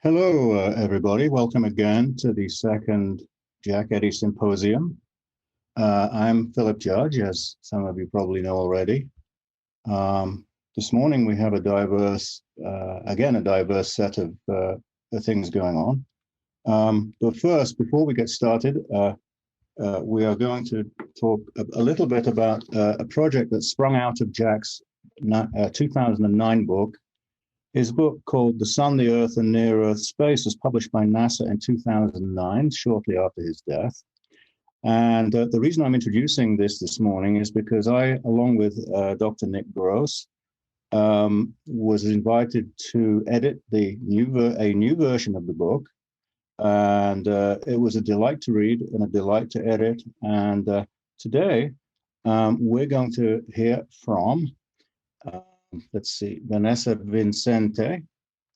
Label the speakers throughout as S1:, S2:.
S1: Hello, everybody. Welcome again to the second Jack Eddy Symposium. I'm Philip Judge, as some of you probably know already. This morning we have a diverse set of things going on. But first, before we get started, we are going to talk a little bit about a project that sprung out of Jack's 2009 book. His book called The Sun, the Earth, and Near-Earth Space was published by NASA in 2009, shortly after his death. And the reason I'm introducing this morning is because I, along with Dr. Nick Gross, was invited to edit a new version of the book. And it was a delight to read and a delight to edit. And today, we're going to hear from Vanessa Vincente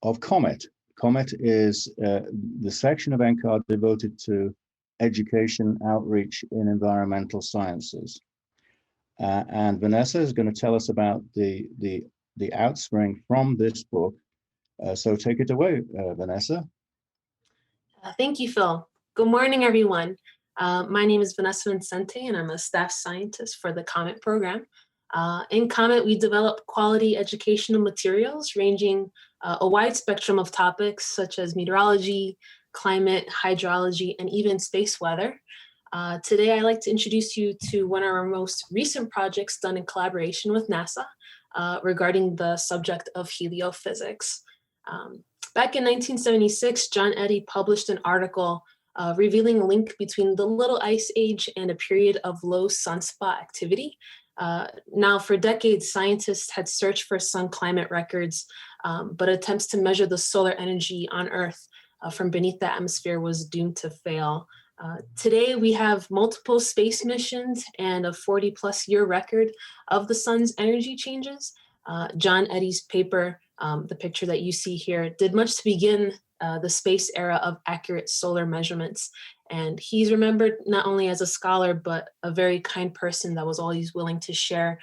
S1: of COMET. COMET is the section of NCAR devoted to education outreach in environmental sciences. And Vanessa is going to tell us about the outspring from this book. So take it away, Vanessa.
S2: Thank you, Phil. Good morning, everyone. My name is Vanessa Vincente, and I'm a staff scientist for the COMET program. In COMET, we develop quality educational materials ranging a wide spectrum of topics such as meteorology, climate, hydrology, and even space weather. Today, I'd like to introduce you to one of our most recent projects done in collaboration with NASA regarding the subject of heliophysics. Back in 1976, John Eddy published an article revealing a link between the Little Ice Age and a period of low sunspot activity. Now, for decades, scientists had searched for sun climate records, but attempts to measure the solar energy on Earth from beneath the atmosphere was doomed to fail. Today, we have multiple space missions and a 40-plus year record of the sun's energy changes. John Eddy's paper, the picture that you see here, did much to begin the space era of accurate solar measurements. And he's remembered not only as a scholar, but a very kind person that was always willing to share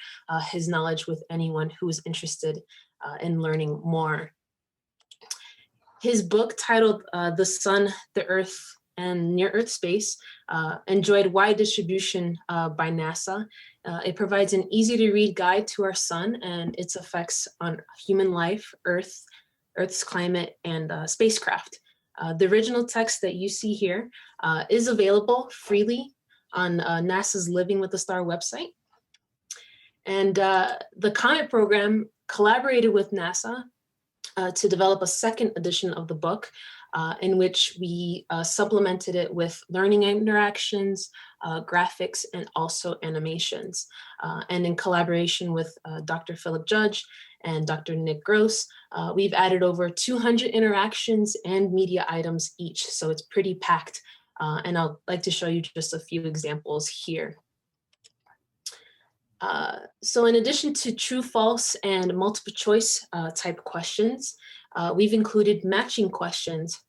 S2: his knowledge with anyone who was interested in learning more. His book, titled The Sun, the Earth, and Near-Earth Space, enjoyed wide distribution by NASA. It provides an easy-to-read guide to our sun and its effects on human life, Earth's climate, and spacecraft. The original text that you see here is available freely on NASA's Living with the Star website. And the COMET program collaborated with NASA to develop a second edition of the book in which we supplemented it with learning interactions, graphics, and also animations. And in collaboration with Dr. Philip Judge and Dr. Nick Gross, we've added over 200 interactions and media items each, so it's pretty packed. And I'd like to show you just a few examples here. So in addition to true, false, and multiple choice type questions, we've included matching questions.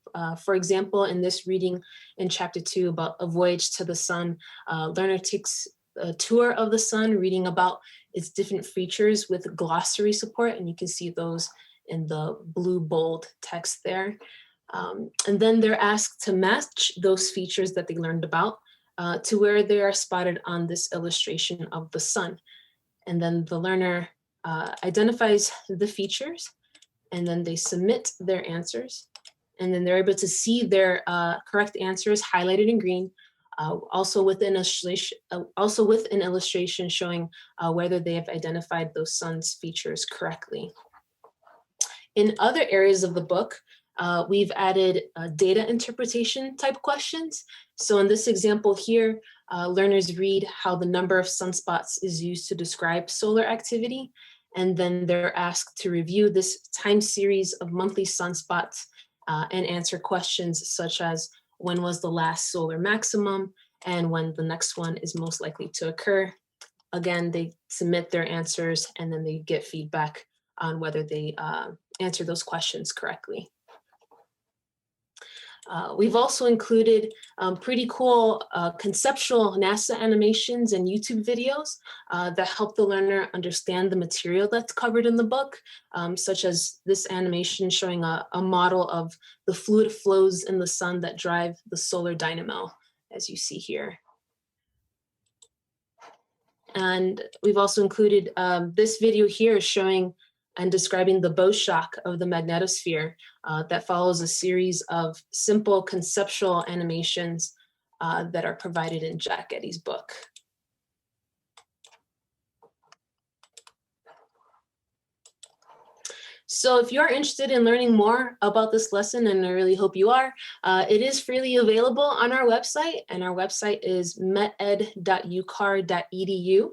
S2: For example, in this reading in chapter 2 about A Voyage to the Sun, learner takes a tour of the sun, reading about its different features with glossary support, and you can see those in the blue bold text there. And then they're asked to match those features that they learned about to where they are spotted on this illustration of the sun. And then the learner identifies the features, and then they submit their answers. And then they're able to see their correct answers highlighted in green, also with an illustration showing whether they have identified those sun's features correctly. In other areas of the book, we've added data interpretation type questions. So in this example here, learners read how the number of sunspots is used to describe solar activity, and then they're asked to review this time series of monthly sunspots and answer questions such as when was the last solar maximum and when the next one is most likely to occur. Again, they submit their answers and then they get feedback on whether they answer those questions correctly. We've also included pretty cool conceptual NASA animations and YouTube videos that help the learner understand the material that's covered in the book, such as this animation showing a model of the fluid flows in the sun that drive the solar dynamo, as you see here. And we've also included this video here showing and describing the bow shock of the magnetosphere that follows a series of simple conceptual animations that are provided in Jack Eddy's book. So if you're interested in learning more about this lesson, and I really hope you are, it is freely available on our website, and our website is meted.ucar.edu.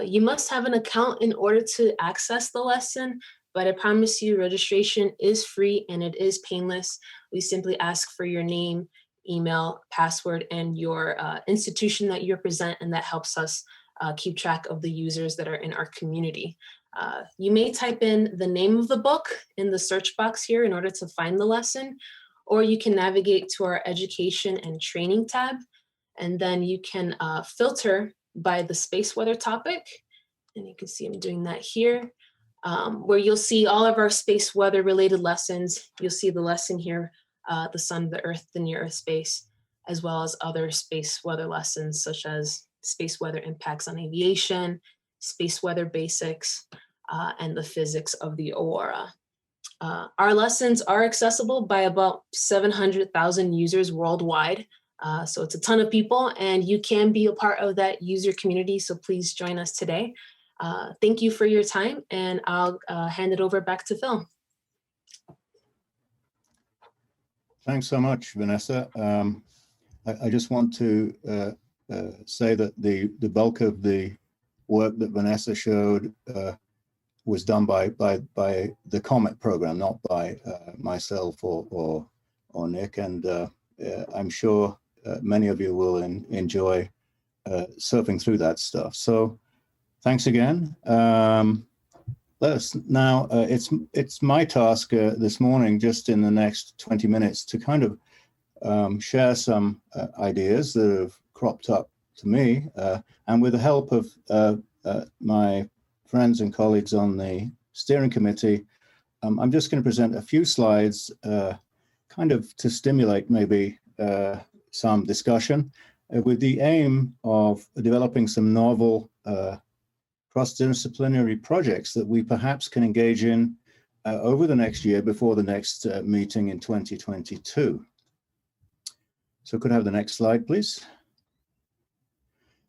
S2: You must have an account in order to access the lesson, but I promise you registration is free and it is painless. We simply ask for your name, email, password, and your institution that you represent, and that helps us keep track of the users that are in our community. You may type in the name of the book in the search box here in order to find the lesson, or you can navigate to our education and training tab, and then you can filter by the space weather topic. And you can see I'm doing that here, where you'll see all of our space weather related lessons. You'll see the lesson here, the sun, the earth, the near earth space, as well as other space weather lessons such as space weather impacts on aviation, space weather basics, and the physics of the aurora. Our lessons are accessible by about 700,000 users worldwide. So it's a ton of people, and you can be a part of that user community. So please join us today. Thank you for your time, and I'll hand it over back to Phil.
S1: Thanks so much, Vanessa. I just want to say that the bulk of the work that Vanessa showed was done by the COMET program, not by myself or Nick, and I'm sure many of you will enjoy surfing through that stuff. So thanks again. It's my task this morning, just in the next 20 minutes, to kind of share some ideas that have cropped up to me, and with the help of my friends and colleagues on the steering committee, I'm just going to present a few slides kind of to stimulate maybe some discussion with the aim of developing some novel cross-disciplinary projects that we perhaps can engage in over the next year before the next meeting in 2022. So could I have the next slide, please?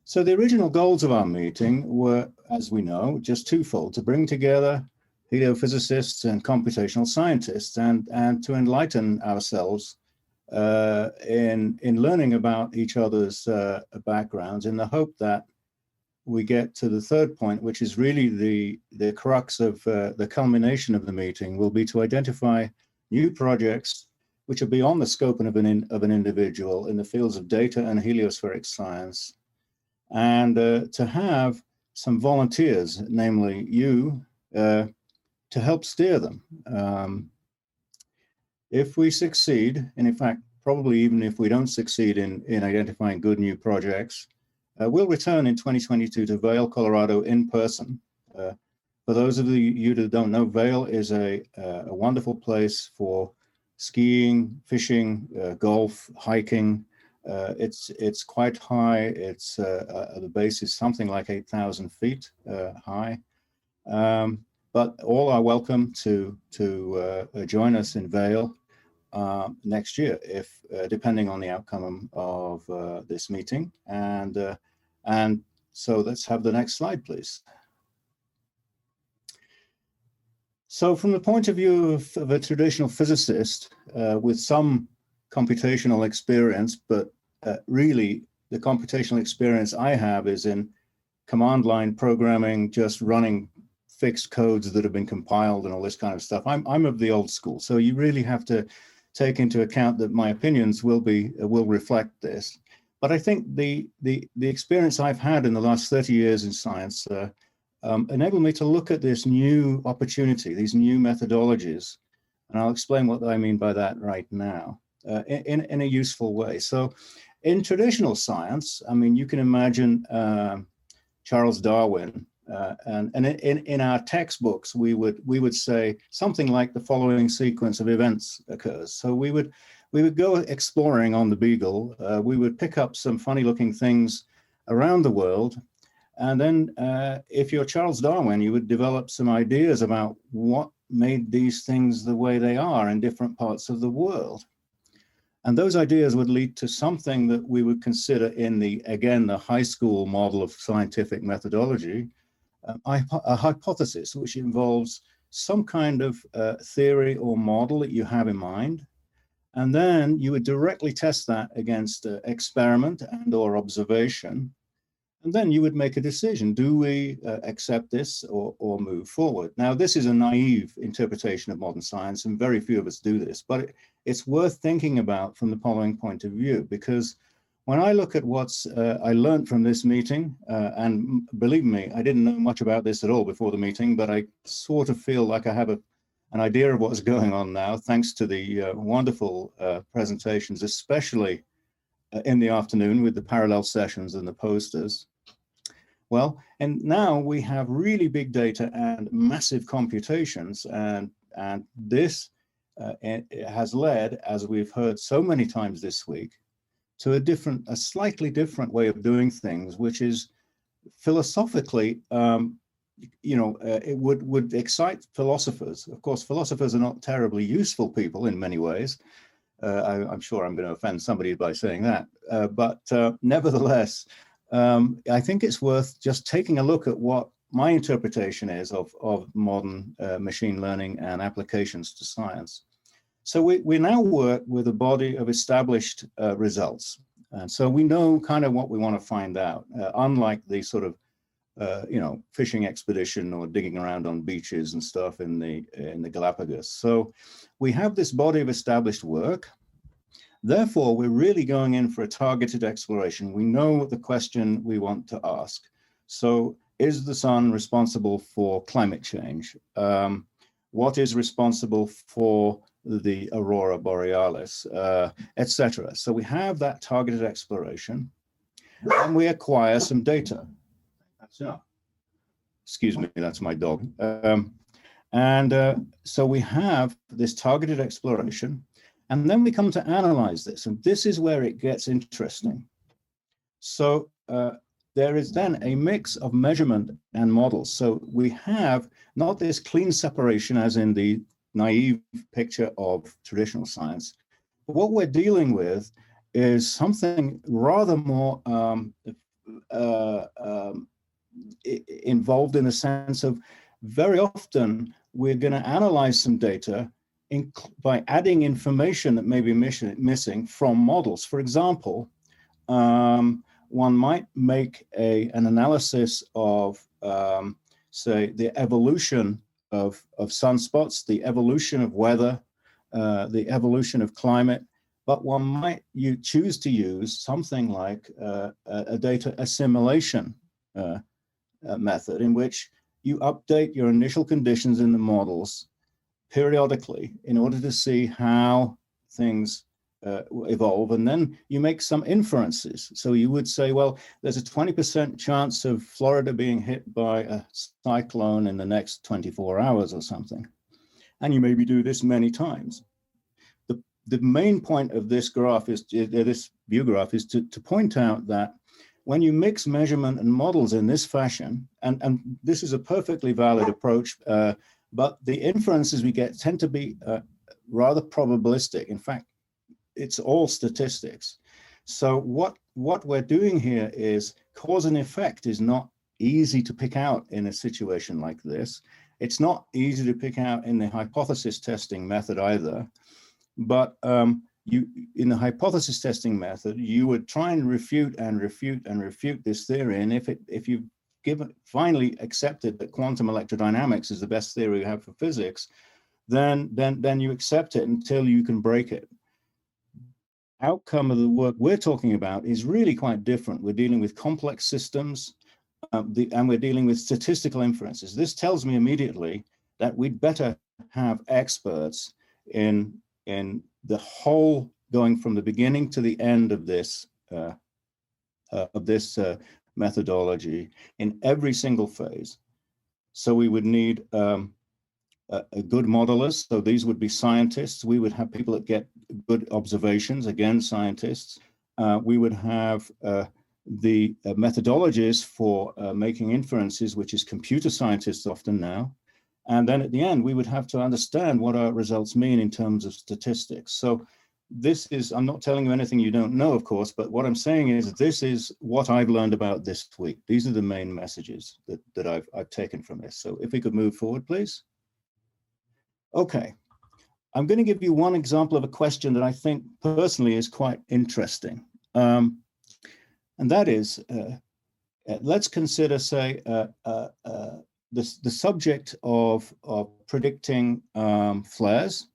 S1: So the original goals of our meeting were, as we know, just twofold: to bring together heliophysicists and computational scientists and to enlighten ourselves in learning about each other's backgrounds, in the hope that we get to the third point, which is really the crux of the culmination of the meeting, will be to identify new projects which are beyond the scope of an individual in the fields of data and heliospheric science, and to have some volunteers, namely you, to help steer them. If we succeed, and in fact, probably even if we don't succeed in identifying good new projects, we'll return in 2022 to Vail, Colorado in person. For those of you that don't know, Vail is a wonderful place for skiing, fishing, golf, hiking. It's quite high. It's the base is something like 8,000 feet high. But all are welcome to join us in Vail next year, if depending on the outcome of this meeting. And so let's have the next slide, please. So from the point of view of a traditional physicist with some computational experience, but really the computational experience I have is in command line programming, just running fixed codes that have been compiled and all this kind of stuff. I'm of the old school, so you really have to take into account that my opinions will reflect this. But I think the experience I've had in the last 30 years in science enabled me to look at this new opportunity, these new methodologies, and I'll explain what I mean by that right now. in a useful way. So in traditional science, I mean, you can imagine Charles Darwin, and in our textbooks, we would say something like the following sequence of events occurs. So we would go exploring on the Beagle. We would pick up some funny looking things around the world. And then if you're Charles Darwin, you would develop some ideas about what made these things the way they are in different parts of the world. And those ideas would lead to something that we would consider in the high school model of scientific methodology, a hypothesis, which involves some kind of theory or model that you have in mind. And then you would directly test that against experiment and or observation. And then you would make a decision. Do we accept this or move forward? Now, this is a naive interpretation of modern science, and very few of us do this, but it's worth thinking about from the following point of view, because when I look at what's I learned from this meeting, and believe me, I didn't know much about this at all before the meeting, but I sort of feel like I have an idea of what's going on now, thanks to the wonderful presentations, especially in the afternoon with the parallel sessions and the posters. Well, and now we have really big data and massive computations, and this has led, as we've heard so many times this week, to a slightly different way of doing things, which is philosophically, it would excite philosophers. Of course, philosophers are not terribly useful people in many ways. I'm sure I'm going to offend somebody by saying that, but nevertheless, I think it's worth just taking a look at what my interpretation is of modern machine learning and applications to science. So we now work with a body of established results. And so we know kind of what we want to find out, unlike the sort of, fishing expedition or digging around on beaches and stuff in the Galapagos. So we have this body of established work. Therefore, we're really going in for a targeted exploration. We know the question we want to ask. So is the sun responsible for climate change? What is responsible for the aurora borealis, etc.? So we have that targeted exploration, and we acquire some data. Excuse me, that's my dog. So we have this targeted exploration, and then we come to analyze this, and this is where it gets interesting. So there is then a mix of measurement and models. So we have not this clean separation as in the naive picture of traditional science. But what we're dealing with is something rather more involved in the sense of very often we're going to analyze some data by adding information that may be missing from models. For example, one might make an analysis of, say, the evolution of sunspots, the evolution of weather, the evolution of climate, but one might choose to use something like a data assimilation method, in which you update your initial conditions in the models periodically in order to see how things evolve, and then you make some inferences. So you would say, well, there's a 20% chance of Florida being hit by a cyclone in the next 24 hours or something. And you maybe do this many times. The main point of this graph is, this view graph, is to point out that when you mix measurement and models in this fashion, and this is a perfectly valid approach, but the inferences we get tend to be rather probabilistic. In fact, it's all statistics. So what we're doing here is cause and effect is not easy to pick out in a situation like this. It's not easy to pick out in the hypothesis testing method either. But in the hypothesis testing method, you would try and refute this theory. And if you've finally accepted that quantum electrodynamics is the best theory you have for physics, then you accept it until you can break it. Outcome of the work we're talking about is really quite different. We're dealing with complex systems, and we're dealing with statistical inferences. This tells me immediately that we'd better have experts in the whole going from the beginning to the end of this methodology in every single phase. So we would need a good modelers. So these would be scientists. We would have people that get good observations, again, scientists. We would have the methodologies for making inferences, which is computer scientists often now. And then at the end, we would have to understand what our results mean in terms of statistics. So this is, I'm not telling you anything you don't know, of course, but what I'm saying is this is what I've learned about this week. These are the main messages that I've taken from this. So if we could move forward, please. Okay, I'm going to give you one example of a question that I think personally is quite interesting. And that is, let's consider, say, the subject of predicting flares,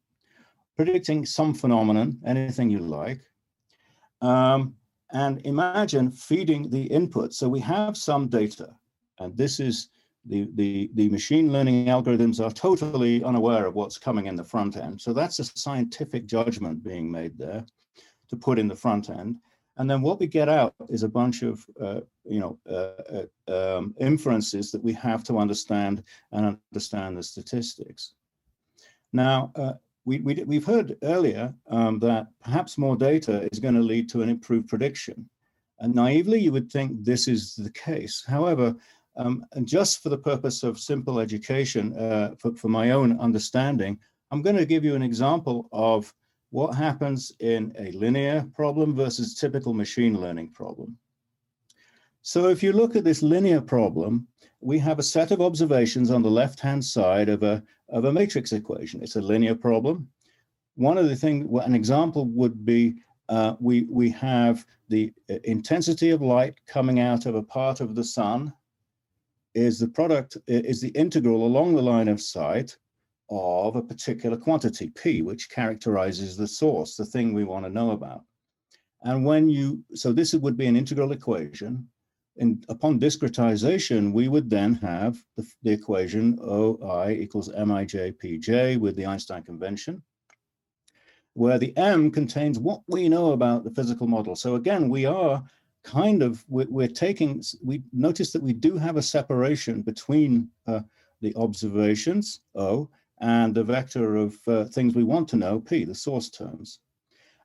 S1: predicting some phenomenon, anything you like, and imagine feeding the input. So we have some data, and this is the machine learning algorithms are totally unaware of what's coming in the front end. So that's a scientific judgment being made there to put in the front end. And then what we get out is a bunch of inferences that we have to understand and understand the statistics. Now, we've heard earlier that perhaps more data is going to lead to an improved prediction. And naively, you would think this is the case. However, and just for the purpose of simple education, for my own understanding, I'm going to give you an example of what happens in a linear problem versus typical machine learning problem. So if you look at this linear problem, we have a set of observations on the left-hand side of a matrix equation. It's a linear problem. One of the things, an example would be, we have the intensity of light coming out of a part of the sun is the integral along the line of sight of a particular quantity, P, which characterizes the source, the thing we want to know about. And so this would be an integral equation. And upon discretization, we would then have the equation OI equals Mij Pj with the Einstein convention, where the M contains what we know about the physical model. So again, we are we notice that we do have a separation between the observations, O, and the vector of things we want to know, P, the source terms.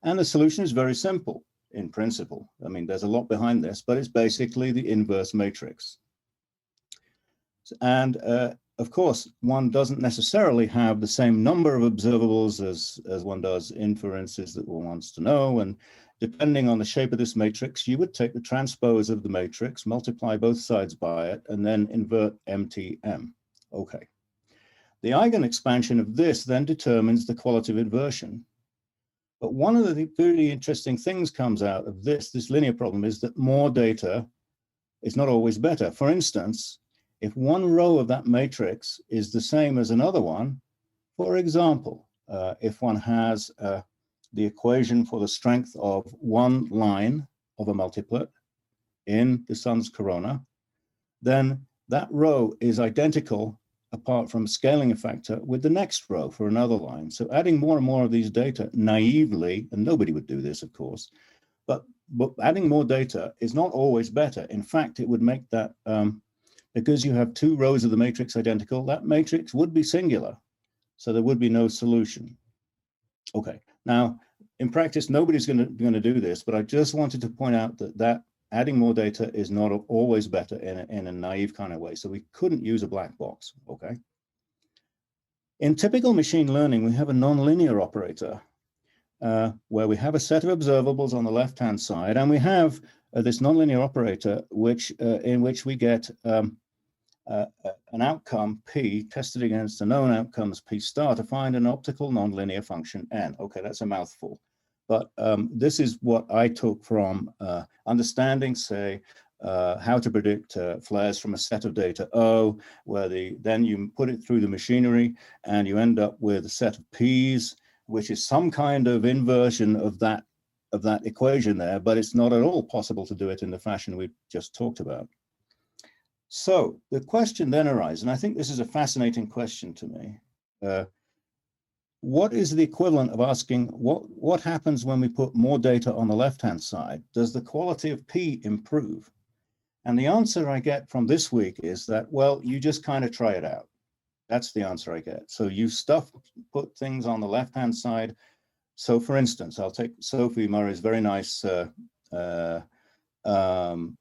S1: And the solution is very simple in principle. I mean, there's a lot behind this, but it's basically the inverse matrix. And of course, one doesn't necessarily have the same number of observables as one does inferences that one wants to know. And depending on the shape of this matrix, you would take the transpose of the matrix, multiply both sides by it, and then invert MTM. Okay. The eigenexpansion of this then determines the qualitative inversion. But one of the really interesting things comes out of this linear problem is that more data is not always better. For instance, if one row of that matrix is the same as another one, for example, if one has the equation for the strength of one line of a multiplet in the sun's corona, then that row is identical apart from scaling a factor with the next row for another line. So adding more and more of these data naively, and nobody would do this, of course, but adding more data is not always better. In fact, it would make that, because you have two rows of the matrix identical, that matrix would be singular. So there would be no solution. Okay, now in practice, nobody's going to do this, but I just wanted to point out that adding more data is not always better in a naive kind of way. So we couldn't use a black box, okay? In typical machine learning, we have a nonlinear operator where we have a set of observables on the left-hand side, and we have this nonlinear operator in which we get an outcome P tested against the known outcomes P star to find an optical nonlinear function N. Okay, that's a mouthful. But this is what I took from understanding, say, how to predict flares from a set of data O, where then you put it through the machinery and you end up with a set of P's, which is some kind of inversion of that equation there, but it's not at all possible to do it in the fashion we just talked about. So the question then arises, and I think this is a fascinating question to me. what is the equivalent of asking what happens when we put more data on the left-hand side? Does the quality of P improve? And the answer I get from this week is that, well, you just kind of try it out. That's the answer I get. So you put things on the left-hand side. So for instance, I'll take Sophie Murray's very nice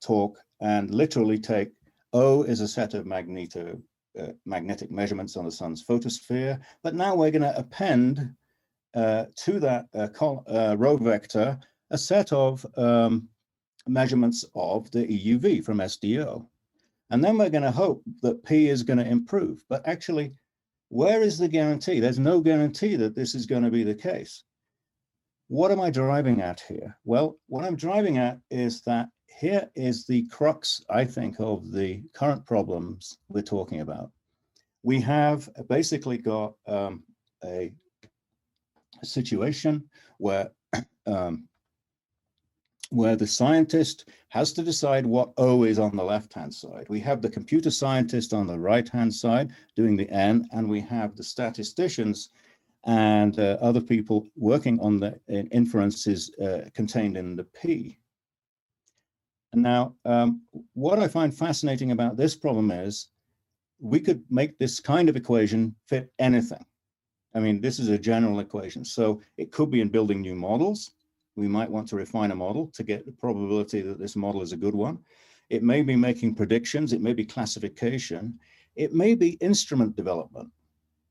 S1: talk and literally take O is a set of magnetic measurements on the sun's photosphere, but now we're going to append to that row vector a set of measurements of the EUV from SDO. And then we're going to hope that P is going to improve. But actually, where is the guarantee? There's no guarantee that this is going to be the case. What am I driving at here? Well, what I'm driving at is that here is the crux, I think, of the current problems we're talking about. We have basically got a situation where the scientist has to decide what O is on the left-hand side. We have the computer scientist on the right-hand side doing the N, and we have the statisticians and other people working on the inferences contained in the P. And now, what I find fascinating about this problem is we could make this kind of equation fit anything. I mean, this is a general equation. So it could be in building new models. We might want to refine a model to get the probability that this model is a good one. It may be making predictions. It may be classification. It may be instrument development.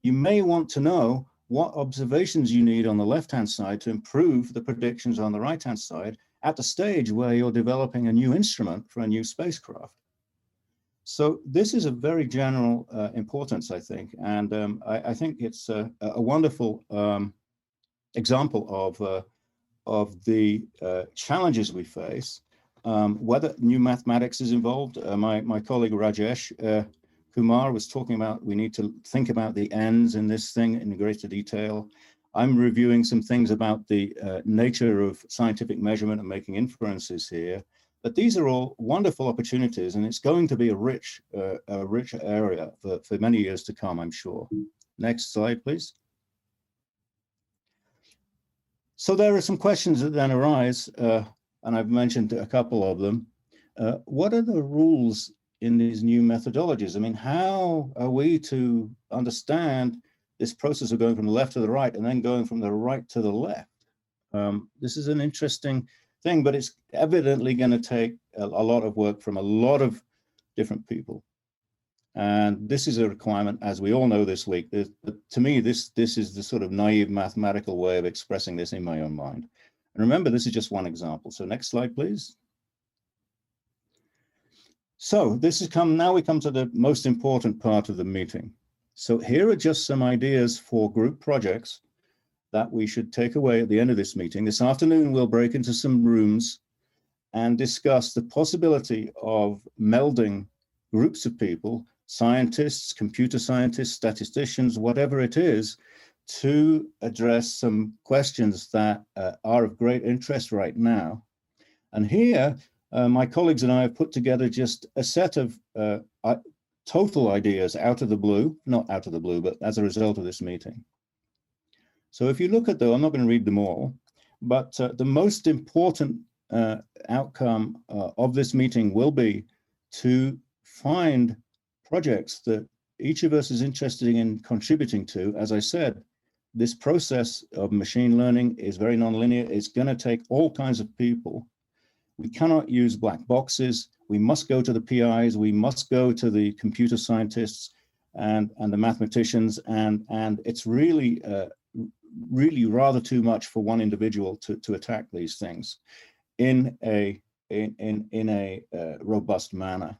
S1: You may want to know what observations you need on the left-hand side to improve the predictions on the right-hand side at the stage where you're developing a new instrument for a new spacecraft. So this is a very general importance, I think, and I think it's a wonderful example of the challenges we face, whether new mathematics is involved. My colleague Rajesh Kumar was talking about we need to think about the ends in this thing in greater detail. I'm reviewing some things about the nature of scientific measurement and making inferences here. But these are all wonderful opportunities, and it's going to be a rich area for many years to come, I'm sure. Next slide, please. So there are some questions that then arise, and I've mentioned a couple of them. What are the rules in these new methodologies? I mean, how are we to understand this process of going from the left to the right and then going from the right to the left? This is an interesting thing, but it's evidently going to take a lot of work from a lot of different people. And this is a requirement, as we all know this week. To me, this is the sort of naive mathematical way of expressing this in my own mind. And remember, this is just one example. So next slide, please. So now we come to the most important part of the meeting. So here are just some ideas for group projects that we should take away at the end of this meeting. This afternoon, we'll break into some rooms and discuss the possibility of melding groups of people, scientists, computer scientists, statisticians, whatever it is, to address some questions that are of great interest right now. And here, my colleagues and I have put together just a set of total ideas out of the blue, not out of the blue, but as a result of this meeting. So if you look at them, I'm not going to read them all, but the most important outcome of this meeting will be to find projects that each of us is interested in contributing to. As I said, this process of machine learning is very nonlinear. It's going to take all kinds of people. We cannot use black boxes. We must go to the PIs. We must go to the computer scientists and the mathematicians. And it's really rather too much for one individual to attack these things in a robust manner.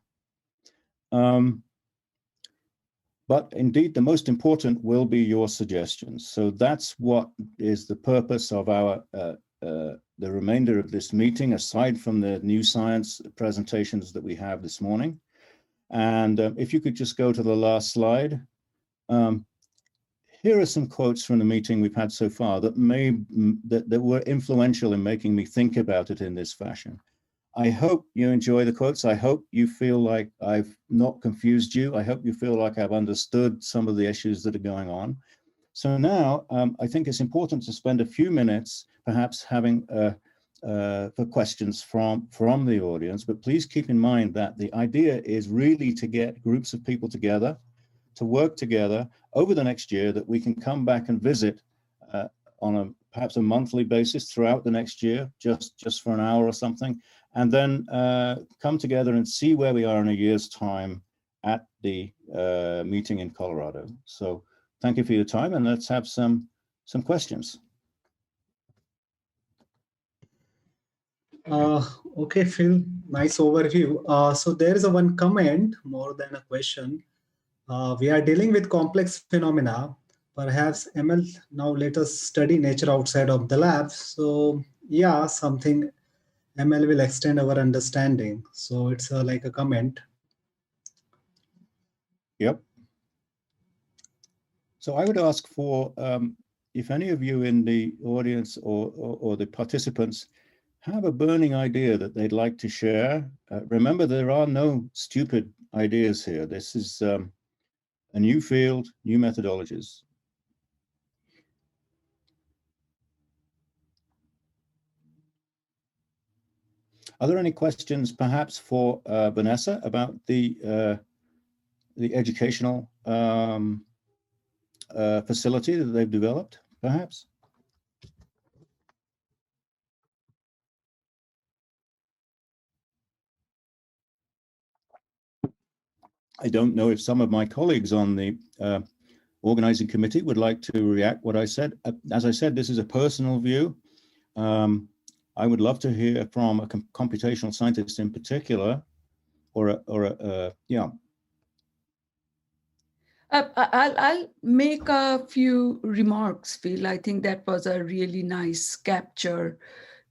S1: But indeed, the most important will be your suggestions. So that's what is the purpose of our the remainder of this meeting, aside from the new science presentations that we have this morning. And if you could just go to the last slide. Here are some quotes from the meeting we've had so far that were influential in making me think about it in this fashion. I hope you enjoy the quotes. I hope you feel like I've not confused you. I hope you feel like I've understood some of the issues that are going on. So now I think it's important to spend a few minutes perhaps having for questions from the audience, but please keep in mind that the idea is really to get groups of people together, to work together over the next year, that we can come back and visit on perhaps a monthly basis throughout the next year, just for an hour or something, and then come together and see where we are in a year's time at the meeting in Colorado. So thank you for your time, and let's have some questions.
S3: Okay, Phil, nice overview. So there is one comment more than a question. We are dealing with complex phenomena. Perhaps ML now let us study nature outside of the lab. So yeah, something ML will extend our understanding. So it's like a comment.
S1: Yep. So I would ask for if any of you in the audience or the participants have a burning idea that they'd like to share. Remember, there are no stupid ideas here. This is a new field, new methodologies. Are there any questions perhaps for Vanessa about the educational facility that they've developed, perhaps? I don't know if some of my colleagues on the organizing committee would like to react what I said. As I said, this is a personal view. I would love to hear from a computational scientist in particular, yeah.
S4: I'll make a few remarks, Phil. I think that was a really nice capture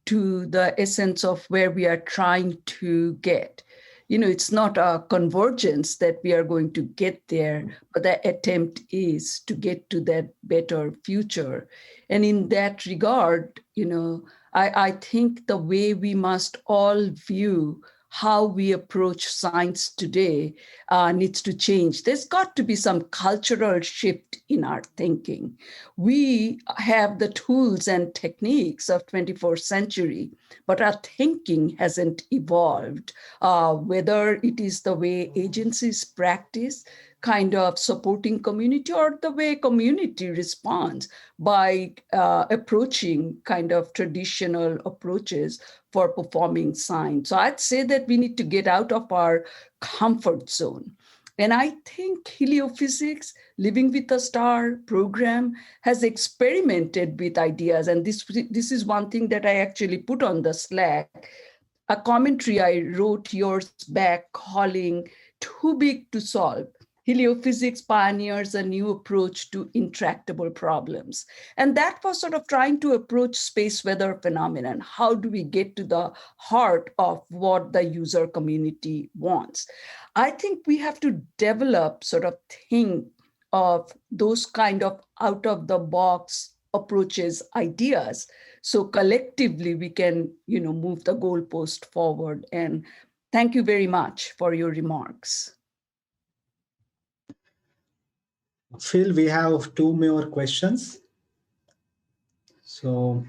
S4: to the essence of where we are trying to get. You know, it's not a convergence that we are going to get there, but the attempt is to get to that better future. And in that regard, you know, I think the way we must all view how we approach science today needs to change. There's got to be some cultural shift in our thinking. We have the tools and techniques of 21st century, but our thinking hasn't evolved. Whether it is the way agencies practice kind of supporting community or the way community responds by approaching kind of traditional approaches for performing science. So I'd say that we need to get out of our comfort zone. And I think heliophysics, Living with a Star program has experimented with ideas. And this is one thing that I actually put on the Slack, a commentary I wrote years back calling Too Big to Solve. Heliophysics pioneers a new approach to intractable problems. And that was sort of trying to approach space weather phenomenon. How do we get to the heart of what the user community wants? I think we have to develop sort of think of those kind of out of the box approaches, ideas. So collectively we can, you know, move the goalpost forward. And thank you very much for your remarks.
S3: Phil, we have two more questions. So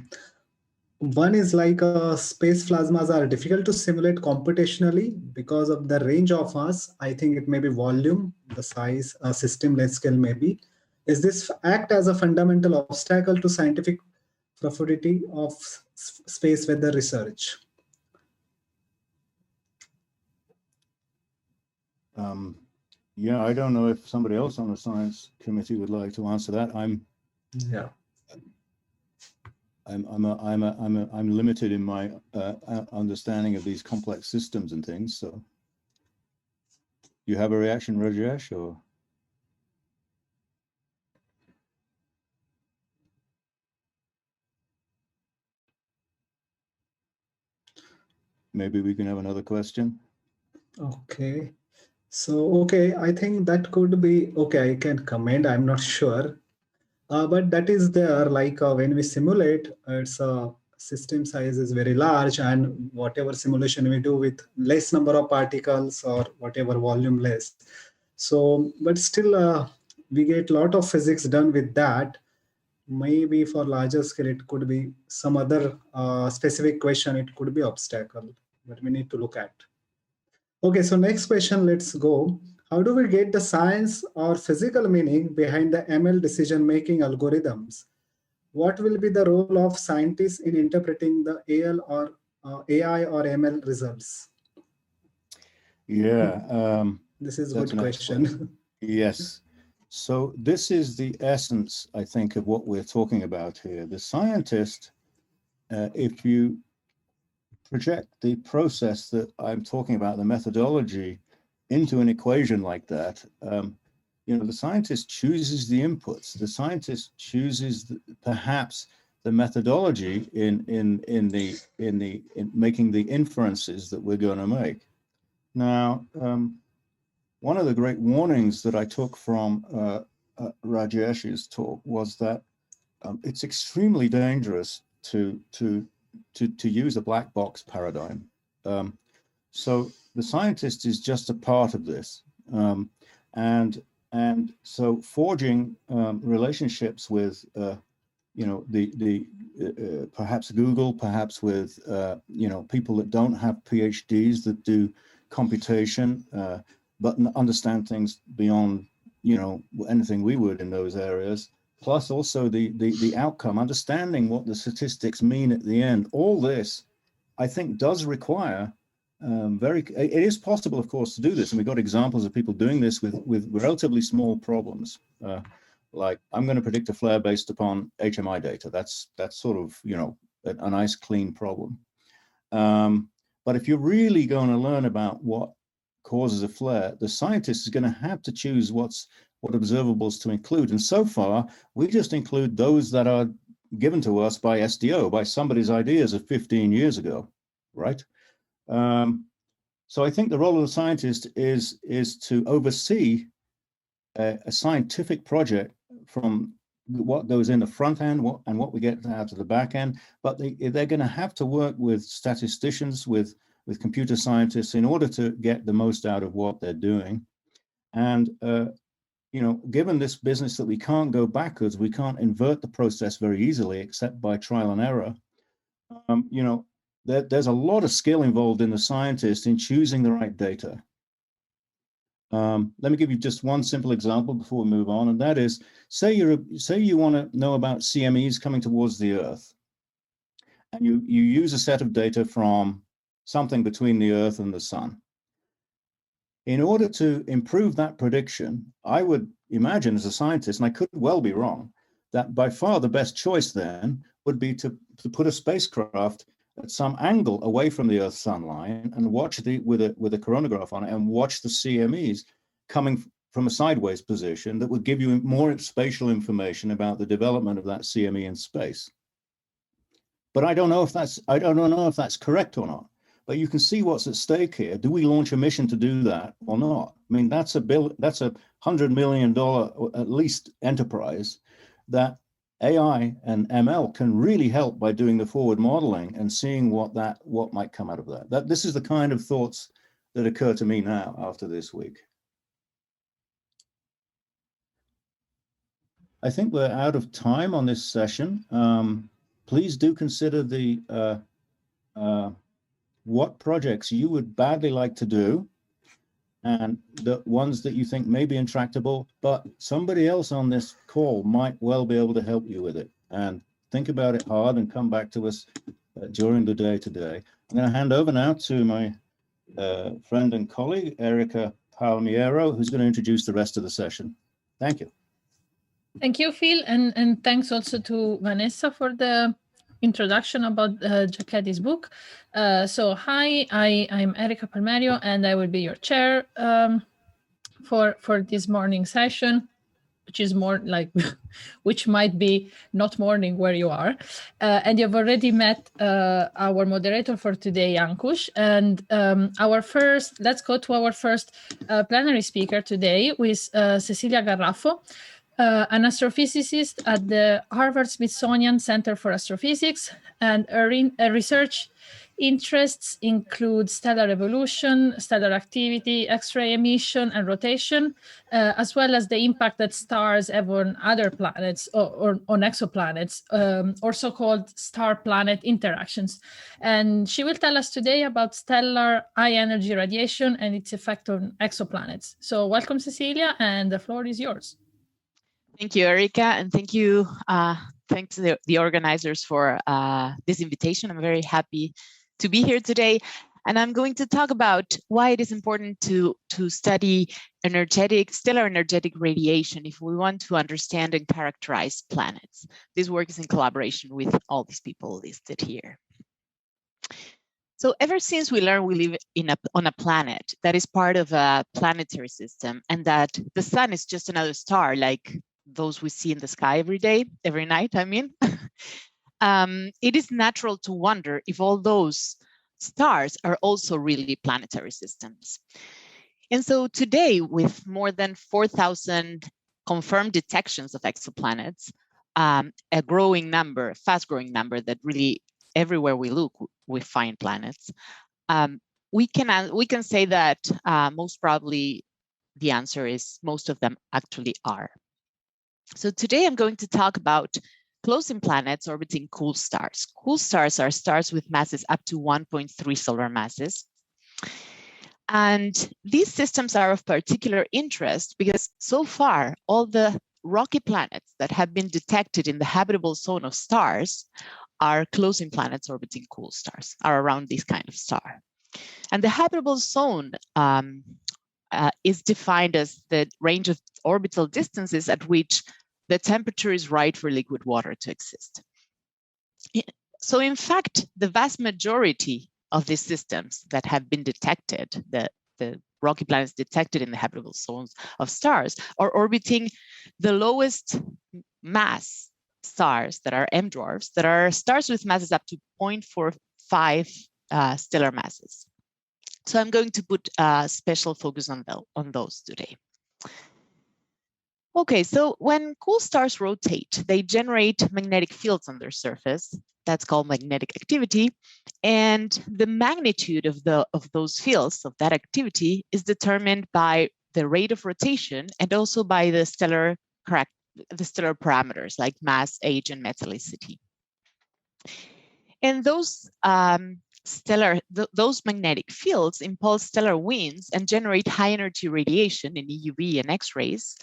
S3: one is like space plasmas are difficult to simulate computationally because of the range of mass. I think it may be volume, the size, system length scale maybe. Is this act as a fundamental obstacle to scientific profitability of space weather research?
S1: Yeah, I don't know if somebody else on the science committee would like to answer that. I'm limited in my understanding of these complex systems and things. So, you have a reaction, Rajesh, or? Maybe we can have another question.
S3: Okay. So, okay, I think that could be, okay, I can comment, I'm not sure. But that is there, like when we simulate, it's system size is very large, and whatever simulation we do with less number of particles or whatever volume less. So, but still we get a lot of physics done with that. maybe for larger scale, it could be some other specific question. It could be obstacle, but we need to look at. Okay, so next question, let's go. How do we get the science or physical meaning behind the ML decision-making algorithms? What will be the role of scientists in interpreting the AI or ML results?
S1: Yeah.
S3: This is a good question.
S1: Yes. So this is the essence, I think, of what we're talking about here. The scientist, if you project the process that I'm talking about, the methodology, into an equation like that, the scientist chooses the inputs. The scientist chooses perhaps the methodology in making the inferences that we're going to make. Now, one of the great warnings that I took from Rajesh's talk was that it's extremely dangerous to use a black box paradigm. So the scientist is just a part of this, and so forging relationships with perhaps Google, perhaps with people that don't have PhDs that do computation, but understand things beyond anything we would in those areas. Plus also the outcome, understanding what the statistics mean at the end. All this, I think, does require it is possible, of course, to do this, and we've got examples of people doing this with relatively small problems. Like, I'm going to predict a flare based upon HMI data. That's sort of a nice clean problem. But if you're really going to learn about what causes a flare, the scientist is going to have to choose what observables to include. And so far, we just include those that are given to us by SDO, by somebody's ideas of 15 years ago, right? So I think the role of the scientist is to oversee a scientific project from what goes in the front end and what we get out of the back end. But they're going to have to work with statisticians, with computer scientists in order to get the most out of what they're doing. And given this business that we can't go backwards, we can't invert the process very easily except by trial and error. There's a lot of skill involved in the scientist in choosing the right data. Let me give you just one simple example before we move on, and that is, say you want to know about CMEs coming towards the Earth, and you use a set of data from something between the Earth and the Sun. In order to improve that prediction, I would imagine as a scientist, and I could well be wrong, that by far the best choice then would be to put a spacecraft at some angle away from the Earth's sun line and watch with a coronagraph on it and watch the CMEs coming from a sideways position that would give you more spatial information about the development of that CME in space. But I don't know if that's correct or not. But you can see what's at stake here. Do we launch a mission to do that or not? I mean, that's a $100 million at least enterprise that AI and ML can really help by doing the forward modeling and seeing what might come out of that. This is the kind of thoughts that occur to me now after this week. I think we're out of time on this session. Please do consider what projects you would badly like to do and the ones that you think may be intractable, but somebody else on this call might well be able to help you with it. And think about it hard and come back to us during the day today. I'm going to hand over now to my friend and colleague, Erica Palmiero, who's going to introduce the rest of the session. Thank you.
S5: Thank you, Phil, and thanks also to Vanessa for the introduction about Jack Eddy's book. So hi, I'm Erica Palmiero, and I will be your chair for this morning session, which is more like, which might be not morning where you are. And you've already met our moderator for today, Ankush. And let's go to our first plenary speaker today with Cecilia Garrafo, an astrophysicist at the Harvard-Smithsonian Center for Astrophysics, and her research Interests include stellar evolution, stellar activity, X-ray emission, and rotation, as well as the impact that stars have on other planets or on exoplanets, or so-called star-planet interactions. And she will tell us today about stellar high-energy radiation and its effect on exoplanets. So welcome, Cecilia, and the floor is yours.
S6: Thank you, Erica, and thank you. Thanks to the organizers for this invitation. I'm very happy to be here today, and I'm going to talk about why it is important to study stellar energetic radiation if we want to understand and characterize planets. This work is in collaboration with all these people listed here. So ever since we learned we live on a planet that is part of a planetary system, and that the sun is just another star like those we see in the sky every night, I mean, it is natural to wonder if all those stars are also really planetary systems. And so today, with more than 4,000 confirmed detections of exoplanets, a fast-growing number that really everywhere we look, we find planets, we can say that most probably the answer is most of them actually are. So today I'm going to talk about close-in planets orbiting cool stars. Cool stars are stars with masses up to 1.3 solar masses. And these systems are of particular interest because so far, all the rocky planets that have been detected in the habitable zone of stars are close-in planets orbiting cool stars, are around this kind of star. And the habitable zone is defined as the range of orbital distances at which the temperature is right for liquid water to exist. So in fact, the vast majority of these systems that have been detected, the rocky planets detected in the habitable zones of stars, are orbiting the lowest mass stars that are M dwarfs, that are stars with masses up to 0.45 stellar masses. So I'm going to put a special focus on those today. Okay, so when cool stars rotate, they generate magnetic fields on their surface. That's called magnetic activity. And the magnitude of those fields, of that activity, is determined by the rate of rotation and also by the stellar parameters like mass, age, and metallicity. And those those magnetic fields impulse stellar winds and generate high energy radiation in EUV and X-rays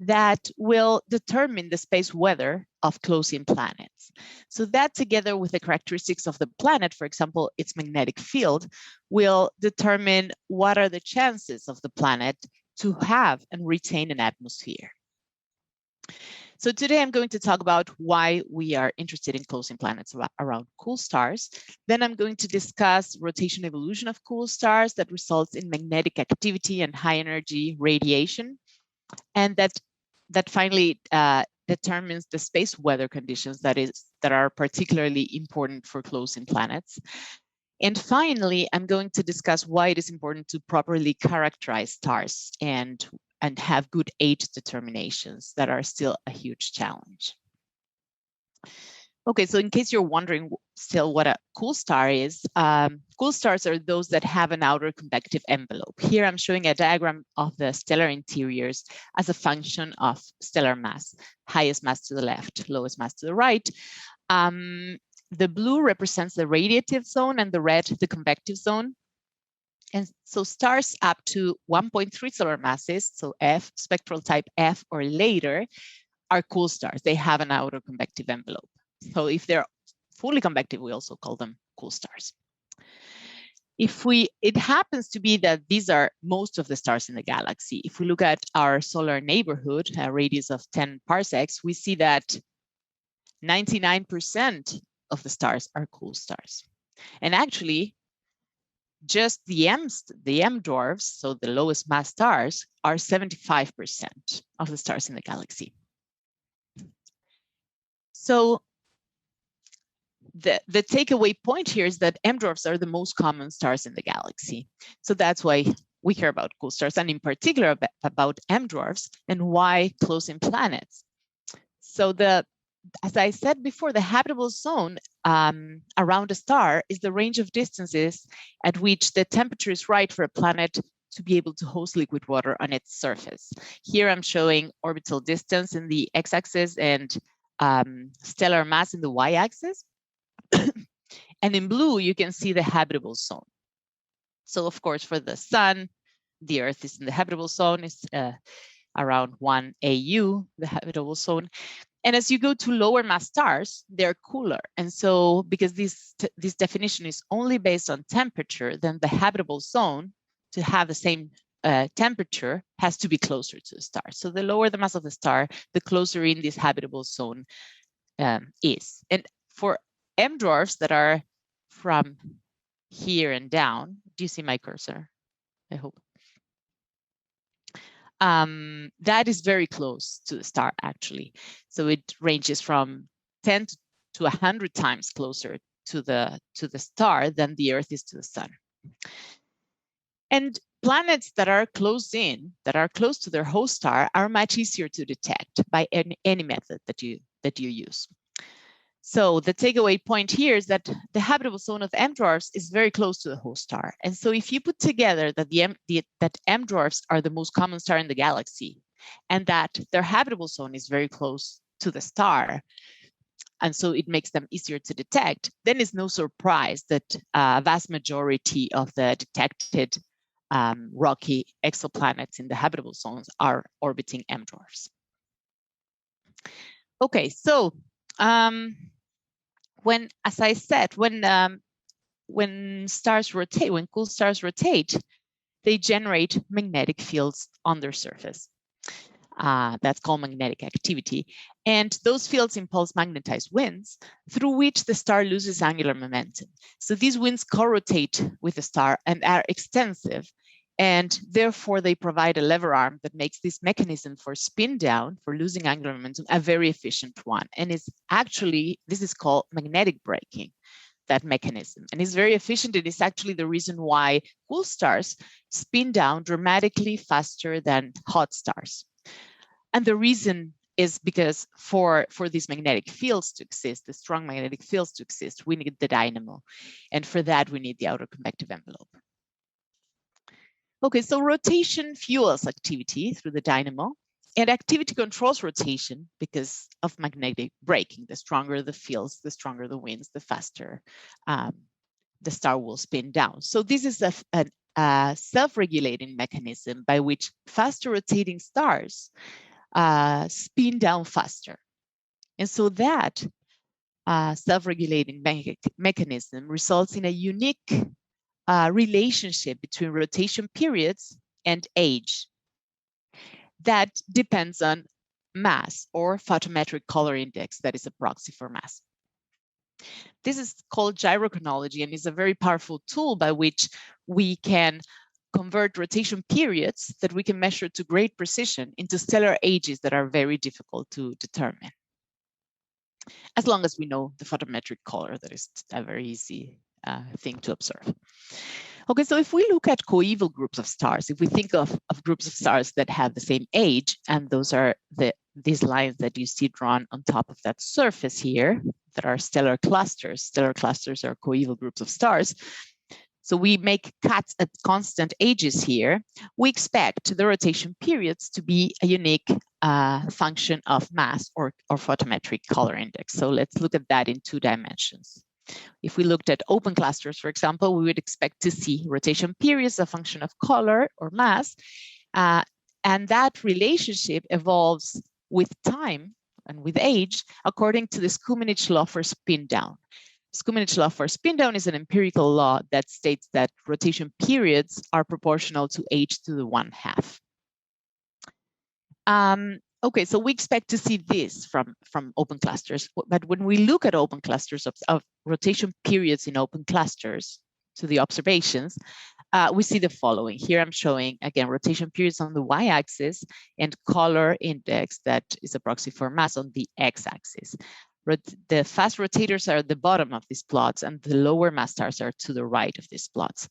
S6: that will determine the space weather of close-in planets. So that, together with the characteristics of the planet, for example, its magnetic field, will determine what are the chances of the planet to have and retain an atmosphere. So today I'm going to talk about why we are interested in close-in planets around cool stars. Then I'm going to discuss rotation evolution of cool stars that results in magnetic activity and high energy radiation. And that finally determines the space weather conditions that are particularly important for close-in planets. And finally, I'm going to discuss why it is important to properly characterize stars and have good age determinations that are still a huge challenge. Okay, so in case you're wondering still what a cool star is, cool stars are those that have an outer convective envelope. Here I'm showing a diagram of the stellar interiors as a function of stellar mass, highest mass to the left, lowest mass to the right. The blue represents the radiative zone and the red, the convective zone. And so stars up to 1.3 solar masses, so F, spectral type F or later, are cool stars. They have an outer convective envelope. So if they're fully convective, we also call them cool stars. It happens to be that these are most of the stars in the galaxy. If we look at our solar neighborhood, a radius of 10 parsecs, we see that 99% of the stars are cool stars. And actually, just the M dwarfs, so the lowest mass stars, are 75% of the stars in the galaxy. So the takeaway point here is that M dwarfs are the most common stars in the galaxy. So that's why we care about cool stars, and in particular about M dwarfs and why close-in planets. So as I said before, the habitable zone around a star is the range of distances at which the temperature is right for a planet to be able to host liquid water on its surface. Here I'm showing orbital distance in the x-axis and stellar mass in the y-axis. And in blue, you can see the habitable zone. So of course, for the sun, the Earth is in the habitable zone, is around 1 AU, the habitable zone. And as you go to lower mass stars, they're cooler. And so because this definition is only based on temperature, then the habitable zone to have the same temperature has to be closer to the star. So the lower the mass of the star, the closer in this habitable zone is. And for M dwarfs that are from here and down, do you see my cursor? I hope. That is very close to the star, actually. So it ranges from 10 to 100 times closer to the star than the Earth is to the sun. And planets that are close in, that are close to their host star, are much easier to detect by any method that you use. So the takeaway point here is that the habitable zone of M dwarfs is very close to the host star. And so if you put together that that M dwarfs are the most common star in the galaxy, and that their habitable zone is very close to the star, and so it makes them easier to detect, then it's no surprise that a vast majority of the detected rocky exoplanets in the habitable zones are orbiting M dwarfs. Okay, so as I said, when stars rotate, when cool stars rotate, they generate magnetic fields on their surface. That's called magnetic activity. And those fields impulse magnetized winds through which the star loses angular momentum. So these winds co-rotate with the star and are extensive. And therefore, they provide a lever arm that makes this mechanism for spin down, for losing angular momentum, a very efficient one. And it's actually, this is called magnetic braking, that mechanism. And it's very efficient. It is actually the reason why cool stars spin down dramatically faster than hot stars. And the reason is because for these magnetic fields to exist, the strong magnetic fields to exist, we need the dynamo. And for that, we need the outer convective envelope. Okay, so rotation fuels activity through the dynamo, and activity controls rotation because of magnetic braking. The stronger the fields, the stronger the winds, the faster the star will spin down. So this is a self-regulating mechanism by which faster rotating stars spin down faster. And so that self-regulating mechanism results in a unique relationship between rotation periods and age that depends on mass or photometric color index, that is a proxy for mass. This is called gyrochronology and is a very powerful tool by which we can convert rotation periods that we can measure to great precision into stellar ages that are very difficult to determine. As long as we know the photometric color, that is a very easy thing to observe. Okay, so if we look at coeval groups of stars, if we think of groups of stars that have the same age, and those are these lines that you see drawn on top of that surface here, that are stellar clusters. Stellar clusters are coeval groups of stars. So we make cuts at constant ages here. We expect the rotation periods to be a unique function of mass or photometric color index. So let's look at that in 2 dimensions. If we looked at open clusters, for example, we would expect to see rotation periods a function of color or mass. And that relationship evolves with time and with age according to the Skuminich law for spin down. Skuminich law for spin down is an empirical law that states that rotation periods are proportional to age to the 1/2. Okay, so we expect to see this from open clusters, but when we look at open clusters of rotation periods in open clusters to the observations, we see the following. Here I'm showing, again, rotation periods on the y-axis and color index that is a proxy for mass on the x-axis. The fast rotators are at the bottom of these plots and the lower mass stars are to the right of these plots.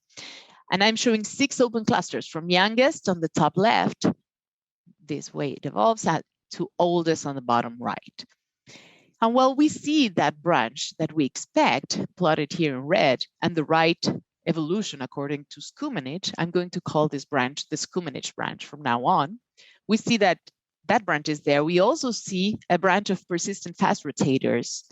S6: And I'm showing 6 open clusters from youngest on the top left, this way it evolves, to oldest on the bottom right. And while we see that branch that we expect plotted here in red and the right evolution according to Skumenich, I'm going to call this branch the Skumenich branch from now on. We see that that branch is there. We also see a branch of persistent fast rotators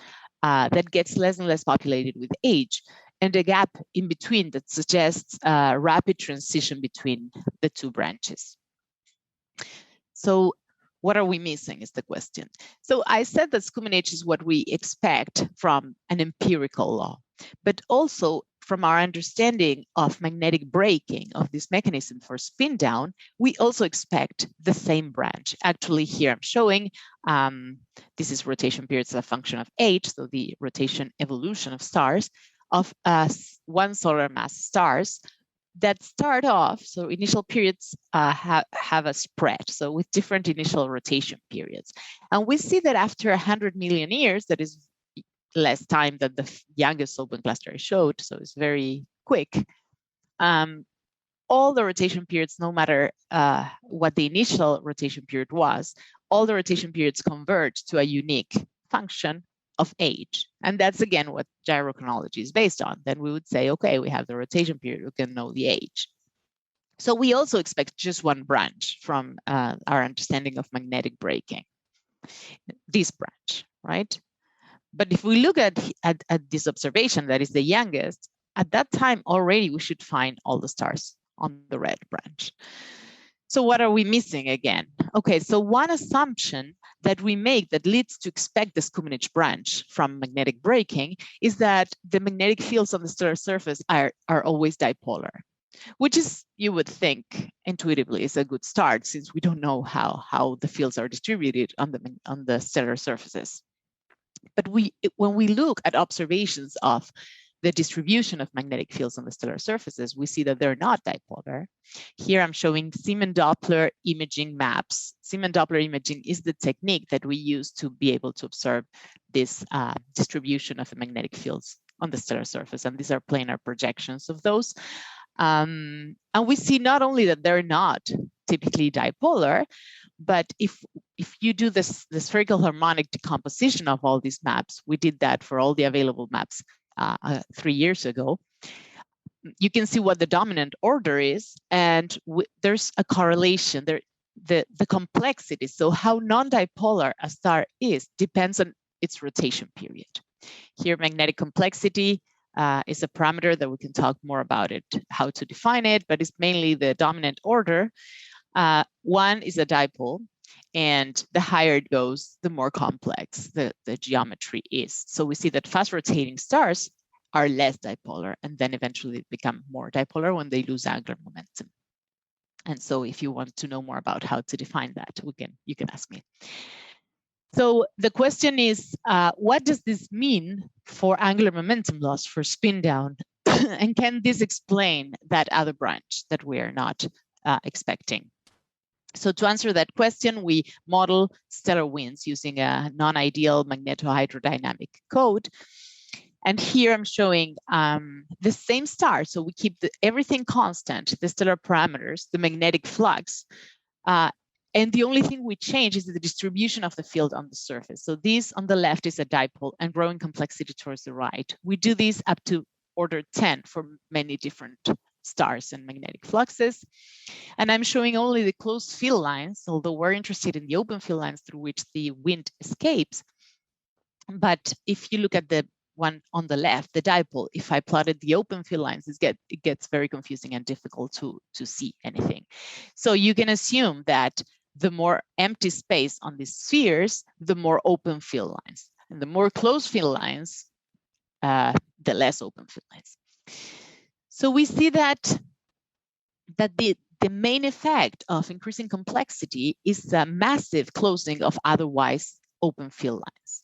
S6: that gets less and less populated with age, and a gap in between that suggests a rapid transition between the two branches. So what are we missing is the question. So I said that Skumenich is what we expect from an empirical law, but also from our understanding of magnetic braking of this mechanism for spin down, we also expect the same branch. Actually, here I'm showing, this is rotation periods as a function of age, so the rotation evolution of stars, of one solar mass stars that start off, so initial periods have a spread, so with different initial rotation periods. And we see that after 100 million years, that is less time than the youngest open cluster I showed, so it's very quick. All the rotation periods, no matter what the initial rotation period was, all the rotation periods converge to a unique function of age. And that's again what gyrochronology is based on. Then we would say, okay, we have the rotation period, we can know the age. So we also expect just one branch from our understanding of magnetic braking, this branch, right? But if we look at this observation that is the youngest, at that time already we should find all the stars on the red branch. So what are we missing again? Okay, so one assumption that we make that leads to expect the Skumenich branch from magnetic braking is that the magnetic fields on the stellar surface are always dipolar, which is, you would think intuitively, is a good start since we don't know how the fields are distributed on the stellar surfaces. But when we look at observations of the distribution of magnetic fields on the stellar surfaces, we see that they're not dipolar. Here I'm showing Zeeman-Doppler imaging maps. Zeeman-Doppler imaging is the technique that we use to be able to observe this distribution of the magnetic fields on the stellar surface. And these are planar projections of those. And we see not only that they're not typically dipolar, but if you do the spherical harmonic decomposition of all these maps, we did that for all the available maps 3 years ago, you can see what the dominant order is, and there's a correlation there. The complexity, so how non-dipolar a star is, depends on its rotation period. Here, magnetic complexity is a parameter that we can talk more about it, how to define it, but it's mainly the dominant order. One is a dipole, and the higher it goes, the more complex the geometry is. So we see that fast rotating stars are less dipolar, and then eventually become more dipolar when they lose angular momentum. And so if you want to know more about how to define that, you can ask me. So the question is, what does this mean for angular momentum loss for spin down? And can this explain that other branch that we are not expecting? So to answer that question, we model stellar winds using a non-ideal magnetohydrodynamic code. And here I'm showing the same star. So we keep everything constant, the stellar parameters, the magnetic flux. And the only thing we change is the distribution of the field on the surface. So this on the left is a dipole and growing complexity towards the right. We do this up to order 10 for many different stars and magnetic fluxes. And I'm showing only the closed field lines, although we're interested in the open field lines through which the wind escapes. But if you look at the one on the left, the dipole, if I plotted the open field lines, it gets very confusing and difficult to see anything. So you can assume that the more empty space on these spheres, the more open field lines. And the more closed field lines, the less open field lines. So we see that the main effect of increasing complexity is the massive closing of otherwise open field lines.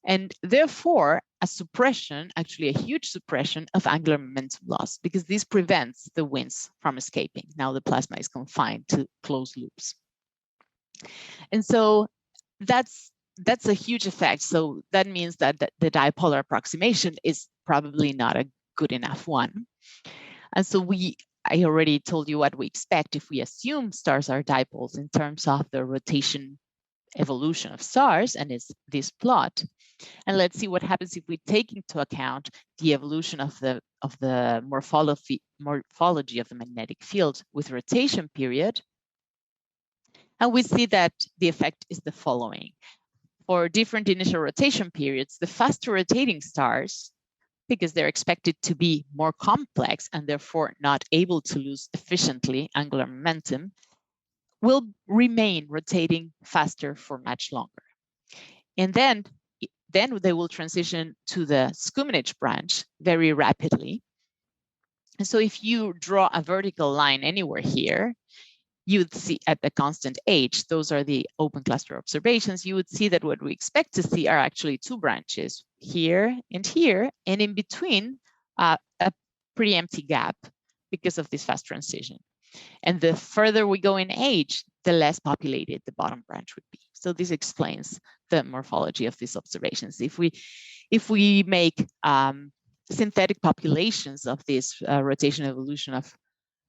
S6: And therefore, a suppression, actually a huge suppression of angular momentum loss, because this prevents the winds from escaping. Now the plasma is confined to closed loops. And so that's a huge effect. So that means that the dipolar approximation is probably not a good enough one. And so I already told you what we expect if we assume stars are dipoles in terms of the rotation evolution of stars, and it's this plot. And let's see what happens if we take into account the evolution of the morphology of the magnetic field with rotation period. And we see that the effect is the following. For different initial rotation periods, the faster rotating stars, because they're expected to be more complex and therefore not able to lose efficiently angular momentum, will remain rotating faster for much longer. And then they will transition to the Scuminage branch very rapidly. And so if you draw a vertical line anywhere here, you would see at the constant age, those are the open cluster observations, you would see that what we expect to see are actually two branches, here, and in between a pretty empty gap because of this fast transition. And the further we go in age, the less populated the bottom branch would be. So this explains the morphology of these observations. If we make synthetic populations of this rotation evolution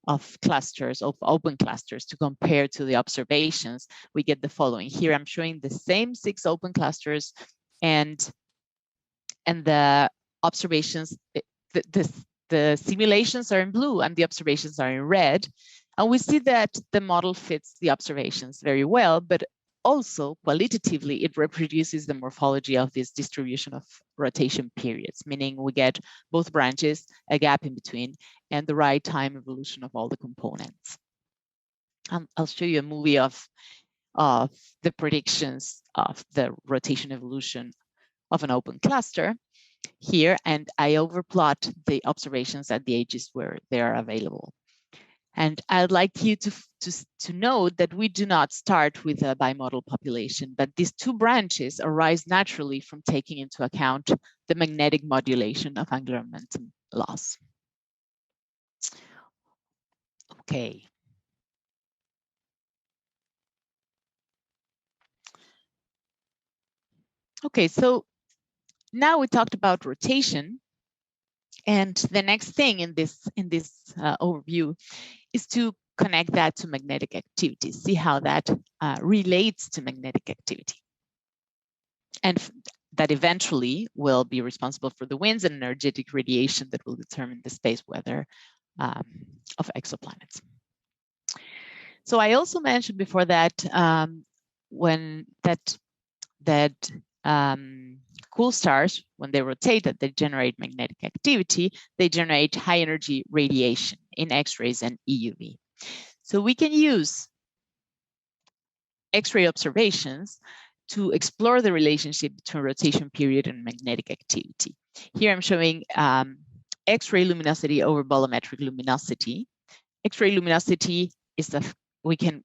S6: of clusters, of open clusters, to compare to the observations, we get the following. Here I'm showing the same 6 open clusters, and the observations, the simulations are in blue and the observations are in red. And we see that the model fits the observations very well, but also qualitatively it reproduces the morphology of this distribution of rotation periods, meaning we get both branches, a gap in between, and the right time evolution of all the components. I'll show you a movie of the predictions of the rotation evolution of an open cluster here, and I overplot the observations at the ages where they are available. And I'd like you to note that we do not start with a bimodal population, but these 2 branches arise naturally from taking into account the magnetic modulation of angular momentum loss. Okay. Okay, so now we talked about rotation, and the next thing in this overview is to connect that to magnetic activity, see how that relates to magnetic activity. And that eventually will be responsible for the winds and energetic radiation that will determine the space weather of exoplanets. So I also mentioned before that cool stars, when they rotate, that they generate magnetic activity, they generate high energy radiation in X-rays and EUV. So we can use X-ray observations to explore the relationship between rotation period and magnetic activity. Here I'm showing X-ray luminosity over bolometric luminosity. X-ray luminosity is we can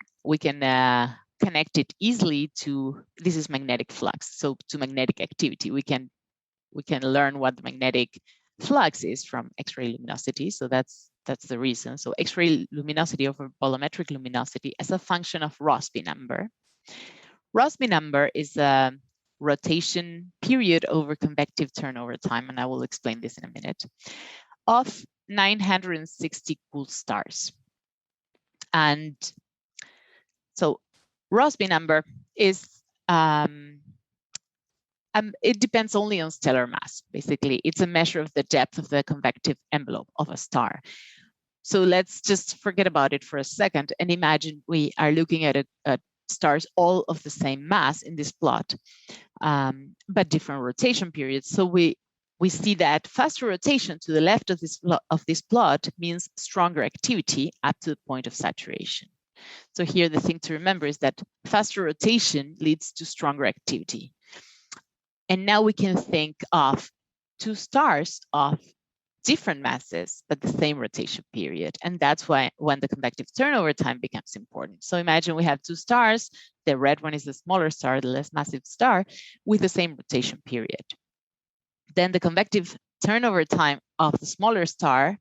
S6: connect it easily to, this is magnetic flux, so to magnetic activity. We can learn what the magnetic flux is from X-ray luminosity, so that's the reason. So X-ray luminosity over bolometric luminosity as a function of Rossby number. Rossby number is a rotation period over convective turnover time, and I will explain this in a minute, of 960 cool stars. And so Rossby number is, it depends only on stellar mass. Basically, it's a measure of the depth of the convective envelope of a star. So let's just forget about it for a second and imagine we are looking at stars all of the same mass in this plot, but different rotation periods. So we see that faster rotation to the left of this plot means stronger activity up to the point of saturation. So here the thing to remember is that faster rotation leads to stronger activity. And now we can think of 2 stars of different masses, but the same rotation period. And that's why when the convective turnover time becomes important. So imagine we have 2 stars, the red one is the smaller star, the less massive star, with the same rotation period. Then the convective turnover time of the smaller star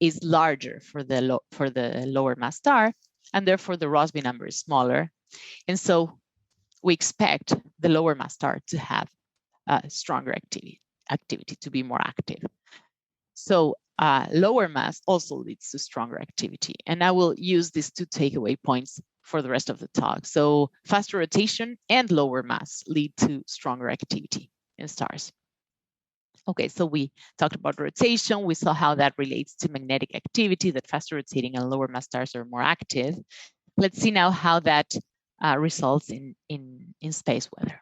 S6: is larger for the lower mass star, and therefore the Rossby number is smaller. And so we expect the lower mass star to have stronger activity, to be more active. So lower mass also leads to stronger activity. And I will use these 2 takeaway points for the rest of the talk. So faster rotation and lower mass lead to stronger activity in stars. Okay, so we talked about rotation. We saw how that relates to magnetic activity, that faster rotating and lower mass stars are more active. Let's see now how that results in space weather.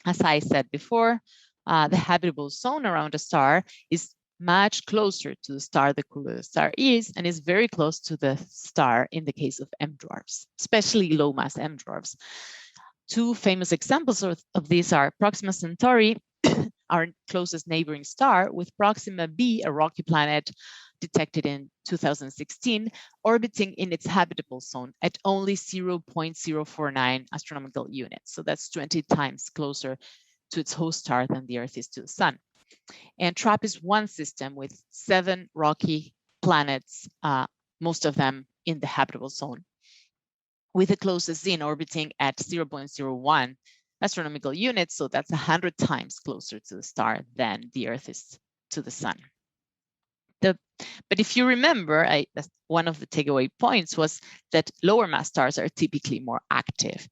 S6: As I said before, the habitable zone around a star is much closer to the star the cooler the star is, and is very close to the star in the case of M dwarfs, especially low mass M dwarfs. Two famous examples of these are Proxima Centauri, our closest neighboring star, with Proxima b, a rocky planet detected in 2016, orbiting in its habitable zone at only 0.049 astronomical units. So that's 20 times closer to its host star than the Earth is to the Sun. And TRAPPIST-1 system with 7 rocky planets, most of them in the habitable zone, with the closest ZIN orbiting at 0.01 astronomical units. So that's 100 times closer to the star than the Earth is to the Sun. But if you remember, one of the takeaway points was that lower mass stars are typically more active.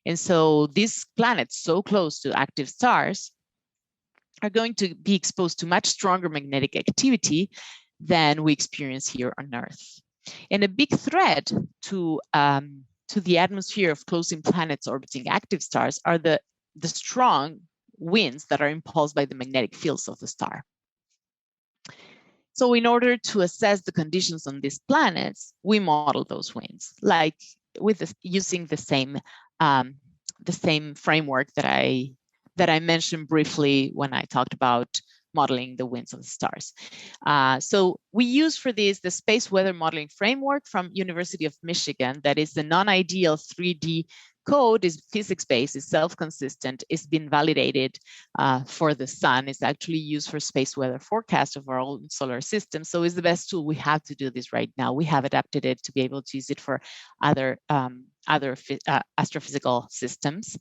S6: And so these planets so close to active stars are going to be exposed to much stronger magnetic activity than we experience here on Earth. And a big threat to the atmosphere of close-in planets orbiting active stars are the strong winds that are impulsed by the magnetic fields of the star. So in order to assess the conditions on these planets, we model those winds, like using the same framework that I mentioned briefly when I talked about modeling the winds of the stars. So we use for this the space weather modeling framework from University of Michigan. That is the non-ideal 3D code, is physics-based, is self-consistent, it's been validated for the sun. It's actually used for space weather forecast of our own solar system. So it's the best tool we have to do this right now. We have adapted it to be able to use it for other astrophysical systems.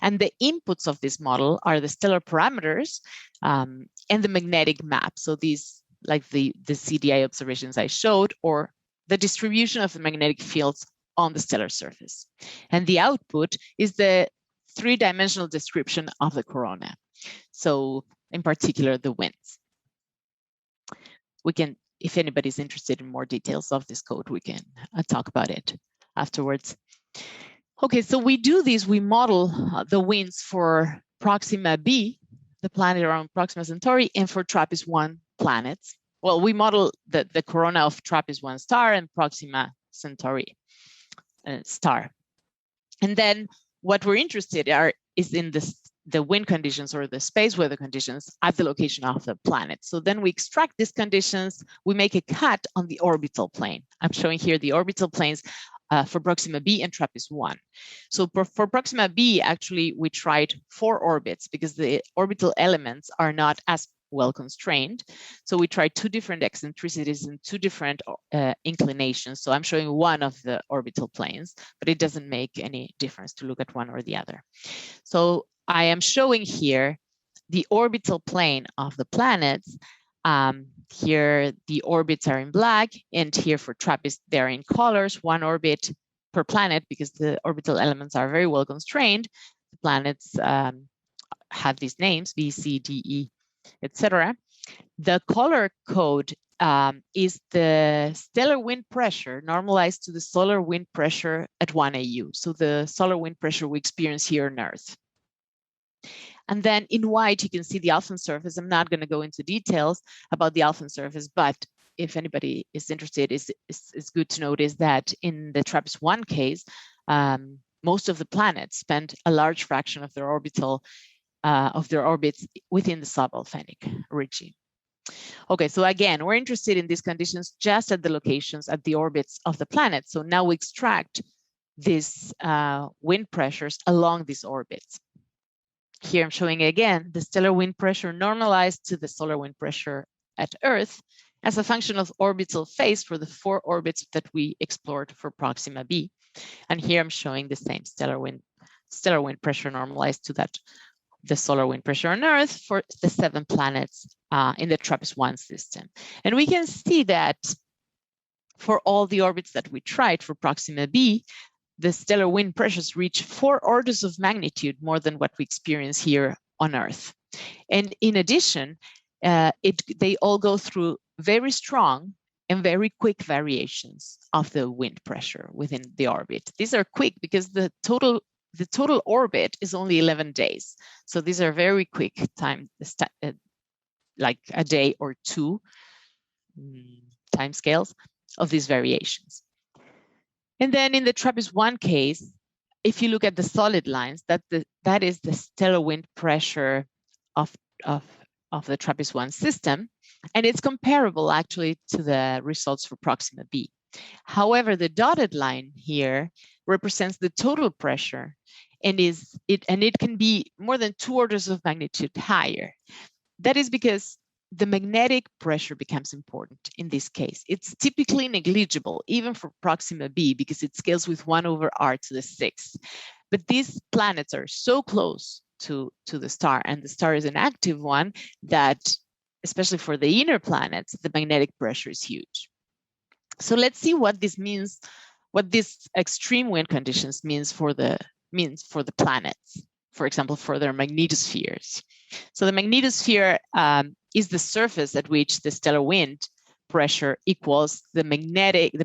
S6: And the inputs of this model are the stellar parameters and the magnetic map. So these, like the CDI observations I showed, or the distribution of the magnetic fields on the stellar surface. And the output is the 3-dimensional description of the corona. So in particular, the winds. We can, if anybody's interested in more details of this code, we can talk about it afterwards. Okay, so we do this, we model the winds for Proxima b, the planet around Proxima Centauri, and for TRAPPIST-1 planets. Well, we model the corona of TRAPPIST-1 star and Proxima Centauri star. And then what we're interested is in the wind conditions or the space weather conditions at the location of the planet. So then we extract these conditions, we make a cut on the orbital plane. I'm showing here the orbital planes for Proxima b and TRAPPIST-1. So for Proxima b, actually, we tried 4 orbits because the orbital elements are not as well constrained. So we tried 2 different eccentricities and 2 different inclinations. So I'm showing one of the orbital planes, but it doesn't make any difference to look at one or the other. So I am showing here the orbital plane of the planets. Here the orbits are in black, and here for TRAPPIST they're in colors, 1 orbit per planet, because the orbital elements are very well constrained. The planets have these names, B, C, D, E, etc. The color code is the stellar wind pressure normalized to the solar wind pressure at 1 AU. So the solar wind pressure we experience here on Earth. And then in white, you can see the Alphen surface. I'm not going to go into details about the Alphen surface, but if anybody is interested, it's good to notice that in the TRAPPIST-1 case, most of the planets spend a large fraction of their orbits within the subalphenic region. Okay, so again, we're interested in these conditions just at the locations, at the orbits of the planet. So now we extract these wind pressures along these orbits. Here I'm showing again the stellar wind pressure normalized to the solar wind pressure at Earth as a function of orbital phase for the 4 orbits that we explored for Proxima b. And here I'm showing the same stellar wind pressure normalized to the solar wind pressure on Earth for the 7 planets in the TRAPPIST-1 system. And we can see that for all the orbits that we tried for Proxima b, the stellar wind pressures reach 4 orders of magnitude more than what we experience here on Earth. And in addition, they all go through very strong and very quick variations of the wind pressure within the orbit. These are quick because the total orbit is only 11 days. So these are very quick time, like a day or two time scales of these variations. And then in the TRAPPIST-1 case, if you look at the solid lines, that is the stellar wind pressure of the TRAPPIST-1 system, and it's comparable actually to the results for Proxima b. However, the dotted line here represents the total pressure, and it can be more than 2 orders of magnitude higher. That is because the magnetic pressure becomes important in this case. It's typically negligible, even for Proxima b, because it scales with 1/r⁶. But these planets are so close to the star, and the star is an active one, that especially for the inner planets, the magnetic pressure is huge. So let's see what this means, what these extreme wind conditions means for the planets, for example, for their magnetospheres. So the magnetosphere is the surface at which the stellar wind pressure equals the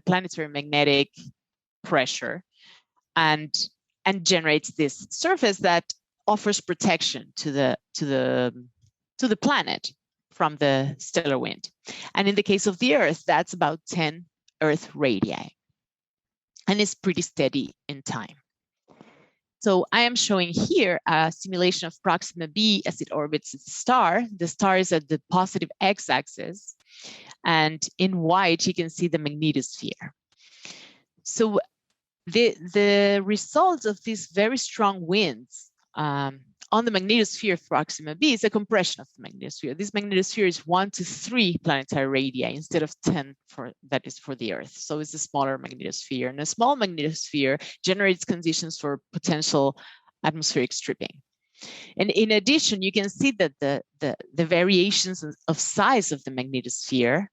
S6: planetary magnetic pressure, and generates this surface that offers protection to the planet from the stellar wind. And in the case of the Earth, that's about 10 Earth radii, and it's pretty steady in time. So I am showing here a simulation of Proxima b as it orbits its star. The star is at the positive x-axis, and in white you can see the magnetosphere. So the results of these very strong winds on the magnetosphere of Proxima b is a compression of the magnetosphere. This magnetosphere is 1 to 3 planetary radii instead of 10 that is for the Earth. So it's a smaller magnetosphere, and a small magnetosphere generates conditions for potential atmospheric stripping. And in addition, you can see that the variations of size of the magnetosphere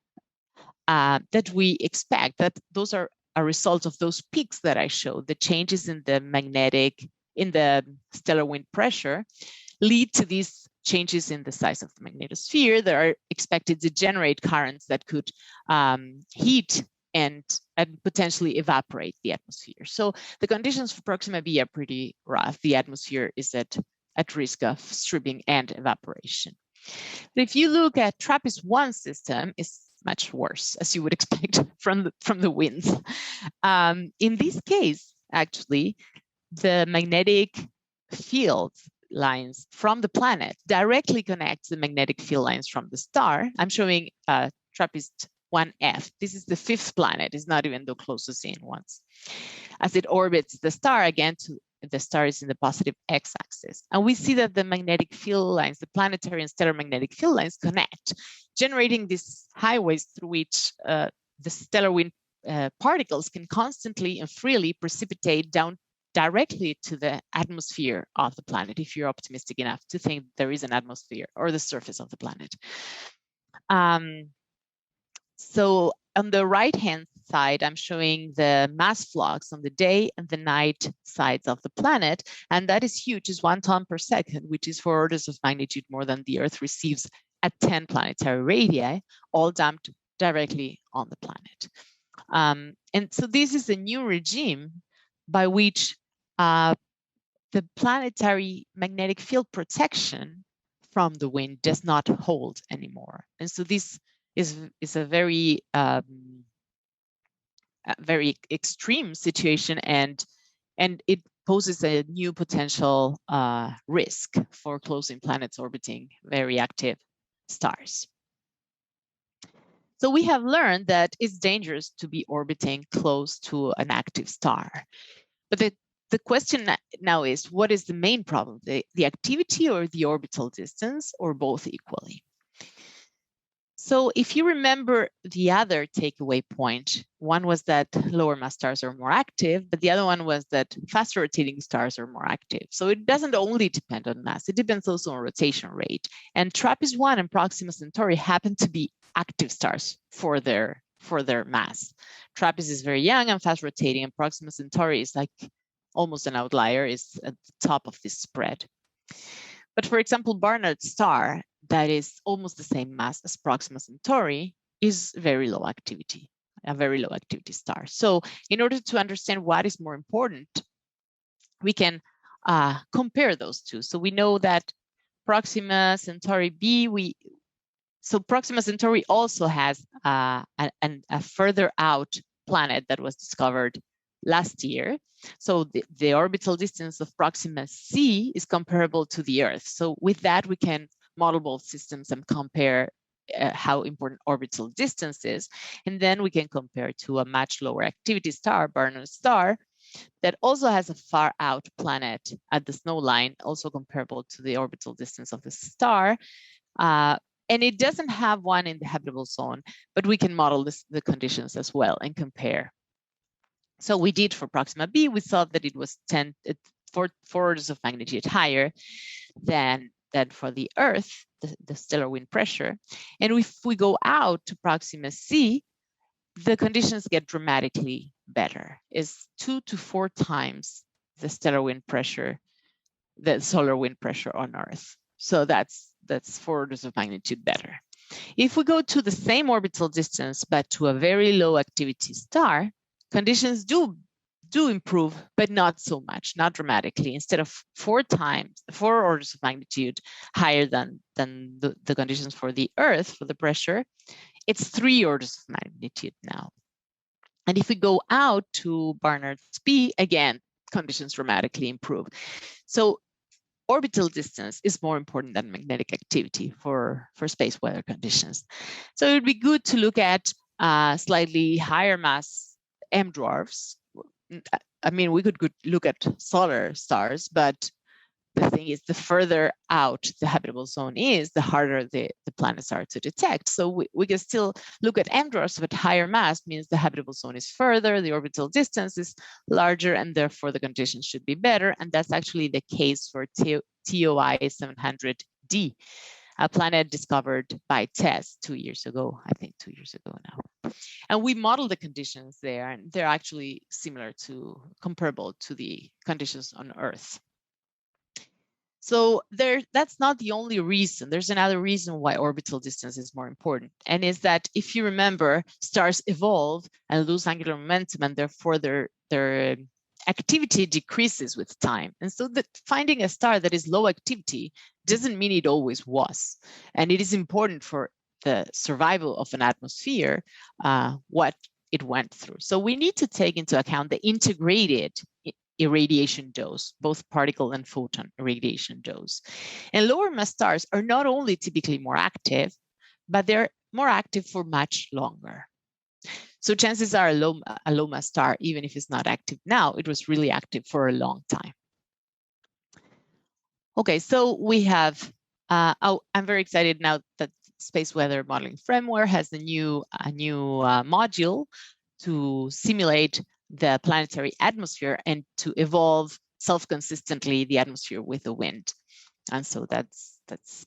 S6: that we expect, that those are a result of those peaks that I showed, the changes in the stellar wind pressure lead to these changes in the size of the magnetosphere that are expected to generate currents that could heat and potentially evaporate the atmosphere. So the conditions for Proxima b are pretty rough. The atmosphere is at risk of stripping and evaporation. But if you look at TRAPPIST-1 system, it's much worse, as you would expect from the winds. In this case, actually, the magnetic field lines from the planet directly connect the magnetic field lines from the star. I'm showing TRAPPIST-1F. This is the 5th planet. It's not even the closest in ones. As it orbits the star, again, the star is in the positive x-axis. And we see that the magnetic field lines, the planetary and stellar magnetic field lines connect, generating these highways through which the stellar wind particles can constantly and freely precipitate down directly to the atmosphere of the planet, if you're optimistic enough to think there is an atmosphere or the surface of the planet. So on the right-hand side, I'm showing the mass flux on the day and the night sides of the planet, and that is huge. It's 1 ton per second, which is 4 orders of magnitude more than the Earth receives at 10 planetary radii, all dumped directly on the planet. And so this is a new regime by which the planetary magnetic field protection from the wind does not hold anymore. And so this is a very extreme situation, and it poses a new potential risk for close-in planets orbiting very active stars. So we have learned that it's dangerous to be orbiting close to an active star. But the question now is, what is the main problem? The activity or the orbital distance, or both equally? So if you remember the other takeaway point, one was that lower mass stars are more active, but the other one was that faster rotating stars are more active. So it doesn't only depend on mass, it depends also on rotation rate. And TRAPPIST-1 and Proxima Centauri happen to be active stars for their for their mass. TRAPPIST is very young and fast rotating, and Proxima Centauri is like almost an outlier, is at the top of this spread. But for example, Barnard's star, that is almost the same mass as Proxima Centauri, is very low activity, a very low activity star. So in order to understand what is more important, we can compare those two. So we know that Proxima Centauri b, so Proxima Centauri also has a further out planet that was discovered last year. So the orbital distance of Proxima c is comparable to the Earth. So with that, we can model both systems and compare how important orbital distance is. And then we can compare to a much lower activity star, Barnard's star, that also has a far out planet at the snow line, also comparable to the orbital distance of the star. And it doesn't have one in the habitable zone, but we can model the conditions as well and compare. So we did for Proxima b, we saw that it was 4 orders of magnitude higher than for the Earth, the stellar wind pressure. And if we go out to Proxima c, the conditions get dramatically better. It's 2 to 4 times the stellar wind pressure, the solar wind pressure on Earth. So that's 4 orders of magnitude better. If we go to the same orbital distance, but to a very low activity star, conditions do improve, but not so much, not dramatically. Instead of 4 orders of magnitude higher than the conditions for the Earth, for the pressure, it's 3 orders of magnitude now. And if we go out to Barnard's b, again, conditions dramatically improve. So orbital distance is more important than magnetic activity for space weather conditions. So it would be good to look at slightly higher mass M dwarfs. I mean, we could look at solar stars, but the thing is, the further out the habitable zone is, the harder the planets are to detect. So we can still look at M dwarfs, but higher mass means the habitable zone is further, the orbital distance is larger, and therefore the conditions should be better. And that's actually the case for TOI 700d, a planet discovered by TESS 2 years ago, I think 2 years ago now. And we modeled the conditions there, and they're actually comparable to the conditions on Earth. So that's not the only reason. There's another reason why orbital distance is more important. And is that if you remember, stars evolve and lose angular momentum, and therefore their activity decreases with time. And so that finding a star that is low activity doesn't mean it always was. And it is important for the survival of an atmosphere, what it went through. So we need to take into account the integrated irradiation dose, both particle and photon irradiation dose. And lower mass stars are not only typically more active, but they're more active for much longer. So chances are a low mass star, even if it's not active now, it was really active for a long time. Okay, so we have, I'm very excited now that Space Weather Modeling Framework has a new module to simulate the planetary atmosphere and to evolve self-consistently the atmosphere with the wind. And so that's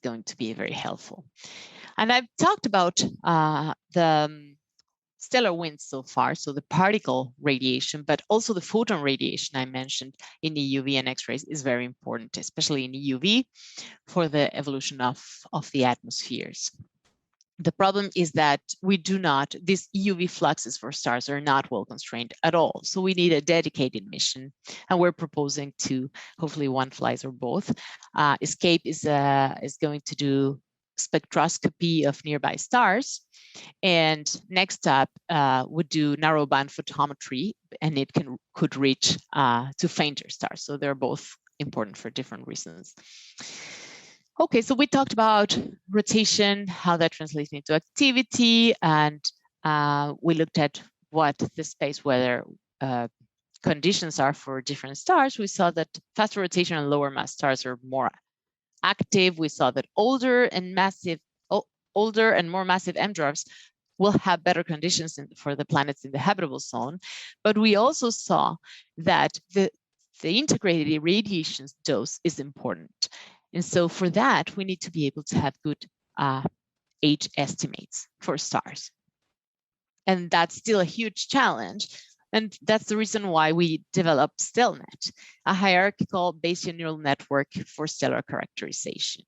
S6: going to be very helpful. And I've talked about the stellar winds so far, so the particle radiation, but also the photon radiation I mentioned in EUV and X-rays is very important, especially in EUV for the evolution of the atmospheres. The problem is that these EUV fluxes for stars are not well constrained at all. So we need a dedicated mission, and we're proposing to, hopefully one flies or both. ESCAPE is going to do spectroscopy of nearby stars. And next up would do narrowband photometry, and it could reach to fainter stars. So they're both important for different reasons. Okay, so we talked about rotation, how that translates into activity, and we looked at what the space weather conditions are for different stars. We saw that faster rotation and lower mass stars are more active. We saw that older and more massive M dwarfs will have better conditions for the planets in the habitable zone. But we also saw that the integrated irradiation dose is important. And so for that, we need to be able to have good age estimates for stars. And that's still a huge challenge. And that's the reason why we developed StelNet, a hierarchical Bayesian neural network for stellar characterization.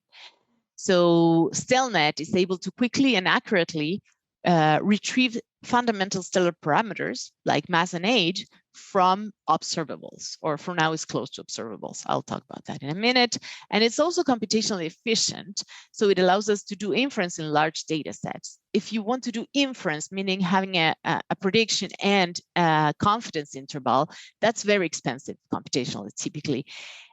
S6: So StelNet is able to quickly and accurately retrieve fundamental stellar parameters like mass and age from observables, or for now is close to observables. I'll talk about that in a minute. And it's also computationally efficient. So it allows us to do inference in large data sets. If you want to do inference, meaning having a prediction and a confidence interval, that's very expensive computationally typically.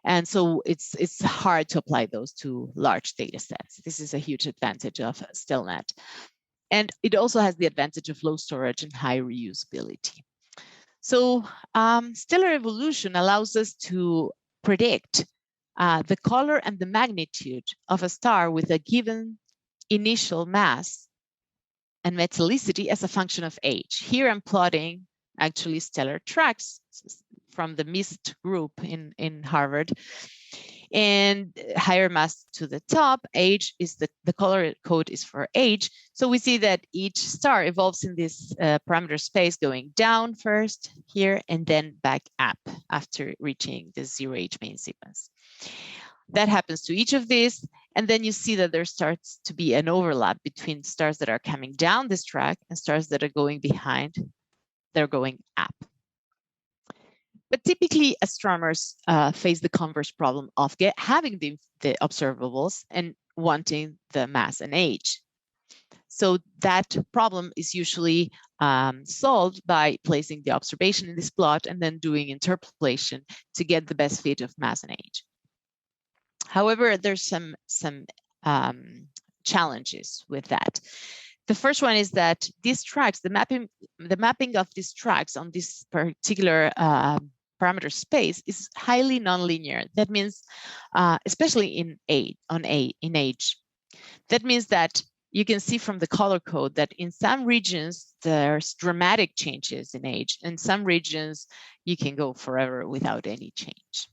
S6: And so it's hard to apply those to large data sets. This is a huge advantage of StelNet. And it also has the advantage of low storage and high reusability. So stellar evolution allows us to predict the color and the magnitude of a star with a given initial mass and metallicity as a function of age. Here I'm plotting actually stellar tracks from the MIST group in Harvard. And higher mass to the top, age is the color code is for age. So we see that each star evolves in this parameter space, going down first here and then back up after reaching the 0 age main sequence. That happens to each of these. And then you see that there starts to be an overlap between stars that are coming down this track and stars that are going behind, they're going up. But typically, astronomers face the converse problem of having the observables and wanting the mass and age. So that problem is usually solved by placing the observation in this plot and then doing interpolation to get the best fit of mass and age. However, there's some challenges with that. The first one is that these tracks, the mapping of these tracks on this particular parameter space is highly nonlinear. That means, especially in age, that means that you can see from the color code that in some regions there's dramatic changes in age. In some regions, you can go forever without any change.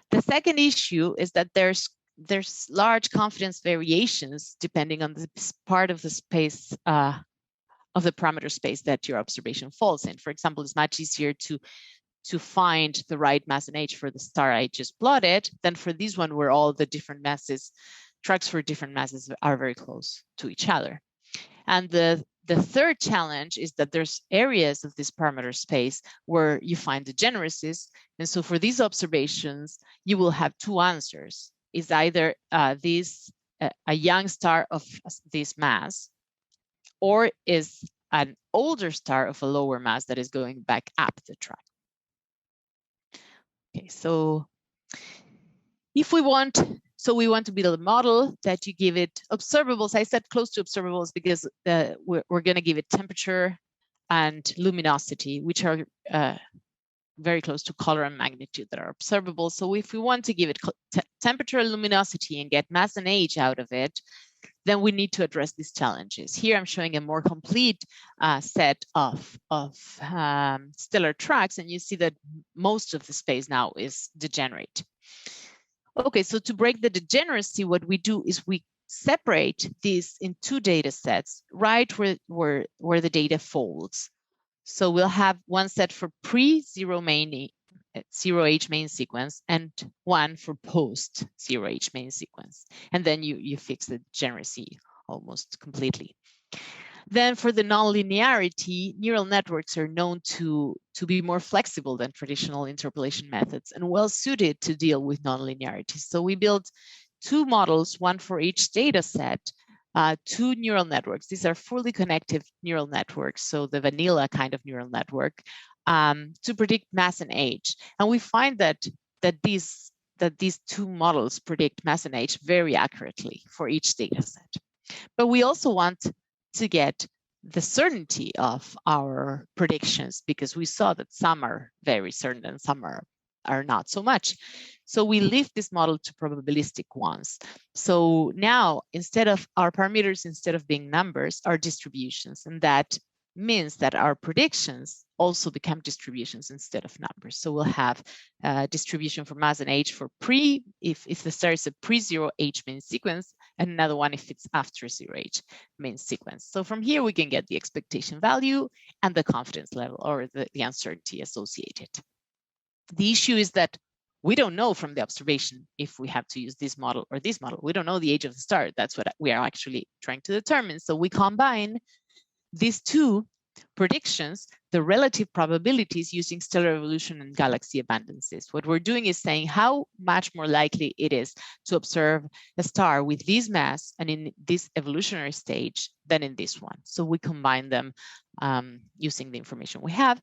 S6: The second issue is that there's large confidence variations depending on the part of the space of the parameter space that your observation falls in. For example, it's much easier to find the right mass and age for the star I just plotted than for this one where all the different masses, tracks for different masses are very close to each other. And the third challenge is that there's areas of this parameter space where you find degeneracies. And so for these observations, you will have two answers. Is either a young star of this mass, or is an older star of a lower mass that is going back up the track. Okay, so if we want to build a model that you give it observables. I said close to observables because we're going to give it temperature and luminosity, which are very close to color and magnitude that are observable. So if we want to give it temperature and luminosity and get mass and age out of it, then we need to address these challenges. Here I'm showing a more complete set of stellar tracks, and you see that most of the space now is degenerate. Okay, so to break the degeneracy, what we do is we separate these in two data sets right where the data folds. So we'll have one set for pre-zero age main sequence and one for post-0 age main sequence. And then you fix the degeneracy almost completely. Then for the nonlinearity, neural networks are known to be more flexible than traditional interpolation methods and well suited to deal with nonlinearity. So we built two models, one for each data set, two neural networks. These are fully connective neural networks, so the vanilla kind of neural network, to predict mass and age. And we find that these two models predict mass and age very accurately for each data set. But we also want to get the certainty of our predictions, because we saw that some are very certain and some are not so much. So we lift this model to probabilistic ones. So now instead of our parameters, instead of being numbers, are distributions. And that means that our predictions also become distributions instead of numbers. So we'll have distribution for mass and age for if the star is a pre-0 age main sequence, and another one if it's after 0H main sequence. So from here, we can get the expectation value and the confidence level, or the uncertainty associated. The issue is that we don't know from the observation if we have to use this model or this model. We don't know the age of the star. That's what we are actually trying to determine. So we combine these two predictions, the relative probabilities using stellar evolution and galaxy abundances. What we're doing is saying how much more likely it is to observe a star with this mass and in this evolutionary stage than in this one. So we combine them using the information we have,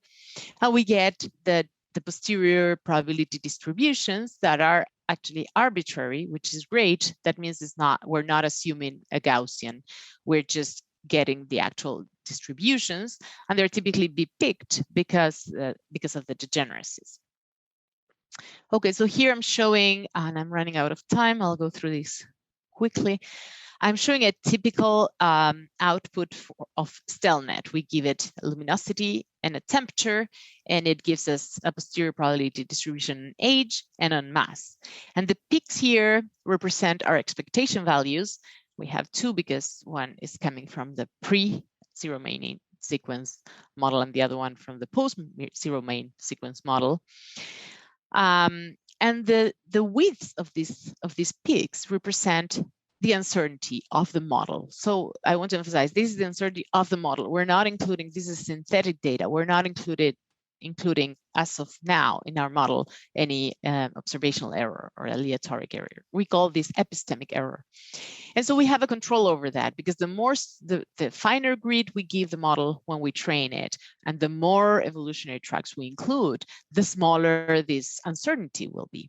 S6: and we get the posterior probability distributions that are actually arbitrary, which is great. That means we're not assuming a Gaussian. We're just getting the actual distributions, and they're typically be picked because of the degeneracies. Okay, so here I'm showing, and I'm running out of time. I'll go through these quickly. I'm showing a typical output of StelNet. We give it a luminosity and a temperature, and it gives us a posterior probability distribution on age and on mass. And the peaks here represent our expectation values. We have two because one is coming from the pre-zero main sequence model and the other one from the post-zero main sequence model. And the widths of these peaks represent the uncertainty of the model. So I want to emphasize, this is the uncertainty of the model. We're not including, this is synthetic data. We're not including as of now in our model any observational error or aleatoric error. We call this epistemic error. And so we have a control over that because the finer grid we give the model when we train it, and the more evolutionary tracks we include, the smaller this uncertainty will be.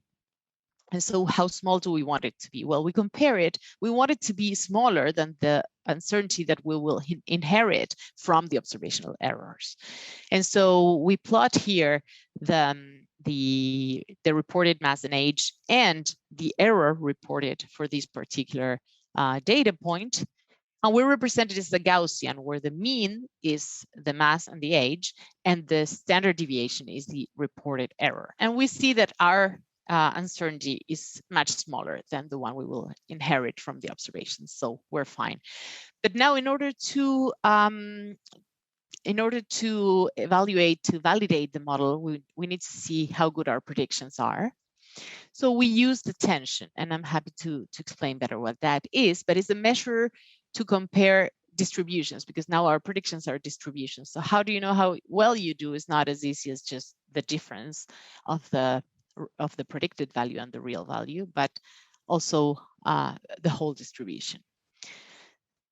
S6: And so how small do we want it to be? Well, we compare it. We want it to be smaller than the uncertainty that we will inherit from the observational errors. And so we plot here the reported mass and age and the error reported for this particular data point. And we represent it as the Gaussian, where the mean is the mass and the age, and the standard deviation is the reported error. And we see that our uncertainty is much smaller than the one we will inherit from the observations, so we're fine. But now, in order to validate the model, we need to see how good our predictions are. So we use the tension, and I'm happy to explain better what that is, but it's a measure to compare distributions, because now our predictions are distributions. So how do you know how well you do is not as easy as just the difference of the predicted value and the real value, but also the whole distribution.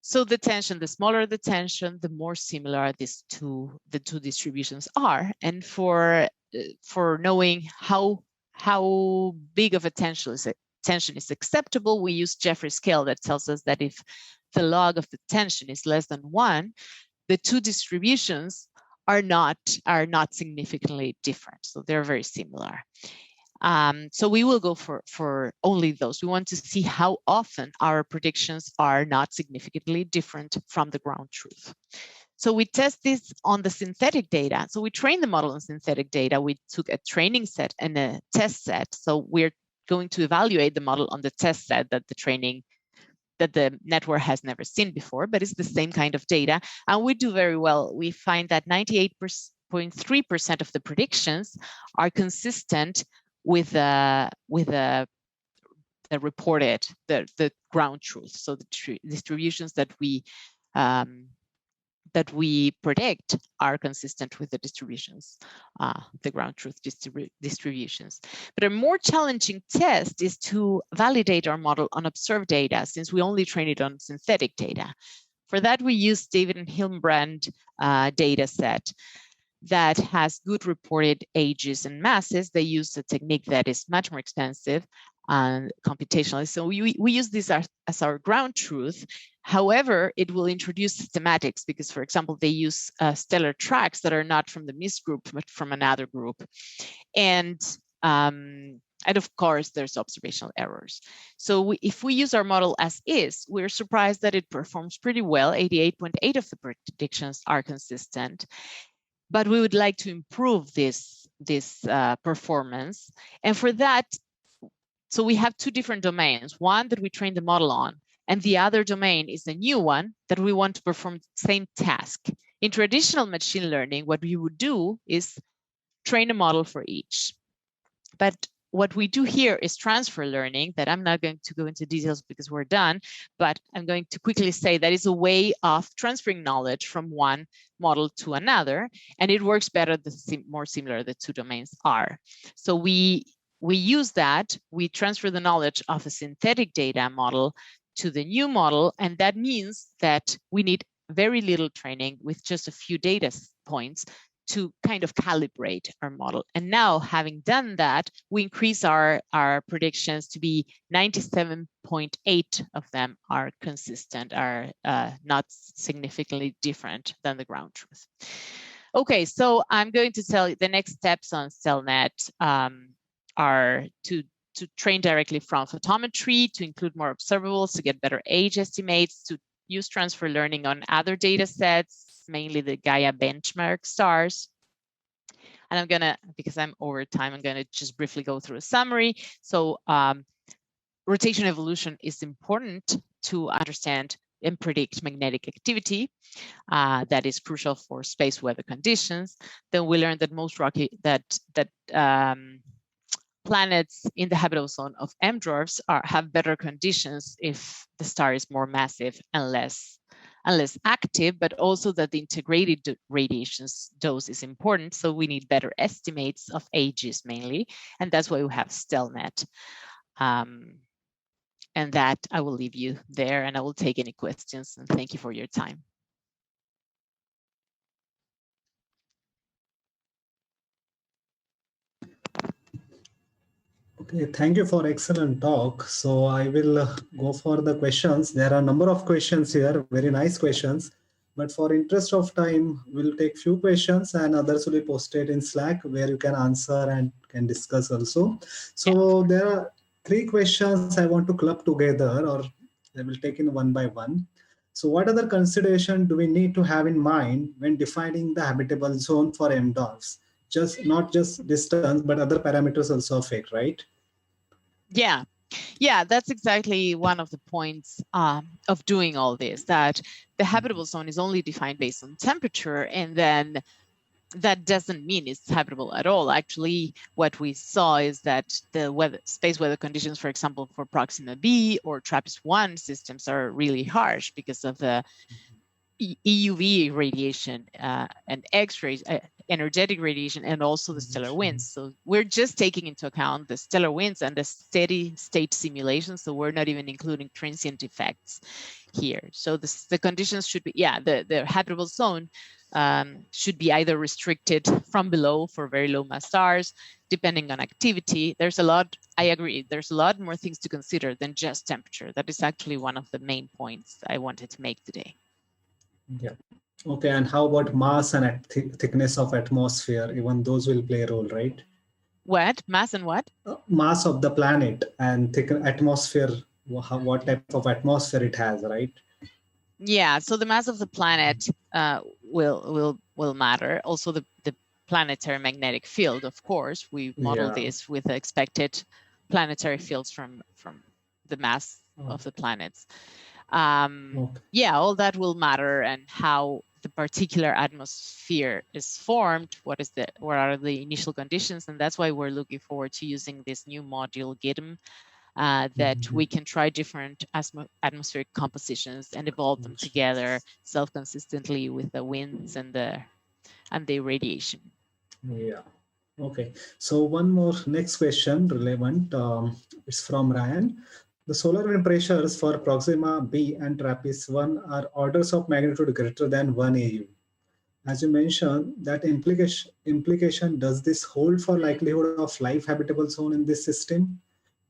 S6: So the tension, the smaller the tension, the more similar the two distributions are. And for knowing how big of a tension is acceptable, we use Jeffrey's scale that tells us that if the log of the tension is less than 1, the two distributions are not significantly different. So they're very similar. So we will go for only those. We want to see how often our predictions are not significantly different from the ground truth. So we test this on the synthetic data. So we train the model on synthetic data. We took a training set and a test set. So we're going to evaluate the model on the test set that the network has never seen before, but it's the same kind of data. And we do very well. We find that 98.3% of the predictions are consistent with the reported, the ground truth. So the distributions that we predict are consistent with the distributions, the ground truth distributions. But a more challenging test is to validate our model on observed data, since we only train it on synthetic data. For that, we use David and Hillenbrand data set that has good reported ages and masses. They use a technique that is much more expensive and computationally. So we use this as our ground truth. However, it will introduce systematics because, for example, they use stellar tracks that are not from the MIST group, but from another group. And of course, there's observational errors. So if we use our model as is, we're surprised that it performs pretty well. 88.8% of the predictions are consistent. But we would like to improve this performance. And for that, so we have two different domains. One that we train the model on And the other domain is the new one that we want to perform the same task. In traditional machine learning, what we would do is train a model for each. But what we do here is transfer learning that I'm not going to go into details because we're done, but I'm going to quickly say that is a way of transferring knowledge from one model to another, and it works better the more similar the two domains are. So we use that, we transfer the knowledge of a synthetic data model to the new model, and that means that we need very little training with just a few data points to kind of calibrate our model. And now, having done that, we increase our predictions to be 97.8 of them are consistent, are not significantly different than the ground truth. Okay, so I'm going to tell you the next steps on CellNet are to train directly from photometry, to include more observables, to get better age estimates, to use transfer learning on other data sets, mainly the Gaia benchmark stars. And I'm gonna, because I'm over time, I'm gonna just briefly go through a summary. So rotation evolution is important to understand and predict magnetic activity. That is crucial for space weather conditions. Then we learned that most rocky, planets in the habitable zone of M dwarfs have better conditions if the star is more massive and less active, but also that the integrated radiation dose is important. So we need better estimates of ages mainly, and that's why we have StelNet. And that I will leave you there, and I will take any questions, and thank you for your time.
S3: Okay, thank you for excellent talk. So I will go for the questions. There are a number of questions here, very nice questions. But for interest of time, we'll take few questions and others will be posted in Slack where you can answer and can discuss also. So there are 3 questions I want to club together, or I will take in one by one. So what other consideration do we need to have in mind when defining the habitable zone for MDOFs? Not just distance, but other parameters also affect, right?
S6: Yeah, that's exactly one of the points of doing all this, that the habitable zone is only defined based on temperature, and then that doesn't mean it's habitable at all. Actually, what we saw is that the space weather conditions, for example, for Proxima b or TRAPPIST-1 systems are really harsh because of the EUV radiation and X-rays, energetic radiation, and also the stellar winds. So we're just taking into account the stellar winds and the steady state simulation. So we're not even including transient effects here. So the conditions should be, the habitable zone should be either restricted from below for very low mass stars, depending on activity. There's a lot, I agree, there's a lot more things to consider than just temperature. That is actually one of the main points I wanted to make today.
S3: Yeah. Okay. And how about mass and thickness of atmosphere? Even those will play a role, right?
S6: What? Mass and what?
S3: Mass of the planet and atmosphere. What type of atmosphere it has, right?
S6: Yeah. So the mass of the planet will matter. Also, the planetary magnetic field. Of course, we model this with expected planetary fields from the mass of the planets. All that will matter, and how the particular atmosphere is formed, what are the initial conditions, and that's why we're looking forward to using this new module GIDM that we can try different atmospheric compositions and evolve them together self-consistently with the winds and the radiation.
S3: Yeah. Okay. So one more next question relevant. It's from Ryan. The solar wind pressures for Proxima b and TRAPPIST-1 are orders of magnitude greater than 1 AU. As you mentioned, that implication, does this hold for likelihood of life habitable zone in this system?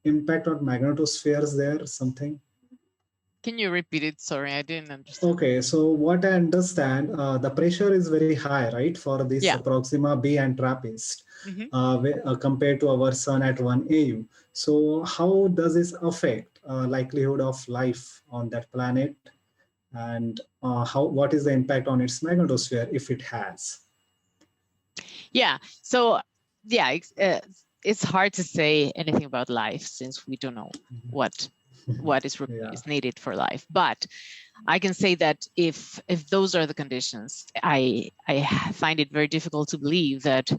S3: Impact on magnetospheres there, something?
S6: Can you repeat it? Sorry, I didn't understand.
S3: Okay, so what I understand, the pressure is very high, right, for this Proxima b and TRAPPIST compared to our sun at 1 AU. So how does this affect likelihood of life on that planet, and what is the impact on its magnetosphere if it has?
S6: Yeah, so it's hard to say anything about life since we don't know what what is needed for life. But I can say that if those are the conditions, I find it very difficult to believe that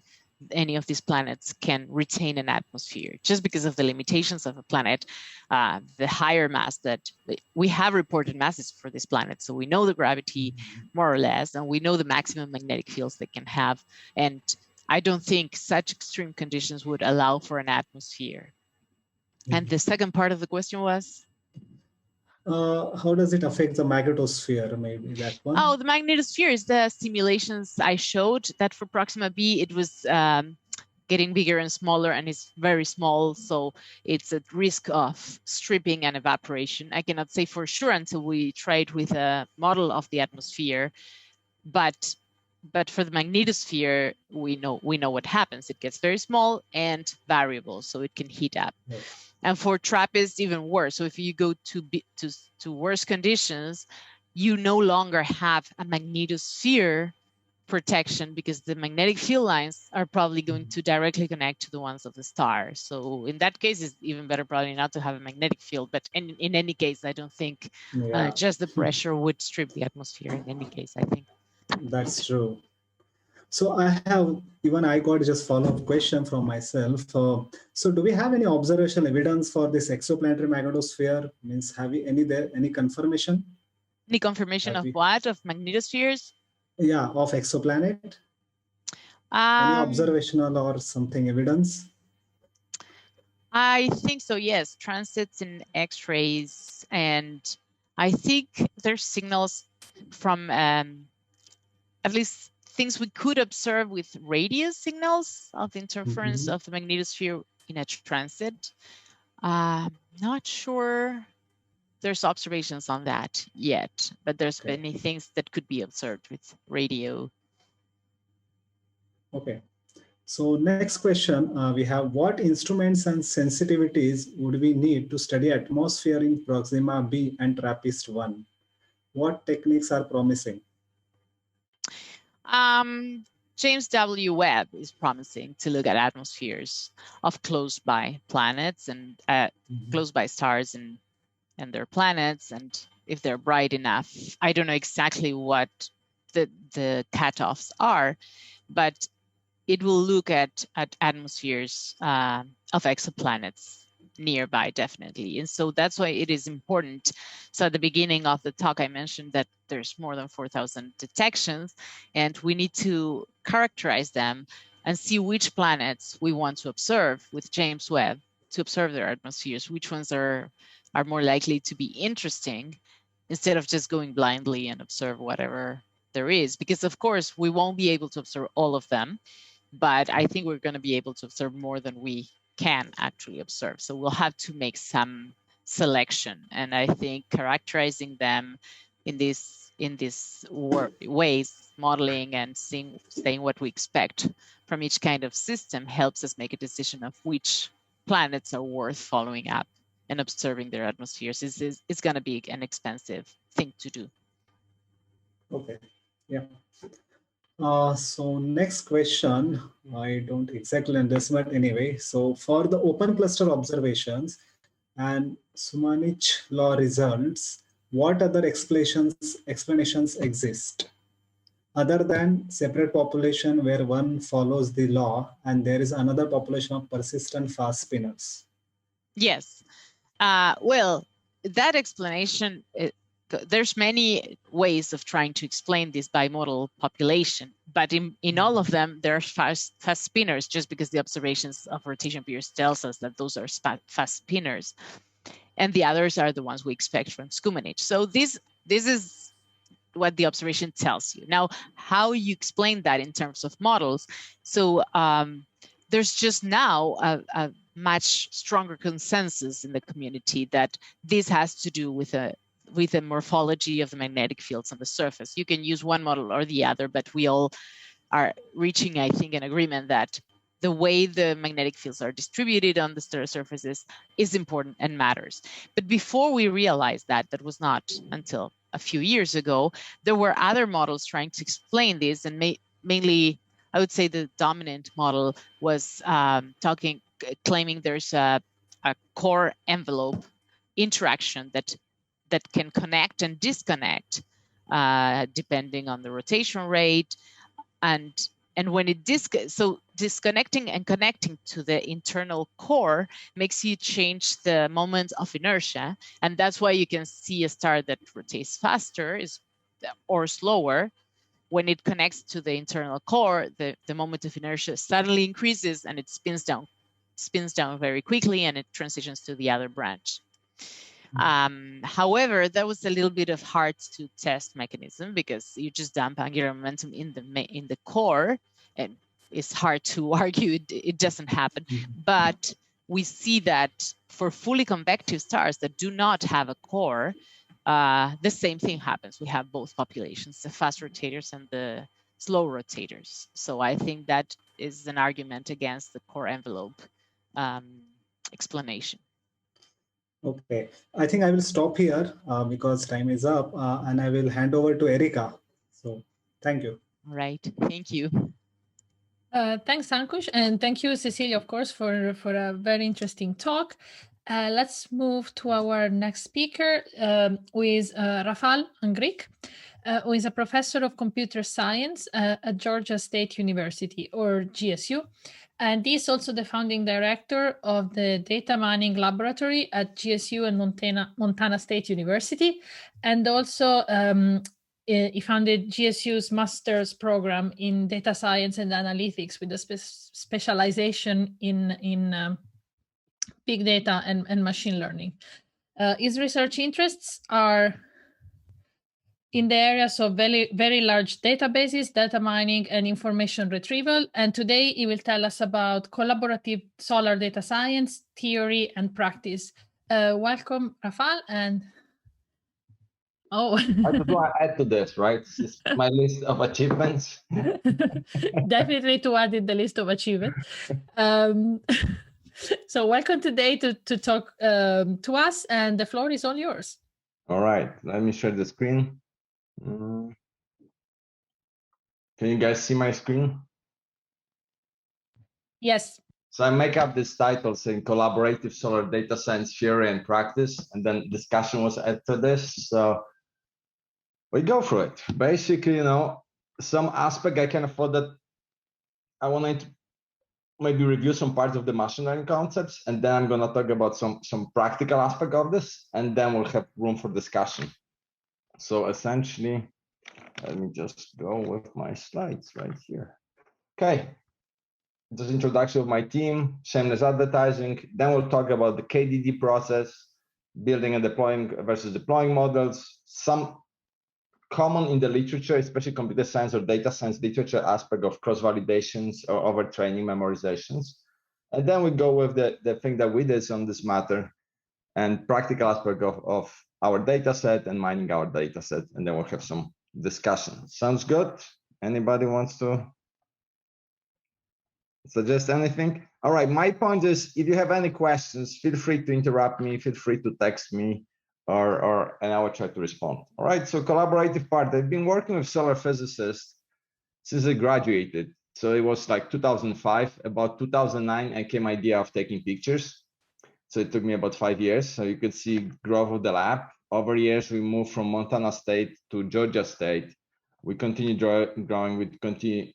S6: any of these planets can retain an atmosphere, just because of the limitations of a planet, the higher mass that we have reported masses for this planet. So we know the gravity more or less, and we know the maximum magnetic fields they can have. And I don't think such extreme conditions would allow for an atmosphere. And the second part of the question was?
S3: How does it affect the magnetosphere? Maybe that one.
S6: Oh, the magnetosphere is the simulations I showed that for Proxima b, it was getting bigger and smaller, and it's very small. So it's at risk of stripping and evaporation. I cannot say for sure until we try it with a model of the atmosphere. But for the magnetosphere, we know what happens. It gets very small and variable, so it can heat up. Yes. And for TRAPPIST, even worse. So if you go to worse conditions, you no longer have a magnetosphere protection, because the magnetic field lines are probably going to directly connect to the ones of the star. So in that case, it's even better probably not to have a magnetic field. But in any case, I don't think just the pressure would strip the atmosphere in any case, I think.
S3: That's true. So I got just follow-up question from myself. So do we have any observational evidence for this exoplanetary magnetosphere? Means have we any confirmation?
S6: Any confirmation of what? Of magnetospheres?
S3: Yeah, of exoplanet. Any observational or something evidence?
S6: I think so, yes. Transits and X-rays, and I think there's signals from at least things we could observe with radio signals of interference of the magnetosphere in a transit. Not sure there's observations on that yet, but there's many things that could be observed with radio.
S3: Okay. So next question, we have, what instruments and sensitivities would we need to study atmosphere in Proxima b and TRAPPIST-1? What techniques are promising?
S6: James W. Webb is promising to look at atmospheres of close by planets and close by stars and their planets, and if they're bright enough. I don't know exactly what the cutoffs are, but it will look at atmospheres of exoplanets nearby, definitely. And so that's why it is important. So at the beginning of the talk, I mentioned that there's more than 4,000 detections, and we need to characterize them and see which planets we want to observe with James Webb to observe their atmospheres, which ones are more likely to be interesting, instead of just going blindly and observe whatever there is. Because of course, we won't be able to observe all of them, but I think we're going to be able to observe more than we can actually observe. So we'll have to make some selection. And I think characterizing them in these ways, modeling and saying what we expect from each kind of system, helps us make a decision of which planets are worth following up and observing their atmospheres. It's going to be an expensive thing to do.
S3: Okay, yeah. So next question, I don't exactly understand, but anyway, so for the open cluster observations and Sumanich law results, what other explanations exist other than separate population where one follows the law and there is another population of persistent fast spiners?
S6: Yes. Well, that explanation, there's many ways of trying to explain this bimodal population, but in all of them, there are fast spiners, just because the observations of rotation periods tells us that those are fast spiners. And the others are the ones we expect from Skumanich. So this is what the observation tells you. Now, how you explain that in terms of models. So there's just now a much stronger consensus in the community that this has to do with the morphology of the magnetic fields on the surface. You can use one model or the other, but we all are reaching, I think, an agreement that the way the magnetic fields are distributed on the stellar surfaces is important and matters. But before we realized that was not until a few years ago, there were other models trying to explain this, and mainly, I would say the dominant model was claiming there's a core envelope interaction that can connect and disconnect depending on the rotation rate, and when it disconnecting and connecting to the internal core makes you change the moment of inertia, and that's why you can see a star that rotates faster or slower. When it connects to the internal core, the moment of inertia suddenly increases and it spins down very quickly, and it transitions to the other branch. However, that was a little bit of hard to test mechanism, because you just dump angular momentum in the core, and it's hard to argue it doesn't happen. But we see that for fully convective stars that do not have a core, the same thing happens. We have both populations, the fast rotators and the slow rotators. So I think that is an argument against the core envelope explanation.
S3: Okay, I think I will stop here because time is up, and I will hand over to Erica. So thank you.
S6: All right, thank you.
S5: Thanks, Ankush, and thank you, Cecilia, of course, for a very interesting talk. Let's move to our next speaker, who is Rafal Angric, who is a professor of computer science at Georgia State University, or GSU. And he's also the founding director of the Data Mining Laboratory at GSU and Montana State University. And also he founded GSU's master's program in data science and analytics with a specialization in big data and machine learning. His research interests are in the areas of very, very large databases, data mining, and information retrieval. And today he will tell us about collaborative solar data science, theory, and practice. Welcome, Rafal. And
S7: I just want to add to this, right? This is my list of achievements.
S5: Definitely to add in the list of achievements. So welcome today to talk to us, and the floor is all yours.
S7: All right, let me share the screen. Can you guys see my screen?
S5: Yes.
S7: So I make up this title saying collaborative solar data science theory and practice, and then discussion was added to this. So we go through it. Basically, some aspect I can afford that I wanted to maybe review some parts of the machine learning concepts, and then I'm going to talk about some practical aspect of this, and then we'll have room for discussion. So essentially, let me just go with my slides right here. Okay, just introduction of my team, shameless advertising. Then we'll talk about the KDD process, building and deploying versus deploying models, some common in the literature, especially computer science or data science literature aspect of cross-validations or overtraining memorizations. And then we go with the thing that we did on this matter and practical aspect of our data set and mining our data set. And then we'll have some discussion. Sounds good? Anybody wants to suggest anything? All right, my point is, if you have any questions, feel free to interrupt me, feel free to text me, and I will try to respond. All right, so collaborative part. I've been working with solar physicists since I graduated. So it was like 2005. About 2009, I came idea of taking pictures. So it took me about 5 years. So you could see growth of the lab. Over years, we moved from Montana State to Georgia State. We continue growing. We continue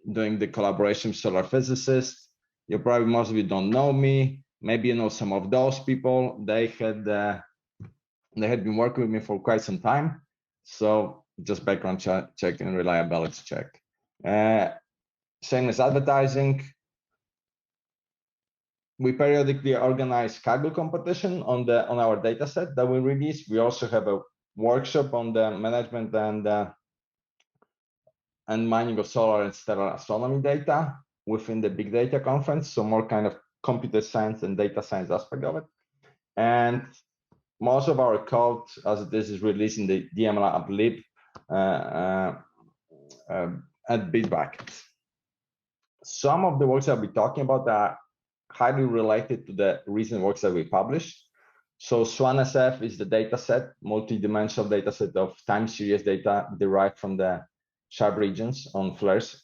S7: doing the collaboration with solar physicists. You probably most of you don't know me. Maybe you know some of those people. They had been working with me for quite some time. So just background check and reliability check. Shameless advertising. We periodically organize Kaggle competition on our data set that we release. We also have a workshop on the management and mining of solar and stellar astronomy data within the big data conference. So more kind of computer science and data science aspect of it. And most of our code as this is released in the DMLab lib at Bitbucket. Some of the works I'll be talking about are highly related to the recent works that we published. So SWAN-SF is the data set, multi-dimensional data set of time series data derived from the sharp regions on flares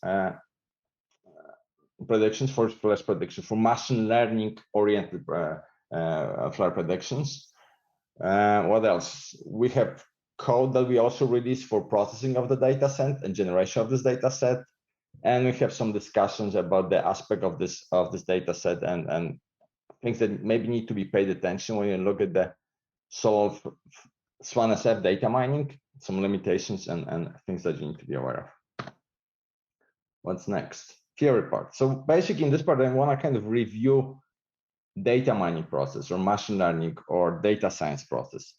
S7: predictions for machine learning oriented flare predictions. What else? We have code that we also release for processing of the data set and generation of this data set. And we have some discussions about the aspect of this data set and things that maybe need to be paid attention when you look at the SWAN SF data mining, some limitations and things that you need to be aware of. What's next? Theory part. So basically in this part, I want to kind of review data mining process or machine learning or data science process.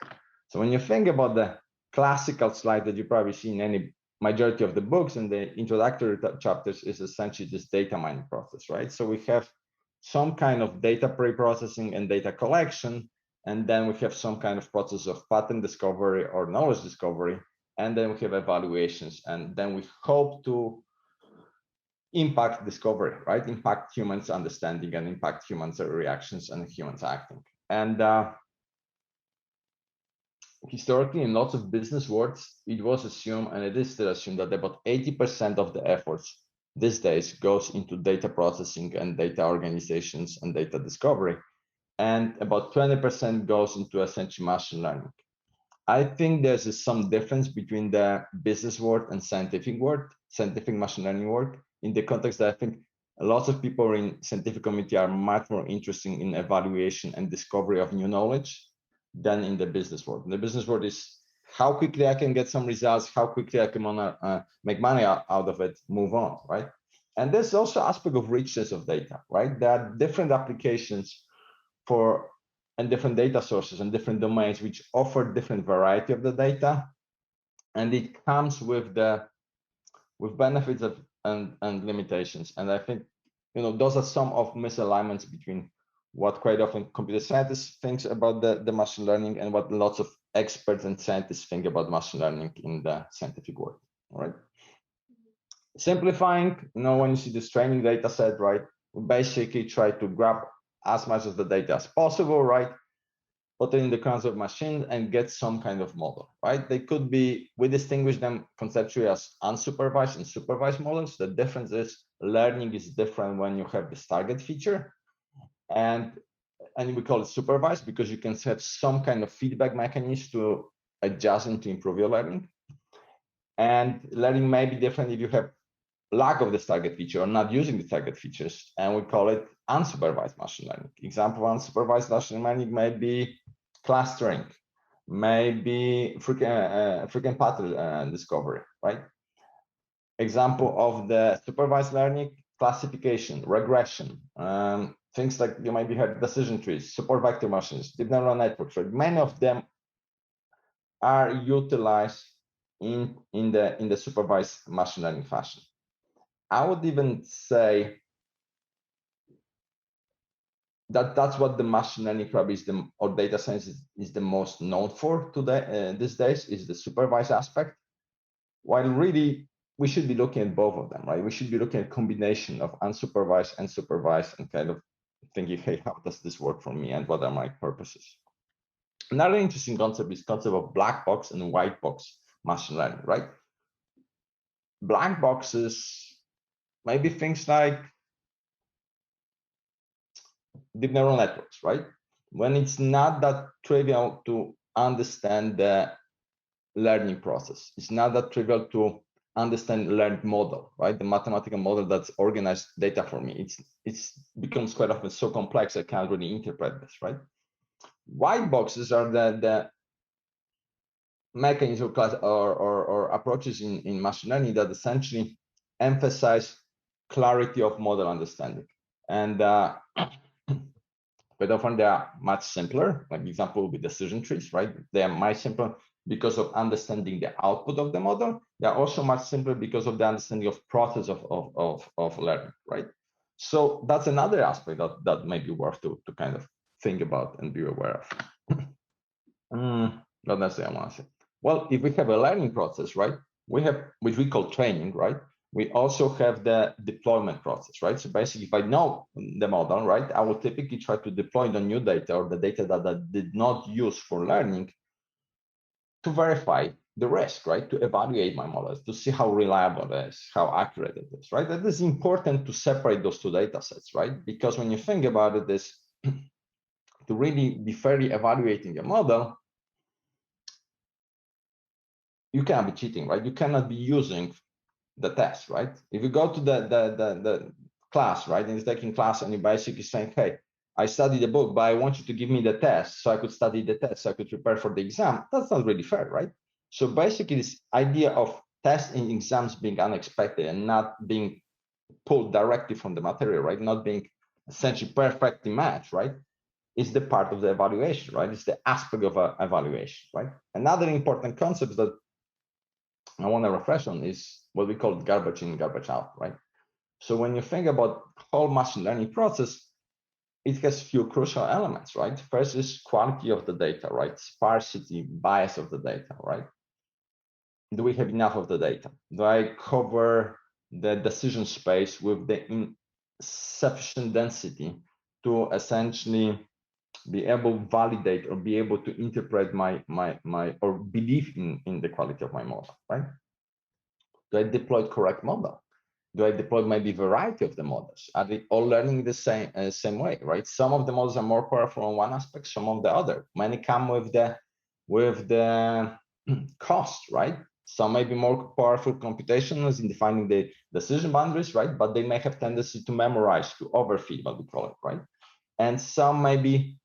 S7: So when you think about the classical slide that you probably see in any majority of the books and the introductory chapters is essentially this data mining process, right? So we have some kind of data pre-processing and data collection, and then we have some kind of process of pattern discovery or knowledge discovery, and then we have evaluations, and then we hope to impact discovery, right? Impact humans' understanding and impact humans' reactions and humans acting. And historically, in lots of business worlds, it was assumed, and it is still assumed, that about 80% of the efforts these days goes into data processing and data organizations and data discovery, and about 20% goes into essentially machine learning. I think there's some difference between the business world and scientific machine learning world, in the context that I think lots of people in scientific community are much more interested in evaluation and discovery of new knowledge than in the business world. The business world is how quickly I can get some results, how quickly I can make money out of it, move on, right? And there's also aspect of richness of data, right? There are different applications for and different data sources and different domains which offer different variety of the data, and it comes with benefits of and limitations. And I think those are some of misalignments between what quite often computer scientists think about the machine learning and what lots of experts and scientists think about machine learning in the scientific world. All right. Simplifying, when you see this training data set, right, we basically try to grab as much of the data as possible, right? Put it in the kinds of machines and get some kind of model, right? They could be, we distinguish them conceptually as unsupervised and supervised models. The difference is learning is different when you have this target feature, and we call it supervised because you can set some kind of feedback mechanism to adjust and to improve your learning. And learning may be different if you have lack of this target feature or not using the target features, and we call it unsupervised machine learning. Example of unsupervised machine learning may be clustering, maybe frequent pattern discovery, right? Example of the supervised learning: classification, regression, things like you maybe have decision trees, support vector machines, deep neural networks, right? Many of them are utilized in the supervised machine learning fashion. I would even say that that's what the machine learning probably is or data science is the most known for today, these days, is the supervised aspect. While really we should be looking at both of them, right? We should be looking at a combination of unsupervised and supervised and kind of thinking, hey, how does this work for me and what are my purposes? Another interesting concept is concept of black box and white box machine learning, right? Black boxes, maybe things like deep neural networks, right? When it's not that trivial to understand the learning process, it's not that trivial to understand the learned model, right? The mathematical model that's organized data for me. It's becomes quite often so complex I can't really interpret this, right? White boxes are the mechanisms or approaches in machine learning that essentially emphasize clarity of model understanding. And quite often they are much simpler. Like example would be decision trees, right? They are much simpler because of understanding the output of the model. They are also much simpler because of the understanding of process of learning, right? So that's another aspect that may be worth to kind of think about and be aware of. Not necessarily I want to say. Well, if we have a learning process, right, we have, which we call training, right? We also have the deployment process, right? So basically, if I know the model, right, I will typically try to deploy the new data or the data that I did not use for learning to verify the risk, right? To evaluate my models, to see how reliable it is, how accurate it is, right? That is important to separate those two data sets, right? Because when you think about it, this to really be fairly evaluating a model, you cannot be cheating, right? You cannot be using the test, right? If you go to the class, right, and you're taking class and you're basically saying, hey, I studied the book, but I want you to give me the test so I could study the test, so I could prepare for the exam. That's not really fair, right? So basically this idea of tests and exams being unexpected and not being pulled directly from the material, right? Not being essentially perfectly matched, right? Is the part of the evaluation, right? It's the aspect of evaluation, right? Another important concept that I want to refresh on is what we call garbage in, garbage out, right? So when you think about whole machine learning process, it has few crucial elements, right? First is quality of the data, right? Sparsity, bias of the data, right? Do we have enough of the data? Do I cover the decision space with the sufficient density to essentially be able to validate or be able to interpret my or believe in the quality of my model, right? Do I deploy correct model? Do I deploy maybe variety of the models? Are they all learning the same way, right? Some of the models are more powerful on one aspect, some of the other. Many come with the cost, right? Some may be more powerful computationals in defining the decision boundaries, right? But they may have tendency to memorize, to overfeed, what we call it, right? And some may be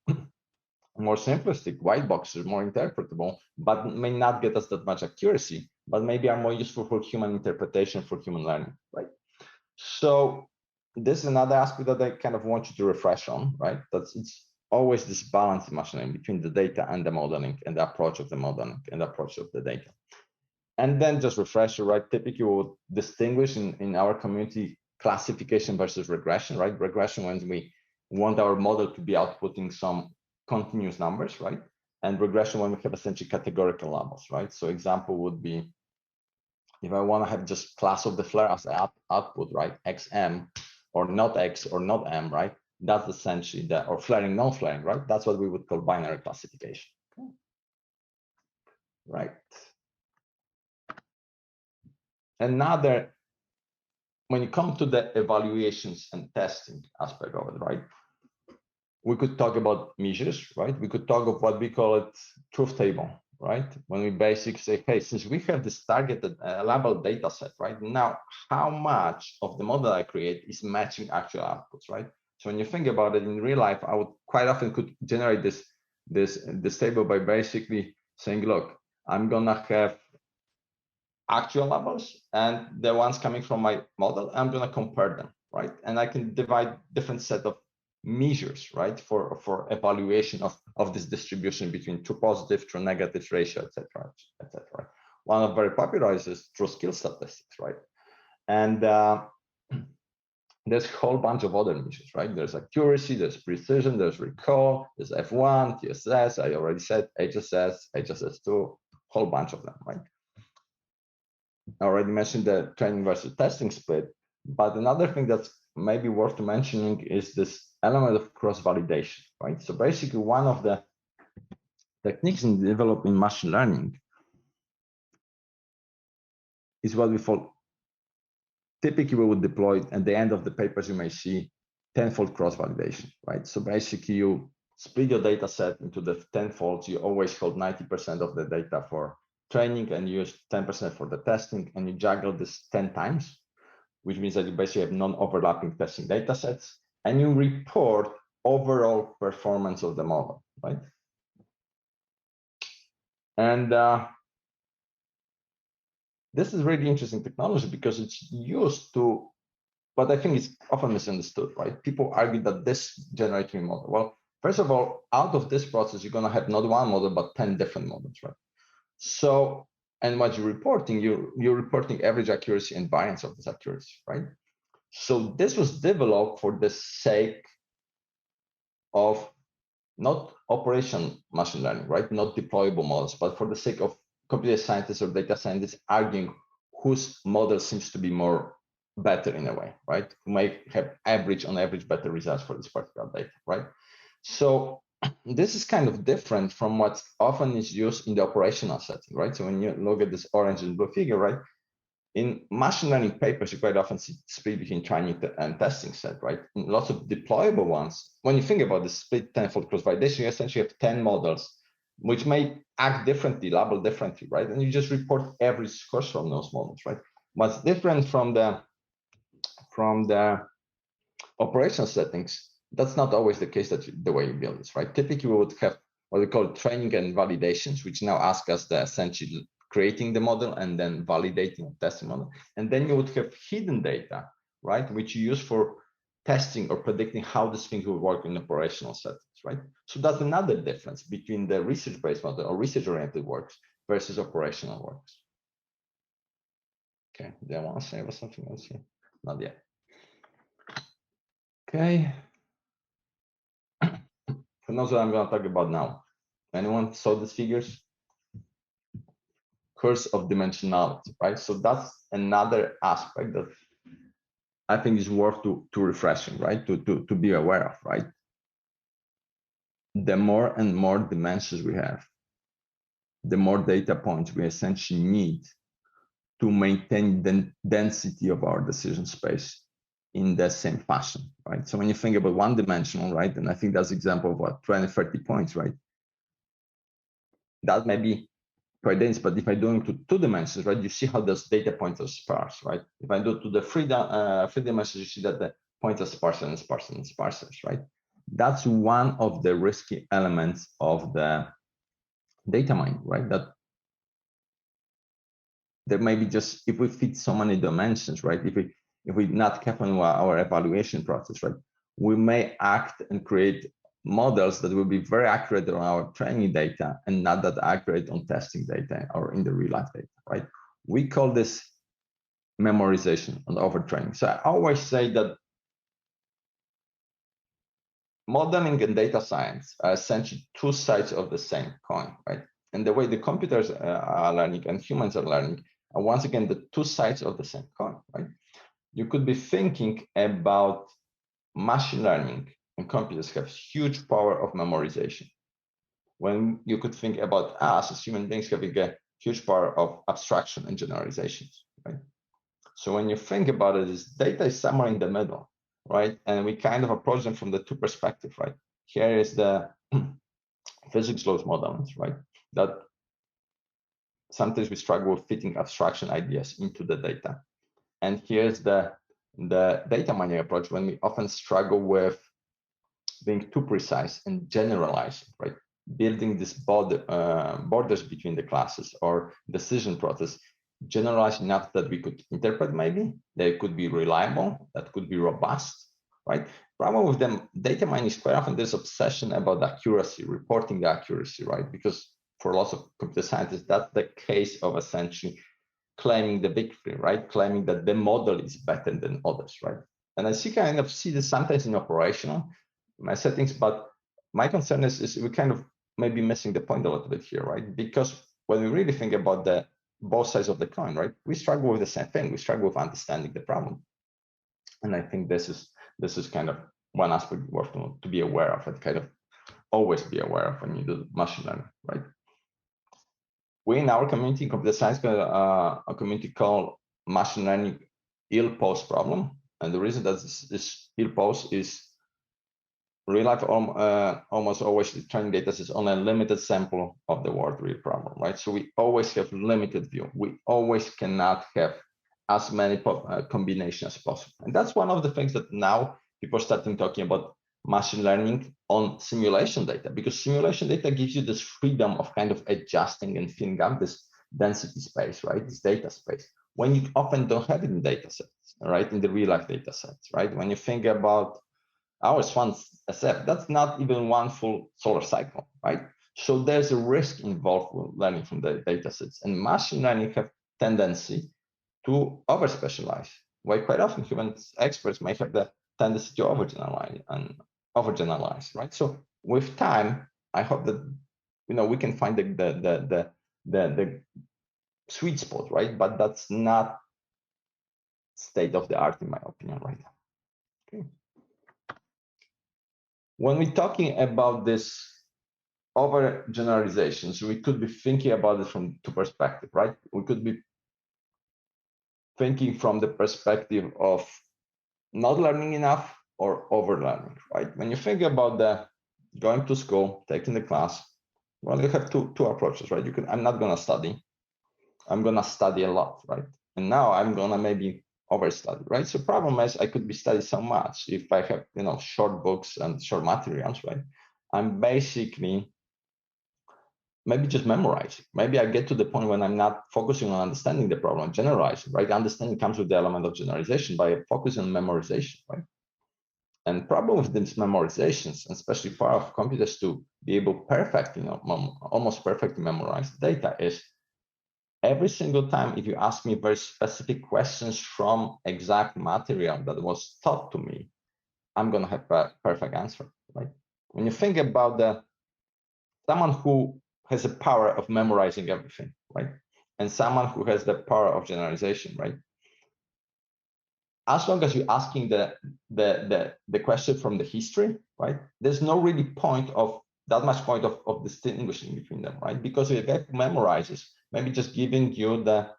S7: more simplistic, white boxes, more interpretable, but may not get us that much accuracy, but maybe are more useful for human interpretation, for human learning, right? So this is another aspect that I kind of want you to refresh on, right? That's it's always this balance in machine learning between the data and the modeling and the approach of the modeling and the approach of the data. And then just refresher, right? Typically we would distinguish in our community classification versus regression, right? Regression when we want our model to be outputting some continuous numbers, right? And regression when we have essentially categorical levels, right? So example would be, if I want to have just class of the flare as output, right? XM or not X or not M, right? That's essentially that, or flaring, non-flaring, right? That's what we would call binary classification. Okay. Right. Another, when you come to the evaluations and testing aspect of it, right? We could talk about measures, right? We could talk of what we call it truth table, right? When we basically say, hey, since we have this targeted labeled data set, right? Now, how much of the model I create is matching actual outputs, right? So when you think about it in real life, I would quite often could generate this table by basically saying, look, I'm gonna have actual levels and the ones coming from my model, I'm gonna compare them, right? And I can divide different set of measures, right, for evaluation of this distribution between true positive, true negative ratio, etc., etc. One of very popular is true skill statistics, right? And there's a whole bunch of other measures, right? There's accuracy, there's precision, there's recall, there's F1, TSS, I already said HSS, HSS2, whole bunch of them, right? I already mentioned the training versus testing split, but another thing that's maybe worth mentioning is this element of cross-validation, right? So basically one of the techniques in developing machine learning is what we call, typically we would deploy at the end of the papers, you may see tenfold cross-validation, right? So basically you split your data set into the 10 folds, you always hold 90% of the data for training and use 10% for the testing, and you juggle this 10 times, which means that you basically have non-overlapping testing data sets, and you report overall performance of the model, right? And this is really interesting technology because it's used to, but I think it's often misunderstood, right? People argue that this generating model, well, first of all, out of this process, you're gonna have not one model, but 10 different models, right? So, and what you're reporting, you're reporting average accuracy and variance of this accuracy, right? So this was developed for the sake of not operation machine learning, right? Not deployable models, but for the sake of computer scientists or data scientists arguing whose model seems to be more better in a way, right? Who might have on average better results for this particular data, right? So this is kind of different from what often is used in the operational setting, right? So when you look at this orange and blue figure, right? In machine learning papers, you quite often see split between training and testing set, right? In lots of deployable ones, when you think about the split tenfold cross-validation, you essentially have 10 models which may act differently, label differently, right? And you just report every score from those models, right? What's different from the operational settings, that's not always the case the way you build this, right? Typically, we would have what we call training and validations, which now ask us the essentially creating the model and then validating and testing model. And then you would have hidden data, right? Which you use for testing or predicting how this thing will work in operational settings, right? So that's another difference between the research-based model or research-oriented works versus operational works. Okay, do I want to say about something else here? Not yet. Okay. Who knows what I'm going to talk about now? Anyone saw these figures? Curse of dimensionality, right? So that's another aspect that I think is worth to refreshing, right? To be aware of, right? The more and more dimensions we have, the more data points we essentially need to maintain the density of our decision space in the same fashion, right? So when you think about one dimensional, right? And I think that's an example of what, 20, 30 points, right? That may be quite dense, but if I do it to 2 dimensions, right, you see how those data points are sparse, right? If I do to the 3 dimensions, you see that the points are sparser and sparser and sparser, right? That's one of the risky elements of the data mining, right? That there may be just, if we fit so many dimensions, right? If we not cap on our evaluation process, right? We may act and create models that will be very accurate on our training data and not that accurate on testing data or in the real life data, right? We call this memorization and overtraining. So I always say that modeling and data science are essentially 2 sides of the same coin, right? And the way the computers are learning and humans are learning are once again the 2 sides of the same coin, right? You could be thinking about machine learning, and computers have huge power of memorization. When you could think about us as human beings having a huge power of abstraction and generalizations, right? So when you think about it, this data is somewhere in the middle, right? And we kind of approach them from the 2 perspectives, right? Here is the physics laws modelings, right? That sometimes we struggle with fitting abstraction ideas into the data. And here's the data mining approach, when we often struggle with being too precise and generalized, right? Building this borders between the classes or decision process, generalized enough that we could interpret maybe, they could be reliable, that could be robust, right? Problem with them, data mining is quite often there's obsession about accuracy, reporting the accuracy, right? Because for lots of computer scientists, that's the case of essentially claiming the victory, right? Claiming that the model is better than others, right? And I kind of see this sometimes in operational settings, but my concern is we kind of maybe missing the point a little bit here, right? Because when we really think about the both sides of the coin, right, we struggle with the same thing. We struggle with understanding the problem, and I think this is kind of one aspect worth to be aware of and kind of always be aware of when you do machine learning, right? We in our community, computer science, a community called machine learning ill-posed problem, and the reason that this ill-posed is real life almost always the training data is on a limited sample of the world real problem, right? So we always have limited view. We always cannot have as many combinations as possible. And that's one of the things that now people are starting talking about machine learning on simulation data, because simulation data gives you this freedom of kind of adjusting and filling up this density space, right? This data space, when you often don't have it in data sets, right? In the real life data sets, right? When you think about our Swan SF, that's not even one full solar cycle, right? So there's a risk involved with learning from the data sets, and machine learning have tendency to over specialize. Why quite often human experts may have the tendency to overgeneralize, right? So with time, I hope that we can find the sweet spot, right? But that's not state of the art in my opinion right now. Okay. When we're talking about this overgeneralizations, we could be thinking about it from 2 perspectives, right? We could be thinking from the perspective of not learning enough or overlearning, right? When you think about the going to school, taking the class, Well, you have two approaches, right? I'm not gonna study. I'm gonna study a lot, right? And now I'm gonna maybe overstudy, right? So problem is I could be studying so much if I have, short books and short materials, right? I'm basically maybe just memorizing. Maybe I get to the point when I'm not focusing on understanding the problem, generalizing, right? Understanding comes with the element of generalization by focusing on memorization, right? And problem with these memorizations, especially part of computers to be able perfectly, almost perfectly memorize the data is every single time, if you ask me very specific questions from exact material that was taught to me, I'm going to have a perfect answer, right? When you think about someone who has the power of memorizing everything, right? And someone who has the power of generalization, right? As long as you're asking the question from the history, right? There's no really that much point of distinguishing between them, right? Because the guy who memorizes, maybe just giving you the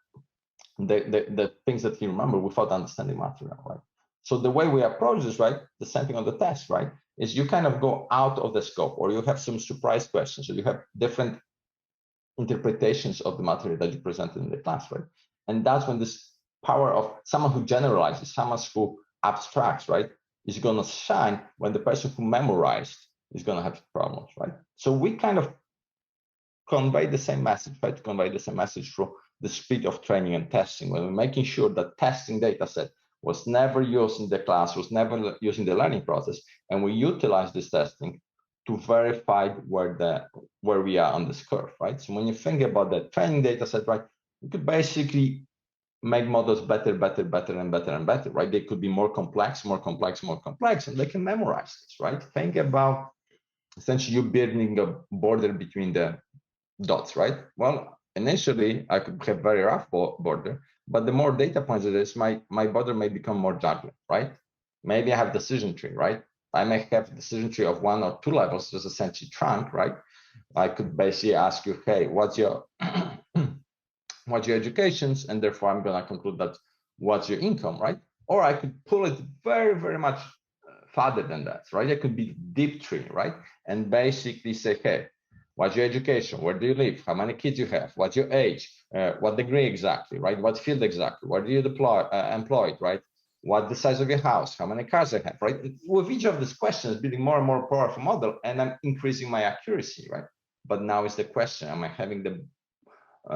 S7: things that he remember without understanding material, right? So the way we approach this, right, the same thing on the test, right, is you kind of go out of the scope, or you have some surprise questions, or you have different interpretations of the material that you presented in the class, right? And that's when this power of someone who generalizes, someone who abstracts, right, is going to shine when the person who memorized is going to have problems, right? So we kind of convey the same message, try to convey the same message through the speed of training and testing, when we're making sure that testing data set was never used in the class, was never used in the learning process, and we utilize this testing to verify where we are on this curve, right? So when you think about the training data set, right, you could basically make models better, and better, right? They could be more complex, and they can memorize this, right? Think about essentially you building a border between the dots, right? Well, initially I could have very rough border, but the more data points it is, my border may become more juggling, right? Maybe I have decision tree, right? I may have decision tree of 1 or 2 levels, just essentially trunk, right? I could basically ask you, hey, what's your educations? And therefore I'm gonna conclude that what's your income, right? Or I could pull it very, very much farther than that, right? It could be deep tree, right? And basically say, hey, what's your education? Where do you live? How many kids you have? What's your age? What degree exactly, right? What field exactly? Where do you employed, right? What the size of your house? How many cars I have, right? With each of these questions, building more and more powerful model, and I'm increasing my accuracy, right? But now is the question: am I having the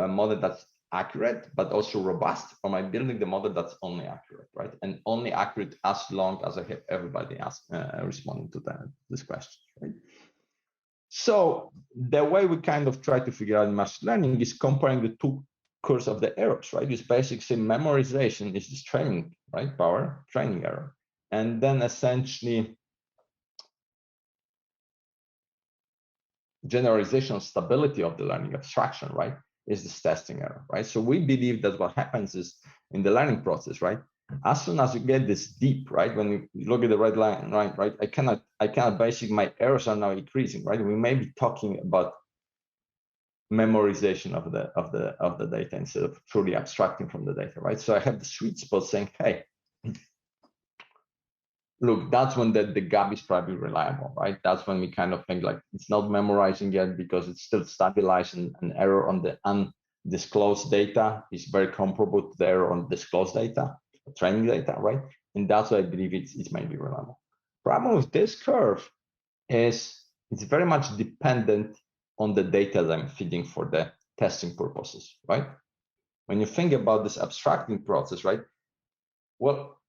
S7: model that's accurate but also robust, or am I building the model that's only accurate, right? And only accurate as long as I have everybody responding to this question, right? So the way we kind of try to figure out machine learning is comparing the two curves of the errors, right? This basically memorization is this training, right? Power, training error. And then essentially generalization stability of the learning abstraction, right? Is this testing error, right? So we believe that what happens is in the learning process, right? As soon as you get this deep, right? When you look at the red line, right? I cannot basically, my errors are now increasing, right? We may be talking about memorization of the data instead of truly abstracting from the data, right? So I have the sweet spot saying, hey, look, that's when the gap is probably reliable, right? That's when we kind of think like it's not memorizing yet because it's still stabilized, and an error on the undisclosed data is very comparable to the error on disclosed data, training data, right? And that's why I believe it's maybe reliable. Problem with this curve is it's very much dependent on the data that I'm feeding for the testing purposes, right? When you think about this abstracting process, right? Well,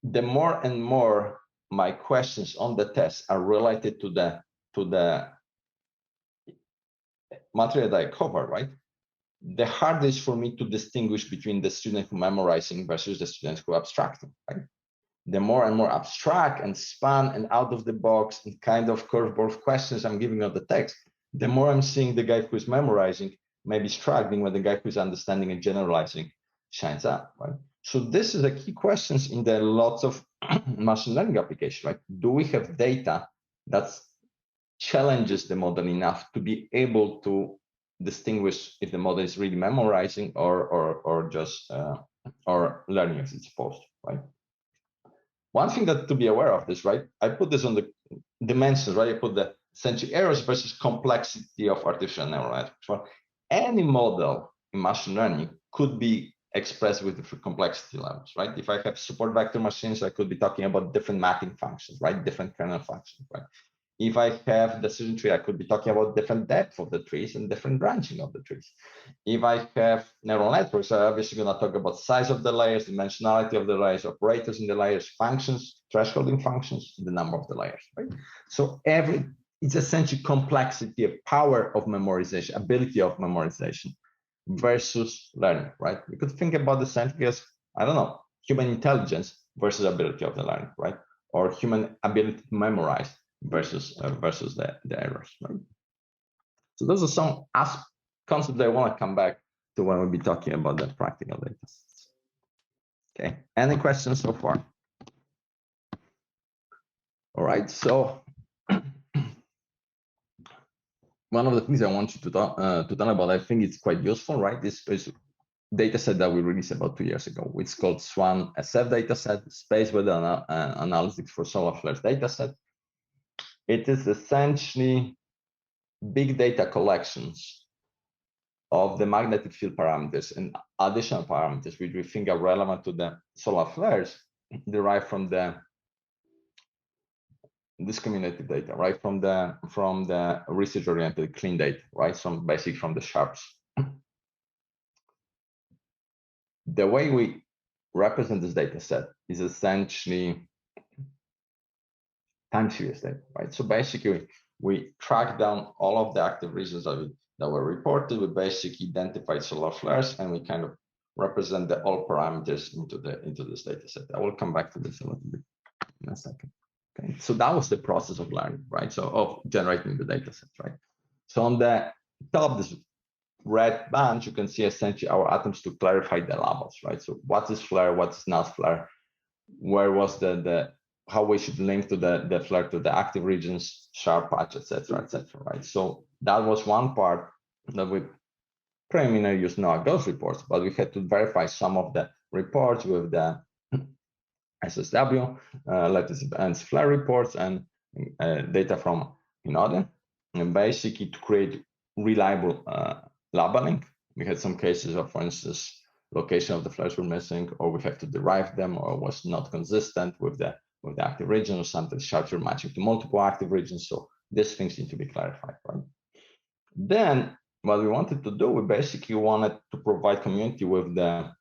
S7: the more and more my questions on the test are related to the material that I cover, right? The harder it is for me to distinguish between the student who memorizing versus the student who abstracting, right? The more and more abstract and span and out of the box and kind of curveball questions I'm giving of the text, the more I'm seeing the guy who is memorizing maybe struggling when the guy who is understanding and generalizing shines up, right? So this is a key question in the lots of machine learning applications, right? Do we have data that challenges the model enough to be able to distinguish if the model is really memorizing or just or learning as it's supposed to, right? One thing that to be aware of this, right? I put this on the dimensions, right? I put the essentially errors versus complexity of artificial neural networks. Well, any model in machine learning could be expressed with different complexity levels, right? If I have support vector machines, I could be talking about different mapping functions, right? Different kernel functions, right? If I have decision tree, I could be talking about different depth of the trees and different branching of the trees. If I have neural networks, I'm obviously going to talk about size of the layers, dimensionality of the layers, operators in the layers, functions, thresholding functions, the number of the layers, right? So it's essentially complexity of power of memorization, ability of memorization versus learning, right? We could think about the scientific as, I don't know, human intelligence versus ability of the learning, right? Or human ability to memorize versus the errors, right? So those are some concepts that I want to come back to when we'll be talking about the practical data sets. Okay, any questions so far? All right, so one of the things I want you to talk about, I think it's quite useful, right? This is data set that we released about 2 years ago. It's called SWAN SF data set, Space Weather Analytics for Solar Flares data set. It is essentially big data collections of the magnetic field parameters and additional parameters which we think are relevant to the solar flares derived from the discriminative data, right? From the research-oriented clean data, right? Some basic from the sharps. The way we represent this data set is essentially time series data, right? So basically, we track down all of the active regions that were reported. We basically identified solar flares, and we kind of represent the all parameters into this data set. I will come back to this a little bit in a second. Okay, so that was the process of learning, right? So of generating the data set, right? So on the top, this red band, you can see essentially our atoms to clarify the levels, right? So what is flare, what is not flare, where was how we should link to the flare to the active regions, sharp patch, etc., right? So that was one part that we preliminarily used ghost reports, but we had to verify some of the reports with the SSW, lattice bands flare reports, and data from Inode, and basically to create reliable labeling. We had some cases of, for instance, location of the flares were missing, or we have to derive them, or was not consistent with the active region, or sometimes sharps were matching to multiple active regions. So these things need to be clarified, right? Then what we wanted to do, we basically wanted to provide community with the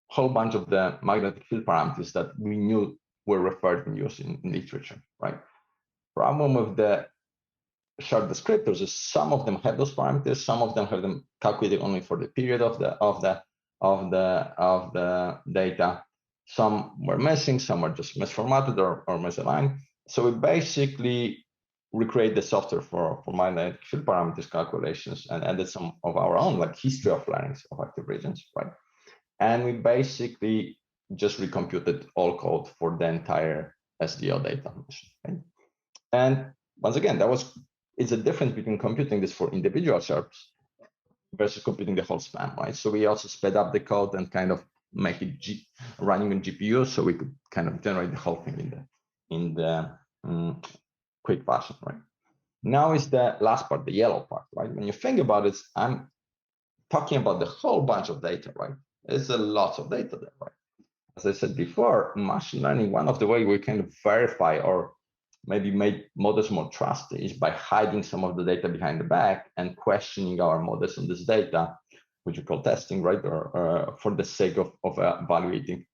S7: whole bunch of the magnetic field parameters that we knew were referred and used in literature, right? Problem with the sharp descriptors is some of them have those parameters, some of them have them calculated only for the period of the data. Some were missing, some were just misformatted or misaligned. So we basically recreate the software for magnetic field parameters calculations and added some of our own, like history of flarings of active regions, right? And we basically just recomputed all code for the entire SDL data, right? And once again, it's a difference between computing this for individual sharps versus computing the whole span, right? So we also sped up the code and kind of make it running on GPU, so we could kind of generate the whole thing in the quick fashion, right? Now is the last part, the yellow part, right? When you think about it, I'm talking about the whole bunch of data, right? There's a lot of data there, right? As I said before, machine learning, one of the ways we kind of verify or maybe make models more trusted is by hiding some of the data behind the back and questioning our models on this data, which we call testing, right? Or for the sake of evaluating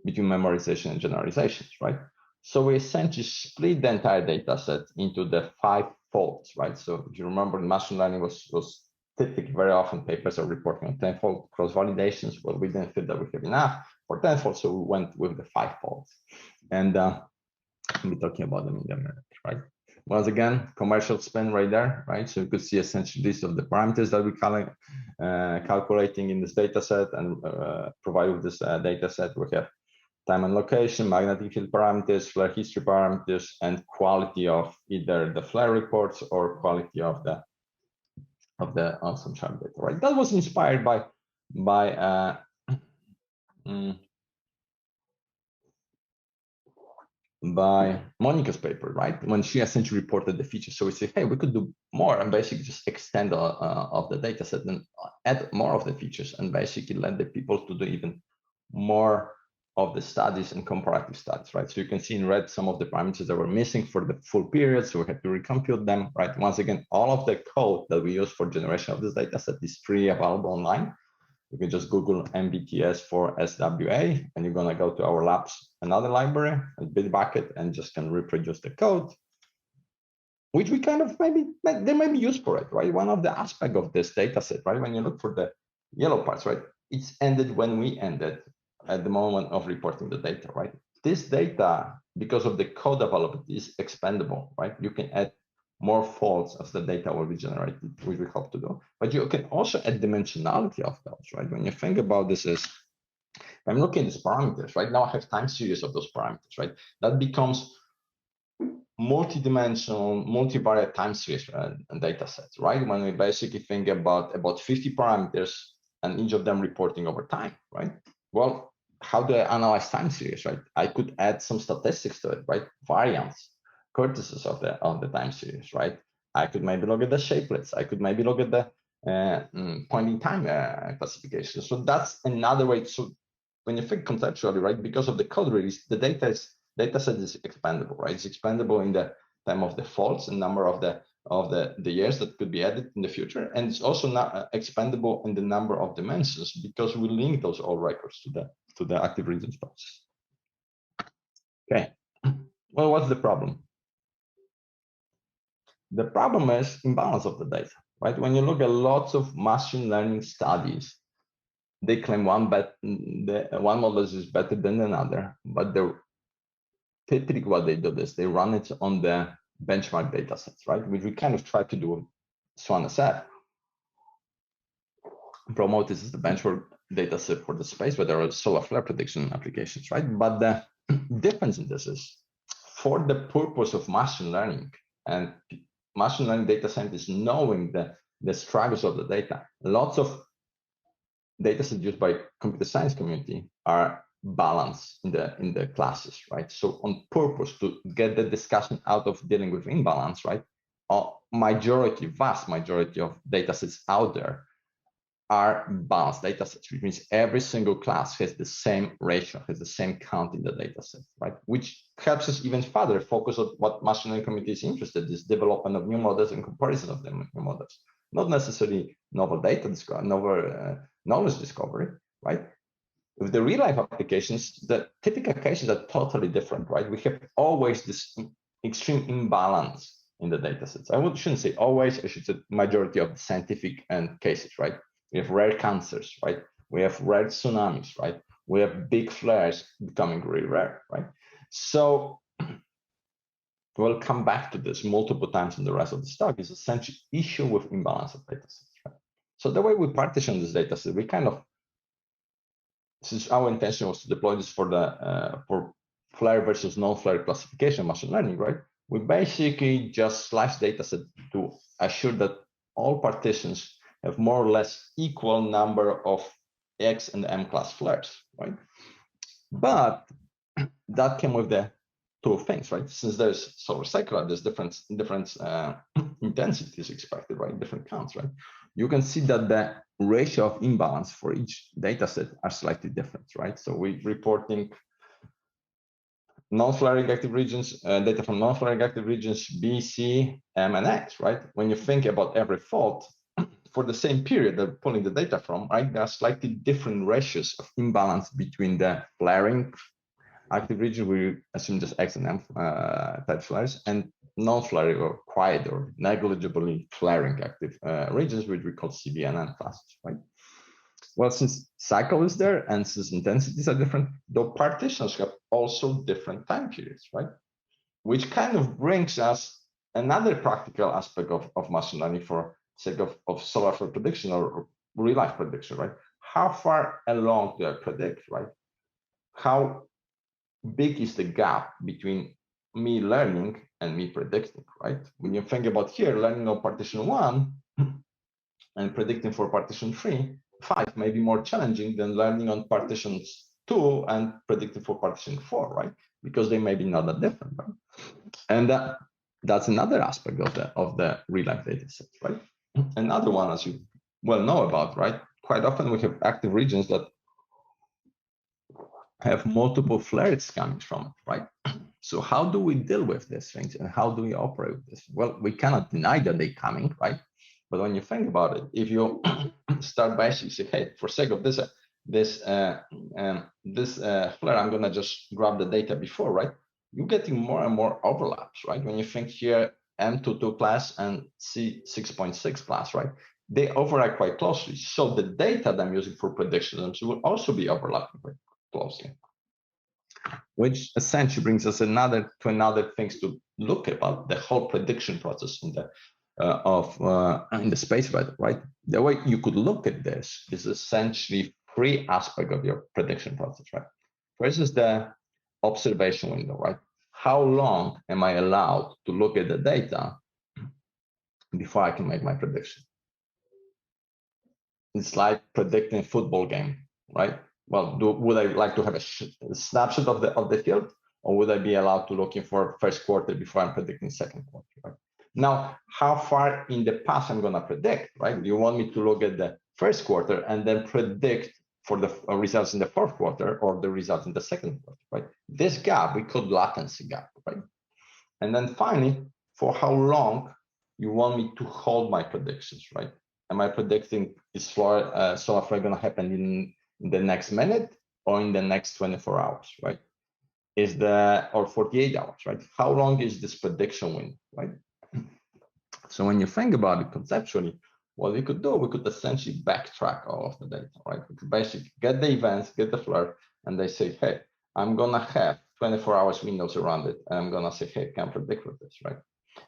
S7: between memorization and generalizations, right? So we essentially split the entire data set into the 5 folds, right? So if you remember, machine learning was typically very often papers are reporting on 10-fold cross validations. Well, we didn't feel that we have enough for 10-fold, so we went with the 5 folds. And we'll be talking about them in a minute, right? Once again, commercial spin right there, right? So you could see essentially list of the parameters that we're calculating in this data set and provide with this data set. We have time and location, magnetic field parameters, flare history parameters, and quality of either the flare reports or quality of some sharp data, right? That was inspired by by Monica's paper, right? When she essentially reported the features. So we say, hey, we could do more and basically just extend of the data set and add more of the features and basically let the people to do even more of the studies and comparative studies, right? So you can see in red some of the parameters that were missing for the full period. So we had to recompute them, right? Once again, all of the code that we use for generation of this data set is free, available online. You can just Google MBTS for SWA, and you're gonna go to our labs, another library, a Bitbucket, and just can reproduce the code, which we kind of they may be used for it, right? One of the aspects of this data set, right? When you look for the yellow parts, right? It's ended when we ended at the moment of reporting the data, right? This data, because of the code availability, is expandable, right? You can add more faults as the data will be generated, which we hope to do. But you can also add dimensionality of those, right? When you think about this is, I'm looking at these parameters, right? Now I have time series of those parameters, right? That becomes multi-dimensional, multivariate time series data sets, right? When we basically think about 50 parameters and each of them reporting over time, right? Well, how do I analyze time series, right? I could add some statistics to it, right? Variance, curtices of the time series, right? I could maybe look at the shapelets. I could maybe look at the point in time classification. So that's another way. So when you think conceptually, right, because of the code release, the data set is expandable, right? It's expandable in the time of the faults and number of the years that could be added in the future, and it's also not expandable in the number of dimensions because we link those all records to the active regions process. Okay, well, what's the problem? The problem is imbalance of the data, right? When you look at lots of machine learning studies, they claim one model is better than another, but typically what they do is they run it on the benchmark data sets, right? Which we kind of try to do. Swan said, promote this as the benchmark data set for the space, where there are solar flare prediction applications, right? But the difference in this is for the purpose of machine learning and machine learning data scientists knowing the struggles of the data, lots of data sets used by computer science community are balanced in the classes, right? So on purpose to get the discussion out of dealing with imbalance, right? Vast majority of data sets out there are balanced data sets, which means every single class has the same ratio, has the same count in the data set, right? Which helps us even further focus on what machine learning community is interested in, is development of new models and comparison of them new models, not necessarily novel data discovery, novel knowledge discovery, right? With the real life applications, the typical cases are totally different, right? We have always this extreme imbalance in the data sets. Shouldn't say always, I should say majority of the scientific cases, right? We have rare cancers, right? We have rare tsunamis, right? We have big flares becoming really rare, right? So we'll come back to this multiple times in the rest of the talk. Is essentially issue with imbalance of data sets, right? So the way we partition this data set, we kind of, since our intention was to deploy this for flare versus non-flare classification machine learning, right? We basically just slice data set to assure that all partitions have more or less equal number of X and M class flares, right? But that came with the two things, right? Since there's solar cycle, there's different intensities expected, right? Different counts, right? You can see that the ratio of imbalance for each data set are slightly different, right? So we're reporting non-flaring active regions, data from non-flaring active regions, B, C, M, and X, right? When you think about every fault, for the same period that we're pulling the data from, right, there are slightly different ratios of imbalance between the flaring active region, we assume just X and M type flares, and non-flaring or quiet or negligibly flaring active regions, which we call CB and N classes, right? Well, since cycle is there and since intensities are different, the partitions have also different time periods, right? Which kind of brings us another practical aspect of machine learning for sake of solar flare prediction or real life prediction, right? How far along do I predict, right? How big is the gap between me learning and me predicting, right? When you think about here, learning on partition 1 and predicting for partition 5 may be more challenging than learning on partitions 2 and predicting for partition 4, right? because they may be not that different, right? And that's another aspect of the real-life data set, right? Another one, as you well know about, right? Quite often we have active regions that have multiple flares coming from it, right? So how do we deal with these things and how do we operate with this? Well, we cannot deny that they're coming, right? But when you think about it, if you start by actually say, hey, for sake of this flare, I'm gonna just grab the data before, right? You're getting more and more overlaps, right? When you think here, M22 class and C6.6 class, right? They overlap quite closely. So the data that I'm using for predictions will also be overlapping quite closely, which essentially brings us to another things to look about the whole prediction process in the space weather, right? The way you could look at this is essentially three aspects of your prediction process, right? First is the observation window, right? How long am I allowed to look at the data before I can make my prediction? It's like predicting a football game, right? Well, would I like to have a snapshot of the field, or would I be allowed to look in for first quarter before I'm predicting second quarter, right? Now, how far in the past I'm gonna predict, right? Do you want me to look at the first quarter and then predict for the results in the fourth quarter or the results in the second quarter, right? This gap we call latency gap, right? And then finally, for how long you want me to hold my predictions, right? Am I predicting is solar flare going to happen in the next minute or in the next 24 hours, right? Or 48 hours, right? How long is this prediction window, right? So when you think about it conceptually, what we could do, we could essentially backtrack all of the data, right? We could basically get the events, get the flare, and they say, hey, I'm gonna have 24 hours windows around it. And I'm gonna say, hey, can predict with this, right?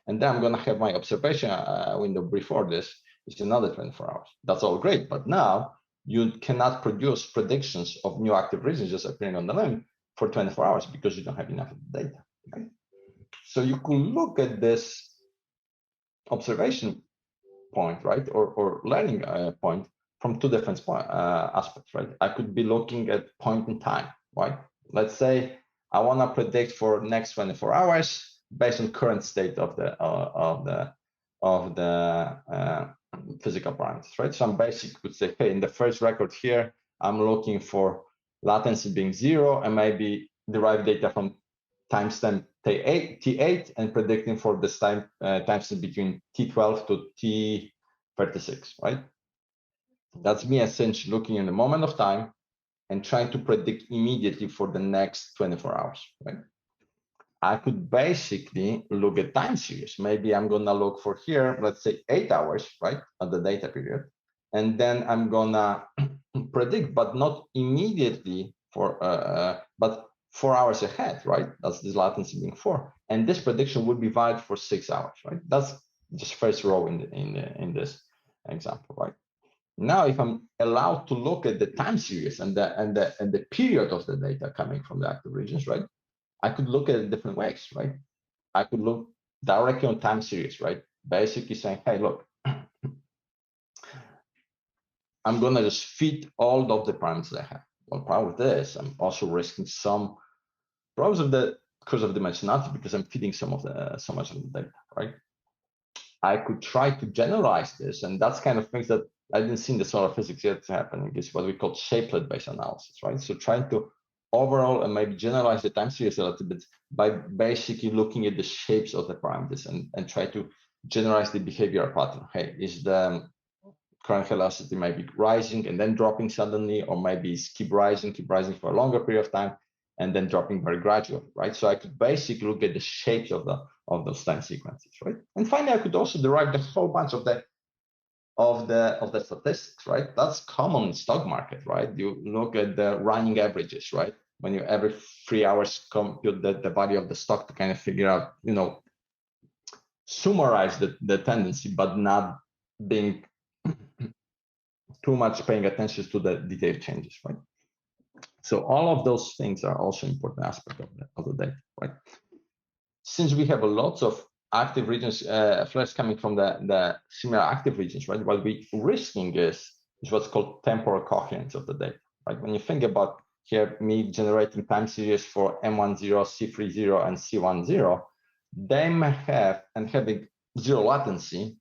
S7: And then I'm gonna have my observation window before this is another 24 hours. That's all great, but now you cannot produce predictions of new active regions just appearing on the limb for 24 hours because you don't have enough of the data, right? So you could look at this observation point, right, or learning point from two different aspects, right? I could be looking at point in time, right? Let's say I want to predict for next 24 hours based on current state of the physical parameters, right? So I'm basically could say, hey, in the first record here, I'm looking for latency being 0 and maybe derive data from timestamp T8 and predicting for this timestamp between T12 to T36, right? That's me essentially looking in the moment of time and trying to predict immediately for the next 24 hours, right? I could basically look at time series. Maybe I'm gonna look for here, let's say 8 hours, right, at the data period. And then I'm gonna predict, but not immediately but 4 hours ahead, right? That's this latency being 4. And this prediction would be valid for 6 hours, right? That's just first row in this example, right? Now, if I'm allowed to look at the time series and the period of the data coming from the active regions, right? I could look at it different ways, right? I could look directly on time series, right? Basically saying, hey, look, I'm gonna just feed all of the parameters I have. Well, part of this, I'm also risking some problems because of dimensionality, because I'm feeding so much of the data, right? I could try to generalize this, and that's kind of things that I didn't see in the solar physics yet happening. Is what we call shapelet-based analysis, right? So trying to overall and maybe generalize the time series a little bit by basically looking at the shapes of the parameters and try to generalize the behavioral pattern. Hey, is the current velocity maybe rising and then dropping suddenly, or maybe it's keep rising for a longer period of time and then dropping very gradually, right? So I could basically look at the shapes of those time sequences, right? And finally, I could also derive the whole bunch of the statistics, right? That's common in stock market, right? You look at the running averages, right? When you every 3 hours compute the value of the stock to kind of figure out, summarize the tendency, but not being too much paying attention to the detailed changes, right? So all of those things are also important aspect of the data, right? Since we have a lot of active regions, flares coming from the similar active regions, right? What we're risking is what's called temporal coherence of the data, right? When you think about here me generating time series for M10, C30, and C10, they may have, and having zero latency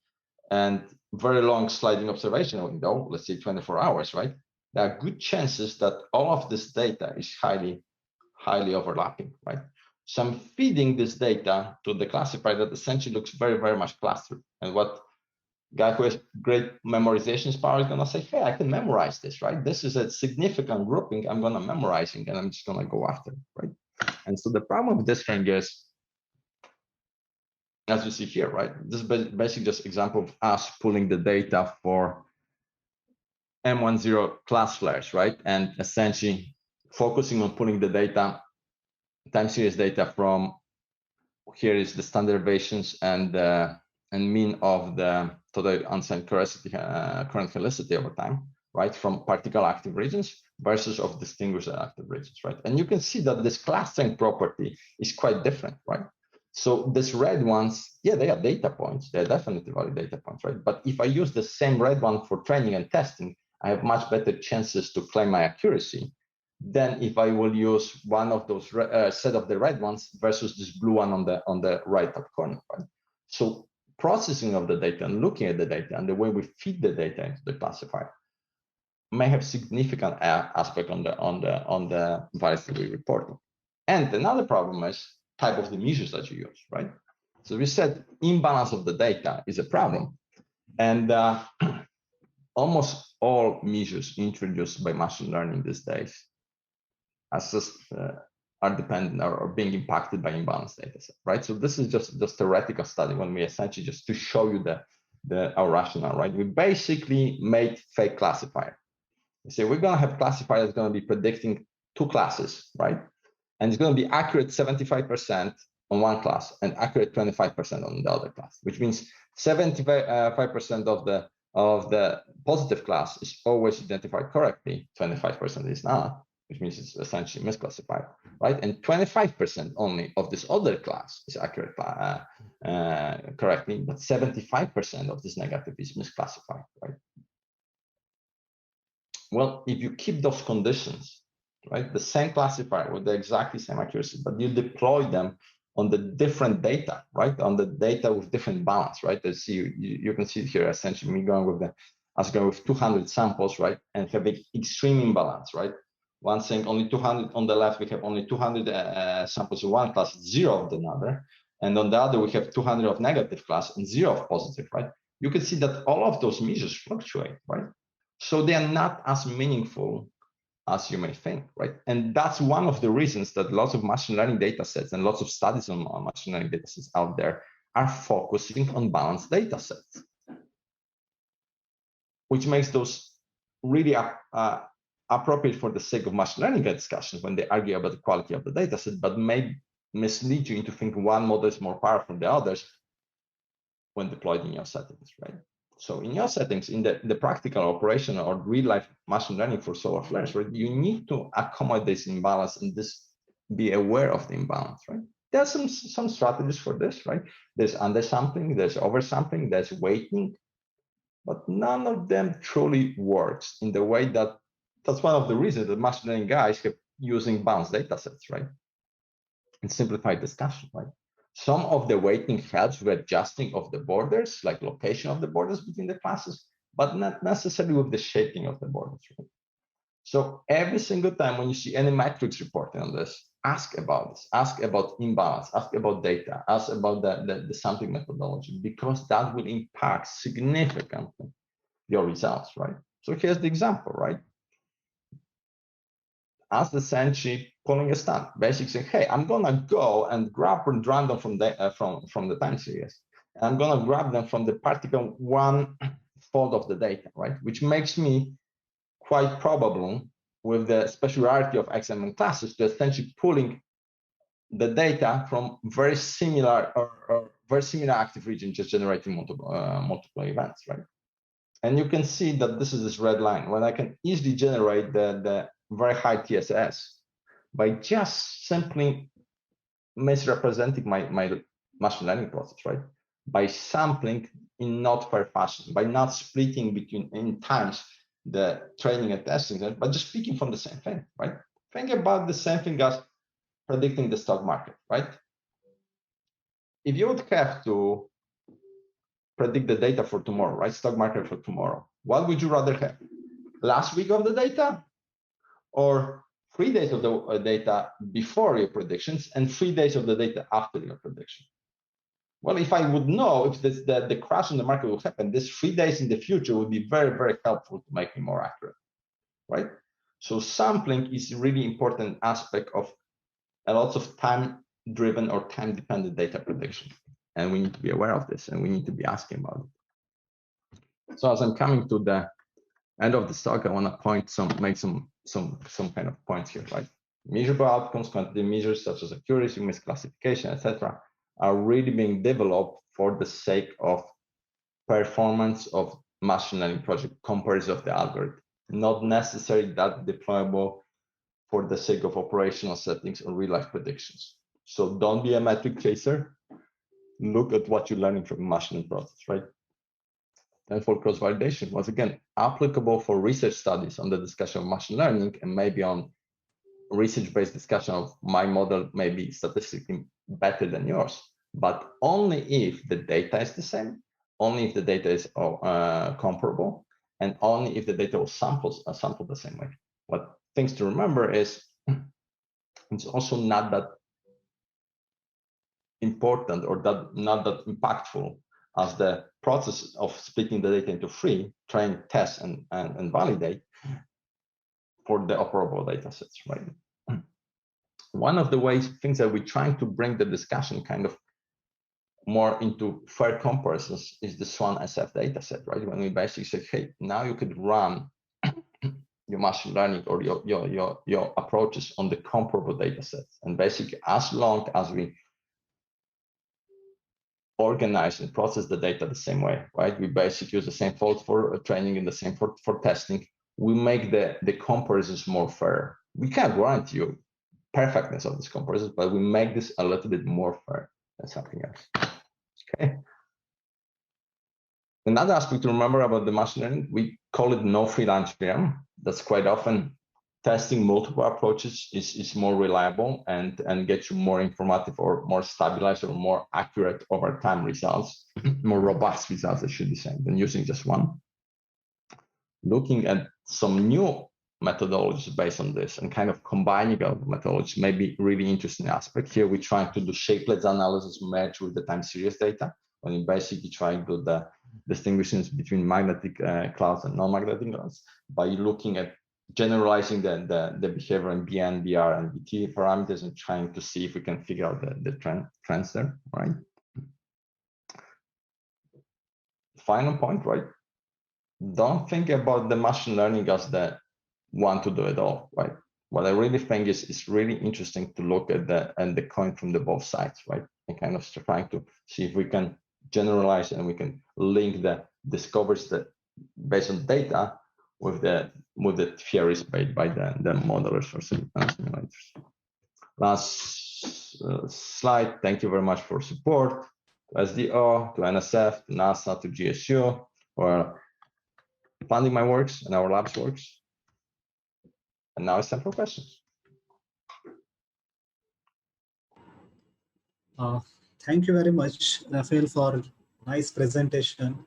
S7: and very long sliding observation window, let's say 24 hours, right? There are good chances that all of this data is highly overlapping, right? So I'm feeding this data to the classifier that essentially looks very, very much clustered. And what guy who has great memorization power is gonna say, hey, I can memorize this, right? This is a significant grouping I'm gonna memorizing, and I'm just gonna go after it, right? And so the problem with this thing is, as you see here, right? This is basically just example of us pulling the data for M10 class flares, right? And essentially focusing on pulling the data, time series data from, here is the standard deviations and mean of the total unsigned current helicity over time, right? From particular active regions versus of distinguished active regions, right? And you can see that this clustering property is quite different, right? So these red ones, yeah, they are data points. They're definitely valid data points, right? But if I use the same red one for training and testing, I have much better chances to claim my accuracy than if I will use one of those set of the red ones versus this blue one on the right top corner, right? So processing of the data and looking at the data and the way we feed the data into the classifier may have significant aspect on the values that we reporting. And another problem is type of the measures that you use, right? So we said imbalance of the data is a problem, and almost all measures introduced by machine learning these days are dependent or being impacted by imbalanced data set, right? So this is just theoretical study when we essentially just to show you our rationale, right? We basically made fake classifier. We say we're gonna have classifier that's gonna be predicting two classes, right? And it's gonna be accurate 75% on one class and accurate 25% on the other class, which means 75% of the positive class is always identified correctly, 25% is not, which means it's essentially misclassified, right? And 25% only of this other class is accurate correctly, but 75% of this negative is misclassified, right? Well, if you keep those conditions, right, the same classifier with the exactly same accuracy, but you deploy them on the different data, right, on the data with different balance, right? As you can see here, essentially me going with 200 samples, right, and having extreme imbalance, right? One saying only 200 on the left, we have only 200 samples of one class, 0 of another, and on the other we have 200 of negative class and 0 of positive, right? You can see that all of those measures fluctuate, right? So they are not as meaningful as you may think, right? And that's one of the reasons that lots of machine learning data sets and lots of studies on machine learning data sets out there are focusing on balanced data sets, which makes those really appropriate for the sake of machine learning discussions when they argue about the quality of the data set, but may mislead you into thinking one model is more powerful than the others when deployed in your settings, right? So in your settings, in the practical operation or real-life machine learning for solar flares, right, you need to accommodate this imbalance and be aware of the imbalance, right? There are some strategies for this, right? There's undersampling, there's oversampling, there's weighting, but none of them truly works in the way that's one of the reasons that machine learning guys keep using balanced data sets, right? And simplified discussion, right? Some of the weighting helps with adjusting of the borders, like location of the borders between the classes, but not necessarily with the shaping of the borders, right? So every single time when you see any metrics reporting on this, ask about this, ask about imbalance, ask about data, ask about the sampling methodology, because that will impact significantly your results, right? So here's the example, right? As essentially pulling a stand, basically saying, hey, I'm gonna go and grab random from the time series. I'm gonna grab them from the particular one fold of the data, right? Which makes me quite probable with the speciality of XML classes to essentially pulling the data from very similar or very similar active regions, just generating multiple events, right? And you can see that this is this red line when I can easily generate the very high TSS by just simply misrepresenting my machine learning process, right? By sampling in not fair fashion, by not splitting between in times the training and testing, but just speaking from the same thing, right? think about the same thing as predicting the stock market, right? If you would have to predict the data for tomorrow, right? Stock market for tomorrow, what would you rather have? Last week of the data, or 3 days of the data before your predictions and 3 days of the data after your prediction? Well, if I would know if the crash in the market will happen, this 3 days in the future would be very, very helpful to make me more accurate, right? So sampling is a really important aspect of a lot of time-driven or time-dependent data prediction. And we need to be aware of this, and we need to be asking about it. So as I'm coming to the end of this talk, I want to make some kind of points here, right? Measurable outcomes, quantitative measures such as accuracy, misclassification, etc., are really being developed for the sake of performance of machine learning project, comparison of the algorithm, not necessarily that deployable for the sake of operational settings or real-life predictions. So don't be a metric chaser. Look at what you're learning from the machine learning process, right? And for cross-validation, once again, applicable for research studies on the discussion of machine learning and maybe on research-based discussion of my model may be statistically better than yours, but only if the data is the same, only if the data is comparable, and only if the data was sampled the same way. What things to remember is it's also not that important or not that impactful as the process of splitting the data into 3, train, test, and validate for the operable data sets, right? One of the things that we're trying to bring the discussion kind of more into fair comparisons is the SWAN SF data set, right? When we basically say, hey, now you could run your machine learning or your approaches on the comparable data sets. And basically, as long as we organize and process the data the same way, right? We basically use the same fault for training and the same for testing. We make the comparisons more fair. We can't guarantee you perfectness of this comparisons, but we make this a little bit more fair than something else. Okay. Another aspect to remember about the machine learning, we call it no free lunch theorem. That's quite often testing multiple approaches is more reliable and gets you more informative or more stabilized or more accurate over time results, more robust results, I should be saying, than using just one. Looking at some new methodologies based on this and kind of combining our methodologies may be really interesting aspect. Here we're trying to do shapelets analysis merged with the time series data, when you basically try to do the distinctions between magnetic clouds and non-magnetic clouds by looking at generalizing the behavior in BN, BR, and BT parameters and trying to see if we can figure out the trends there, right? Final point, right? Don't think about the machine learning as the one to do it all, right? What I really think is really interesting to look at the coin from the both sides, right? And kind of trying to see if we can generalize and we can link the discoveries that based on data with the theories made by the modelers or simulators. Last slide. Thank you very much for support to SDO, to NSF, to NASA, to GSU for funding my works and our lab's works. And now it's time for questions.
S3: Thank you very much, Rafael, for nice presentation.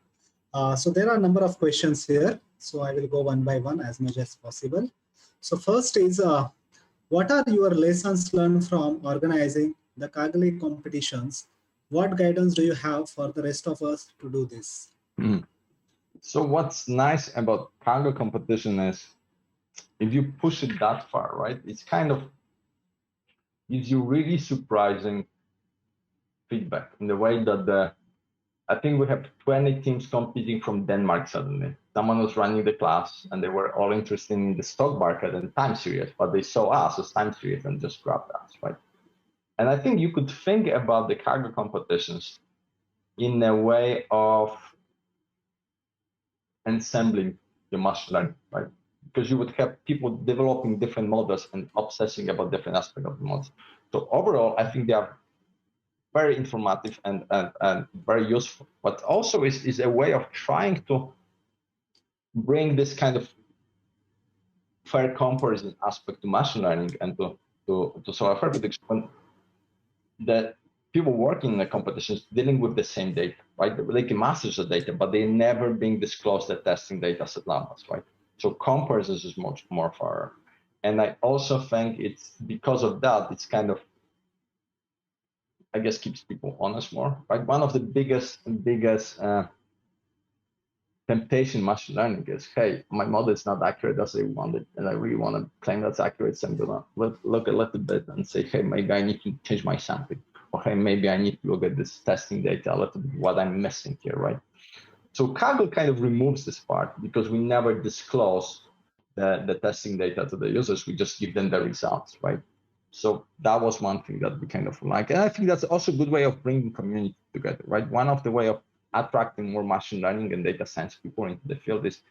S3: So there are a number of questions here. So I will go one by one as much as possible. So first is, what are your lessons learned from organizing the Kaggle competitions? What guidance do you have for the rest of us to do this?
S7: So what's nice about Kaggle competition is if you push it that far, right? It's kind of gives you really surprising feedback in the way that I think we have 20 teams competing from Denmark suddenly. Someone was running the class and they were all interested in the stock market and time series, but they saw us as time series and just grabbed us, right? And I think you could think about the Kaggle competitions in a way of ensembling your machine learning, right? Because you would have people developing different models and obsessing about different aspects of the models. So overall, I think they are very informative and very useful, but also is a way of trying to bring this kind of fair comparison aspect to machine learning and to solar fair prediction. When the people working in the competitions dealing with the same data, right? They can master the data, but they never being disclosed the testing data set levels, right? So comparison is much more far. And I also think it's because of that, it's kind of, I guess, keeps people honest more, right? One of the biggest temptation machine learning is, hey, my model is not accurate as I want it, and I really want to claim that's accurate. So I'm gonna look a little bit and say, hey, maybe I need to change my sampling, or hey, maybe I need to look at this testing data a little bit, what I'm missing here, right? So Kaggle kind of removes this part because we never disclose the testing data to the users. We just give them the results, right? So that was one thing that we kind of like, and I think that's also a good way of bringing community together, right? One of the way of attracting more machine learning and data science people into the field is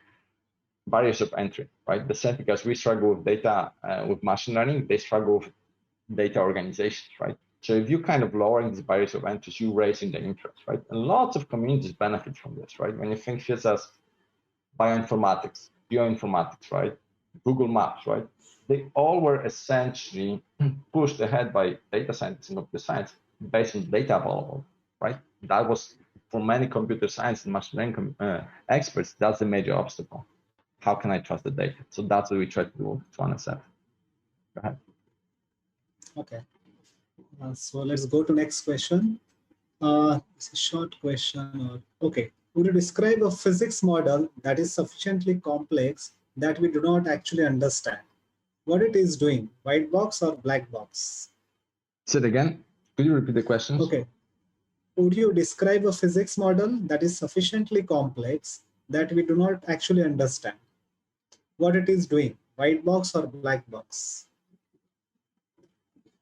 S7: barriers of entry, right? The same because we struggle with data with machine learning, they struggle with data organizations, right? So if you kind of lowering these barriers of entry, you raising the interest, right? And lots of communities benefit from this, right? When you think just as bioinformatics, bioinformatics, right? Google Maps, right? They all were essentially pushed ahead by data scientists and computer science based on data available, right? That was, for many computer science and machine learning experts, that's the major obstacle. How can I trust the data? So that's what we try to do to understand. Go ahead.
S3: Okay. So let's go to next question. It's a short question. Okay. Would you describe a physics model that is sufficiently complex that we do not actually understand what it is doing, white box or black box?
S7: Say it again. Could you repeat the question?
S3: Okay. Would you describe a physics model that is sufficiently complex that we do not actually understand what it is doing, white box or black box?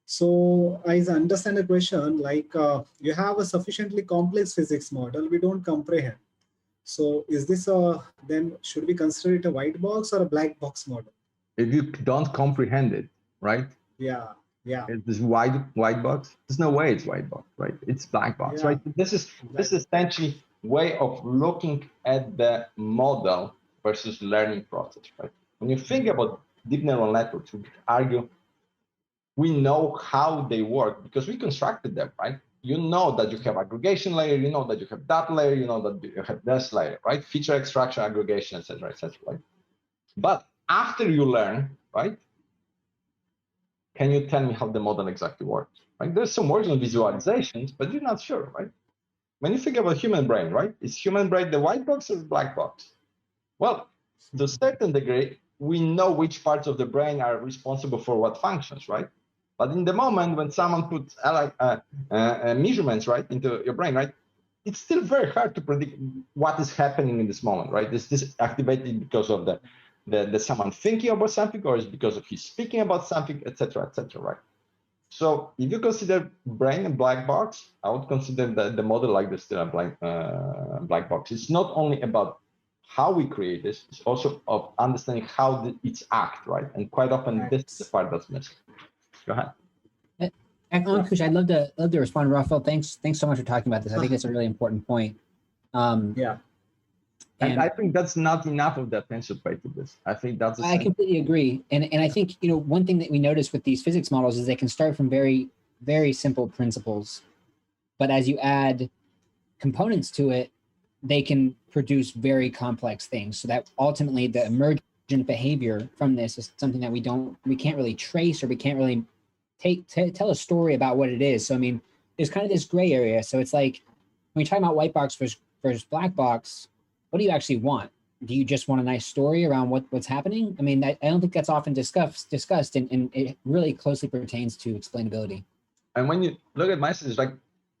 S3: So I understand the question, like you have a sufficiently complex physics model we don't comprehend. So is this then should we consider it a white box or a black box model?
S7: If you don't comprehend it, right?
S3: Yeah.
S7: Is this white box? There's no way it's white box, right? It's black box, right? This is essentially way of looking at the model versus learning process, right? When you think about deep neural networks, we could argue we know how they work because we constructed them, right? You know that you have aggregation layer, you know that you have that layer, you know that you have this layer, right? Feature extraction, aggregation, etc., right? But after you learn, right? Can you tell me how the model exactly works? Right? There's some words on visualizations, but you're not sure, right? When you think about human brain, right? Is human brain the white box or the black box? Well, to a certain degree, we know which parts of the brain are responsible for what functions, right? But in the moment when someone puts measurements, right, into your brain, right, it's still very hard to predict what is happening in this moment, right? Is this activated because of the someone thinking about something, or is it because of he's speaking about something, etc., right? So if you consider brain a black box, I would consider the model like this still a black box. It's not only about how we create this, it's also of understanding how it's act, right? And quite often this is the part that's missing. Go ahead.
S8: Excellent, Kush. I'd love to respond, Rafael. Thanks so much for talking about this. I think it's a really important point.
S3: Yeah.
S7: And I think that's not enough of the attention paid to this. I think that's.
S8: I completely agree, and I think one thing that we notice with these physics models is they can start from very, very simple principles, but as you add components to it, they can produce very complex things. So that ultimately the emergent behavior from this is something that we can't really trace, or we can't really tell a story about what it is. So I mean, there's kind of this gray area. So it's like when you're talking about white box versus black box, what do you actually want? Do you just want a nice story around what's happening? I mean, I don't think that's often discussed, and it really closely pertains to explainability.
S7: And when you look at messages, like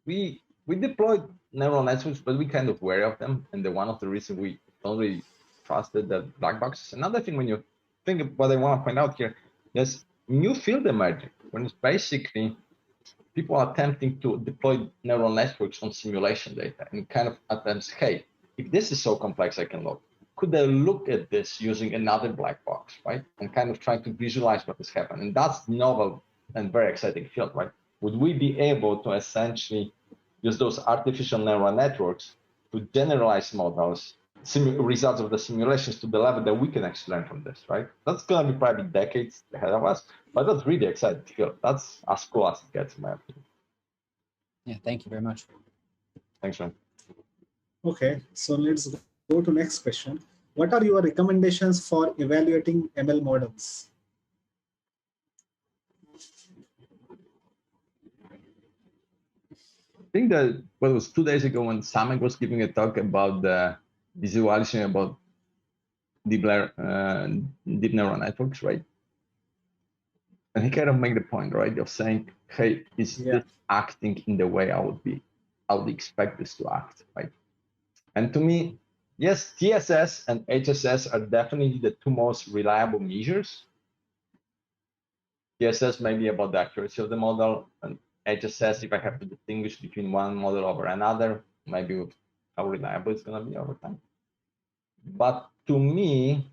S7: we deployed neural networks, but we kind of wary of them. And one of the reasons we don't really trusted the black boxes. Another thing, when you think of what I want to point out here, there's new field emerging when it's basically people are attempting to deploy neural networks on simulation data and kind of attempts, hey, if this is so complex, I can look. Could I look at this using another black box, right? And kind of try to visualize what is happening. And that's novel and very exciting field, right? Would we be able to essentially use those artificial neural networks to generalize models results of the simulations to the level that we can actually learn from this, right? That's going to be probably decades ahead of us, but that's really exciting to feel. That's as cool as it gets, in my opinion.
S8: Yeah, thank you very much.
S7: Thanks, man.
S3: Okay, so let's go to next question. What are your recommendations for evaluating ML models?
S7: I think that it was 2 days ago when Samek was giving a talk about the visualization about deep neural networks, right? And he kind of made the point, right, of saying, hey, is this acting in the way I would expect this to act, right? And to me, yes, TSS and HSS are definitely the two most reliable measures. TSS may be about the accuracy of the model, and HSS, if I have to distinguish between one model over another, maybe how reliable it's going to be over time. But to me,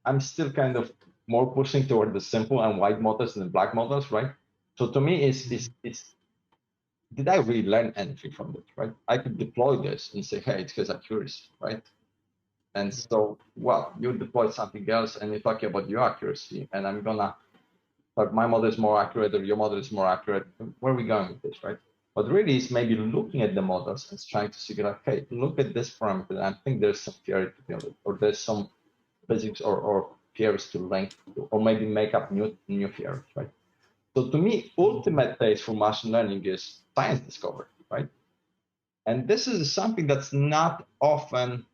S7: I'm still kind of more pushing toward the simple and white models than black models, right? So to me, it's did I really learn anything from this, right? I could deploy this and say, hey, it has accuracy, right? And so, well, you deploy something else and you're talking about your accuracy, and I'm gonna, like, my model is more accurate or your model is more accurate. Where are we going with this, right? But really, it's maybe looking at the models and trying to figure out, hey, look at this parameter. And I think there's some theory to build it, or there's some physics or theories to link, or maybe make up new theories, right? So to me, ultimate taste for machine learning is science discovery, right? And this is something that's not often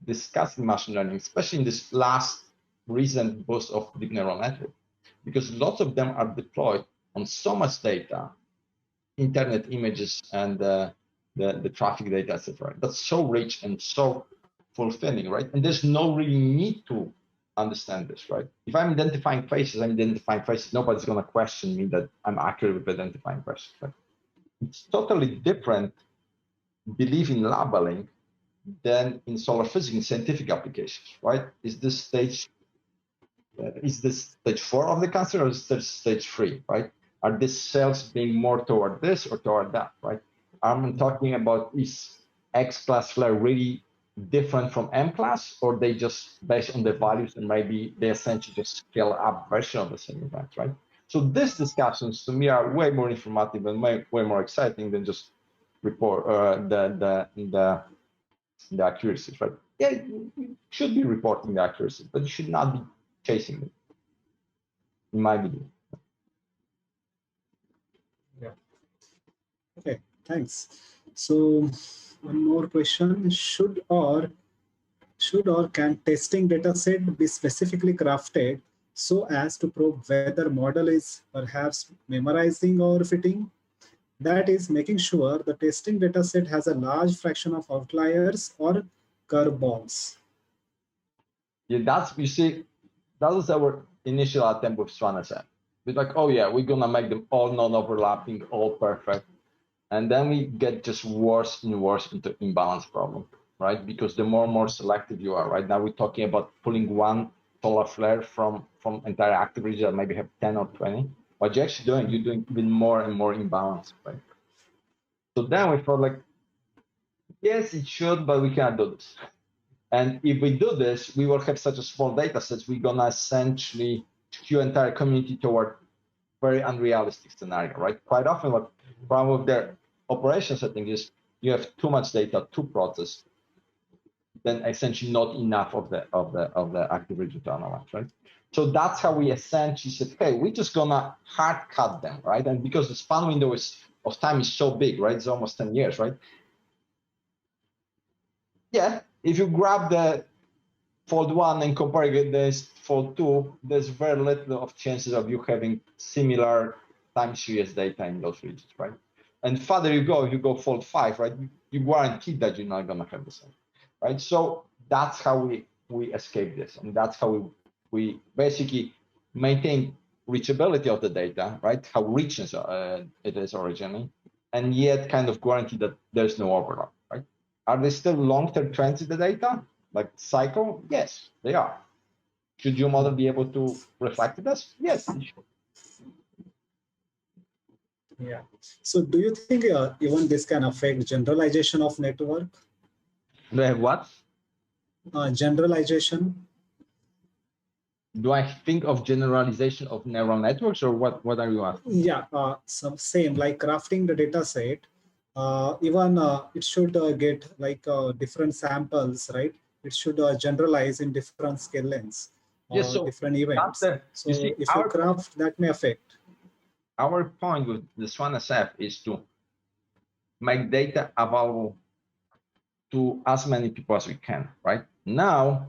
S7: discussed in machine learning, especially in this last recent boost of deep neural network, because lots of them are deployed on so much data, internet images and the traffic data, etc. That's so rich and so fulfilling, right? And there's no really need to understand this, right? If I'm identifying faces, I'm identifying faces. Nobody's going to question me that I'm accurate with identifying faces, right? It's totally different belief in labeling than in solar physics in scientific applications, right? Is this stage 4 of the cancer, or is this stage 3, right? Are these cells being more toward this or toward that, right? I'm talking about, is X class flare really different from M class, or they just based on the values and maybe they essentially just scale up version of the same event, right? So these discussions to me are way more informative and way more exciting than just report the accuracies, right? Yeah, you should be reporting the accuracy, but you should not be chasing it, in my view.
S3: Yeah. Okay, thanks. So one more question: should or can testing data set be specifically crafted so as to probe whether model is perhaps memorizing or fitting? That is, making sure the testing data set has a large fraction of outliers or curveballs.
S7: Yeah, that's, you see, that was our initial attempt with SwanSN. We're like, oh yeah, we're gonna make them all non-overlapping, all perfect. And then we get just worse and worse into imbalance problem, right? Because the more and more selective you are, right? Now we're talking about pulling one solar flare from entire active region that maybe have 10 or 20. What you're actually doing, you're doing even more and more imbalance, right? So then we felt like, yes, it should, but we cannot do this. And if we do this, we will have such a small data sets, we're gonna essentially skew entire community toward very unrealistic scenario, right? Quite often what problem with the operation setting is you have too much data to process, then essentially not enough of the active region to analyze, right? So that's how we essentially said, hey, we're just gonna hard cut them, right? And because the span window of time is so big, right? It's almost 10 years, right? Yeah, if you grab the fold 1 and compare it this fold 2, there's very little of chances of you having similar time series data in those regions, right? And further you go fold 5, right? You guarantee that you're not gonna have the same, right? So that's how we escape this, and that's how we basically maintain reachability of the data, right? How rich it is originally, and yet kind of guarantee that there's no overlap, right? Are there still long-term trends in the data, like cycle? Yes, they are. Should your model be able to reflect this? Yes, it should.
S3: Yeah. So do you think even this can affect generalization of network?
S7: They have what?
S3: generalization?
S7: Do I think of generalization of neural networks, or what are you asking?
S3: Yeah, some same like crafting the data set. Even it should get like different samples, right? It should generalize in different scale lengths or
S7: Yes, so
S3: different events. So
S7: you see,
S3: if you craft, that may affect.
S7: Our point with the Swan SF is to make data available to as many people as we can, right? Now,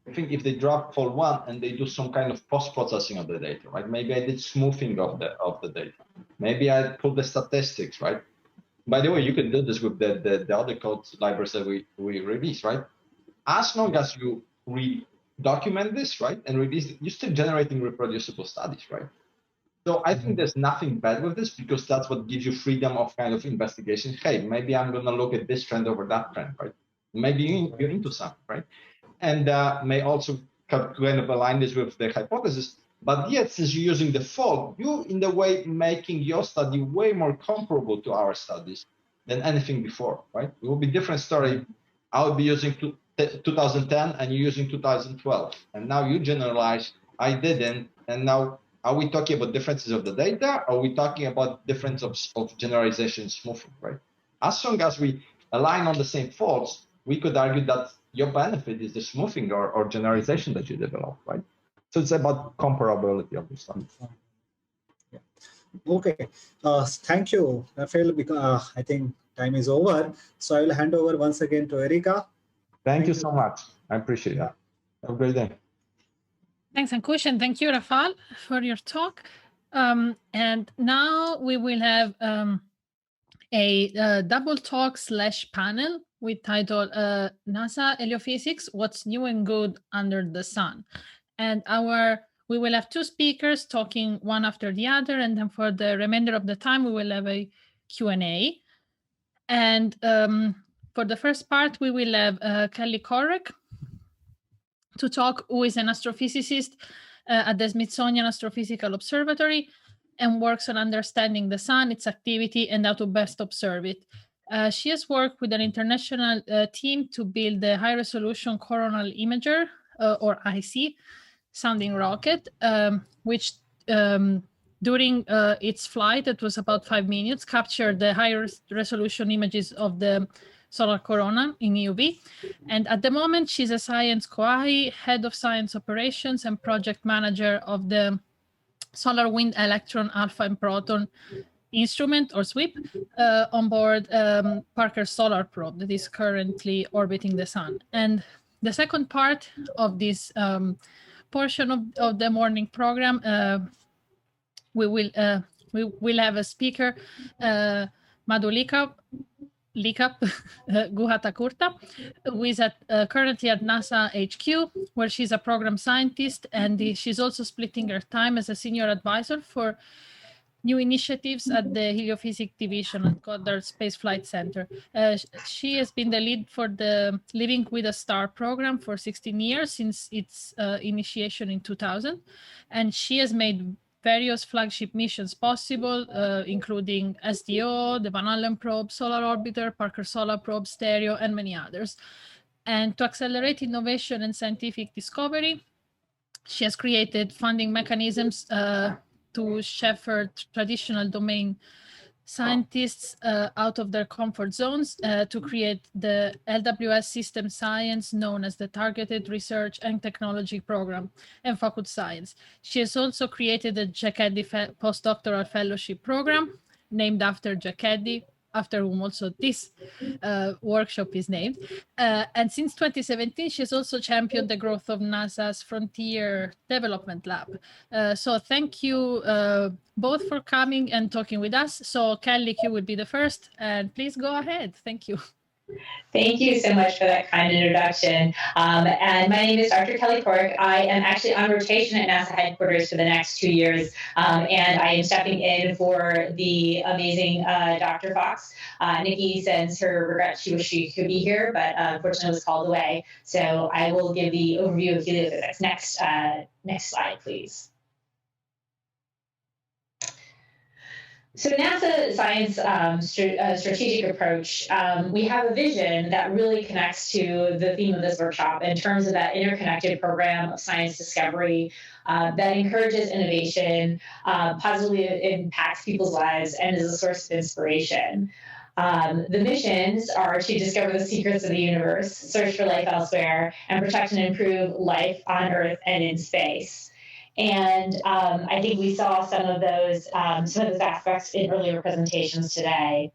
S7: I think if they drop fall one and they do some kind of post-processing of the data, right? Maybe I did smoothing of the data. Maybe I pulled the statistics, right? By the way, you can do this with the other code libraries that we release, right? As long as you document this, right, and release it, you're still generating reproducible studies, right? So I think there's nothing bad with this, because that's what gives you freedom of kind of investigation. Hey, maybe I'm going to look at this trend over that trend, right? Maybe you're into something, right? And may also kind of align this with the hypothesis. But yet, since you're using the fold, you in the way making your study way more comparable to our studies than anything before, right? It will be a different story. I would be using 2010 and you're using 2012. And now you generalize, I didn't. And now, are we talking about differences of the data? Or are we talking about difference of generalization smoothing, right? As long as we align on the same faults, we could argue that your benefit is the smoothing or generalization that you develop, right? So it's about comparability of the stuff.
S3: Yeah. Okay, thank you, Rafael, because I think time is over. So I will hand over once again to Erica.
S7: Thank you so much. I appreciate that. Have a great day.
S5: Thanks, Ankush, and thank you, Rafal, for your talk. And now we will have a double talk / panel with title NASA Heliophysics, What's New and Good Under the Sun. And we will have two speakers talking one after the other, and then for the remainder of the time, we will have a Q&A. And for the first part, we will have Kelly Corrick to talk, who is an astrophysicist at the Smithsonian Astrophysical Observatory and works on understanding the sun, its activity, and how to best observe it. She has worked with an international team to build the high-resolution coronal imager, or IC, sounding rocket, which during its flight, it was about 5 minutes, captured the high-resolution images of the solar corona in EUV. And at the moment, she's a science COAI, head of science operations and project manager of the Solar Wind Electron Alpha and Proton instrument, or SWIP, on board Parker Solar Probe that is currently orbiting the sun. And the second part of this portion of the morning program, we will have a speaker, Madhulika Guhatakurta, who is currently at NASA HQ, where she's a program scientist, and she's also splitting her time as a senior advisor for new initiatives at the Heliophysics Division at Goddard Space Flight Center. She has been the lead for the Living with a Star program for 16 years since its initiation in 2000, and she has made various flagship missions possible, including SDO, the Van Allen probe, Solar Orbiter, Parker Solar Probe, Stereo, and many others. And to accelerate innovation and scientific discovery, she has created funding mechanisms to shepherd traditional domain scientists out of their comfort zones to create the LWS system science known as the Targeted Research and Technology Program and Focused Science. She has also created a Jack Eddy postdoctoral fellowship program named after Jack Eddy, after whom also this workshop is named. And since 2017, she's also championed the growth of NASA's Frontier Development Lab. So thank you both for coming and talking with us. So Kelly, you would be the first, and please go ahead. Thank you.
S9: Thank you so much for that kind introduction. And my name is Dr. Kelly Corrick. I am actually on rotation at NASA headquarters for the next 2 years, and I am stepping in for the amazing Dr. Fox. Nikki sends her regrets. She wished she could be here, but unfortunately was called away. So I will give the overview of heliophysics. Next slide, please. So NASA Science Strategic Approach, we have a vision that really connects to the theme of this workshop in terms of that interconnected program of science discovery that encourages innovation, positively impacts people's lives, and is a source of inspiration. The missions are to discover the secrets of the universe, search for life elsewhere, and protect and improve life on Earth and in space. And I think we saw some of those aspects in earlier presentations today.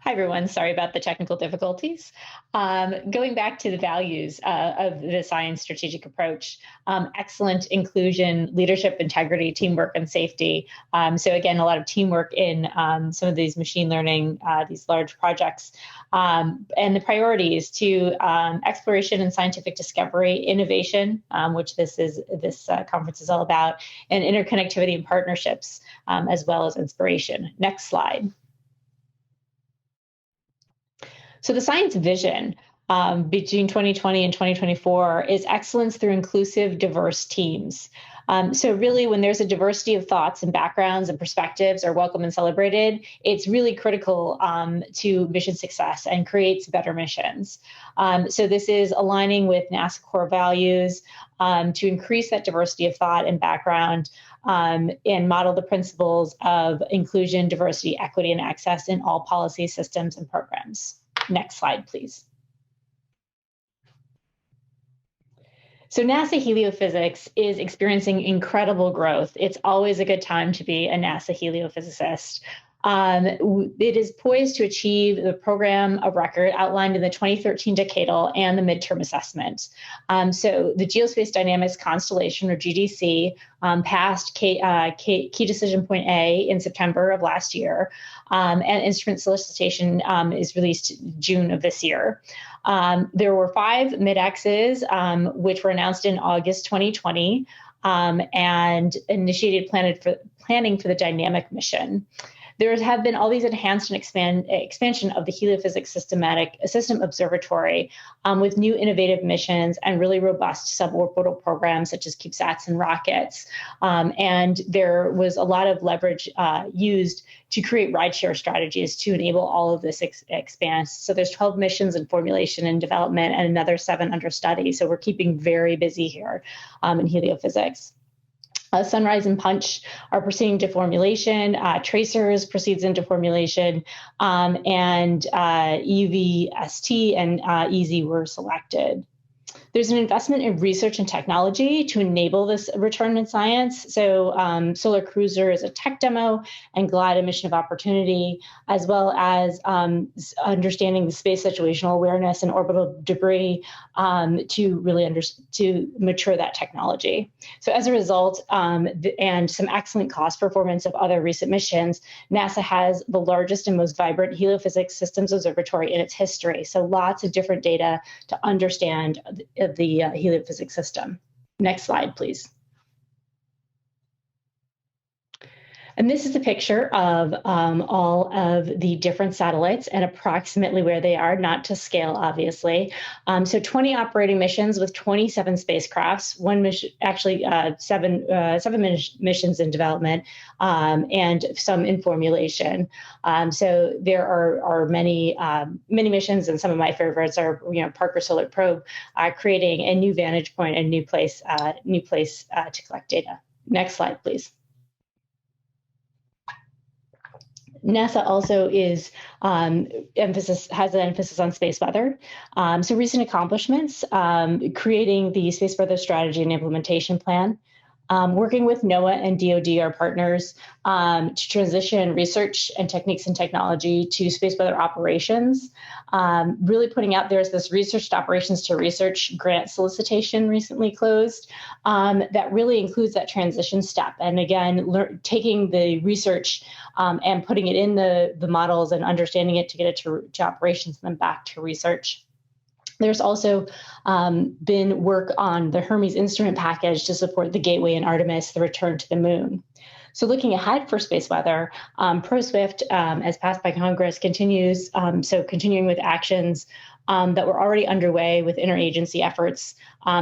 S9: Hi, everyone. Sorry about the technical difficulties. Going back to the values of the science strategic approach, excellent inclusion, leadership, integrity, teamwork, and safety. So again, a lot of teamwork in some of these machine learning, these large projects. And the priorities to exploration and scientific discovery, innovation, which this conference is all about, and interconnectivity and partnerships, as well as inspiration. Next slide. So the science vision between 2020 and 2024 is excellence through inclusive, diverse teams. So really, when there's a diversity of thoughts and backgrounds and perspectives are welcome and celebrated, it's really critical to mission success and creates better missions. So this is aligning with NASA core values to increase that diversity of thought and background and model the principles of inclusion, diversity, equity, and access in all policy systems and programs. Next slide, please. So NASA heliophysics is experiencing incredible growth. It's always a good time to be a NASA heliophysicist. It is poised to achieve the program of record outlined in the 2013 decadal and the midterm assessment. So the Geospace Dynamics Constellation, or GDC, passed key decision point A in September of last year, and instrument solicitation is released June of this year. There were 5 mid-X's, which were announced in August 2020, and initiated planning for the dynamic mission. There have been all these enhanced and expansion of the heliophysics system observatory with new innovative missions and really robust suborbital programs such as CubeSats and rockets. And there was a lot of leverage used to create rideshare strategies to enable all of this expanse. So there's 12 missions in formulation and development and another 7 under study. So we're keeping very busy here in heliophysics. Sunrise and Punch are proceeding to formulation. Tracers proceeds into formulation, and UVST and EZ were selected. There's an investment in research and technology to enable this return in science. So Solar Cruiser is a tech demo, and GLIDE a mission of opportunity, as well as understanding the space situational awareness and orbital debris to really to mature that technology. So as a result, and some excellent cost performance of other recent missions, NASA has the largest and most vibrant heliophysics systems observatory in its history. So lots of different data to understand the heliophysics system. Next slide, please. And this is a picture of all of the different satellites and approximately where they are, not to scale, obviously. So 20 operating missions with 27 spacecrafts, one mission, actually seven missions in development, and some in formulation. So there are many missions, and some of my favorites are, Parker Solar Probe, creating a new vantage point, a new place to collect data. Next slide, please. NASA also has an emphasis on space weather. So recent accomplishments, creating the space weather strategy and implementation plan, working with NOAA and DoD, our partners, to transition research and techniques and technology to space weather operations. Really putting out, there's this research to operations to research grant solicitation recently closed that really includes that transition step. And again, taking the research and putting it in the models and understanding it to get it to operations and then back to research. There's also been work on the Hermes instrument package to support the Gateway and Artemis, the return to the moon. So looking ahead for space weather, ProSwift, as passed by Congress, continues, continuing with actions that were already underway with interagency efforts,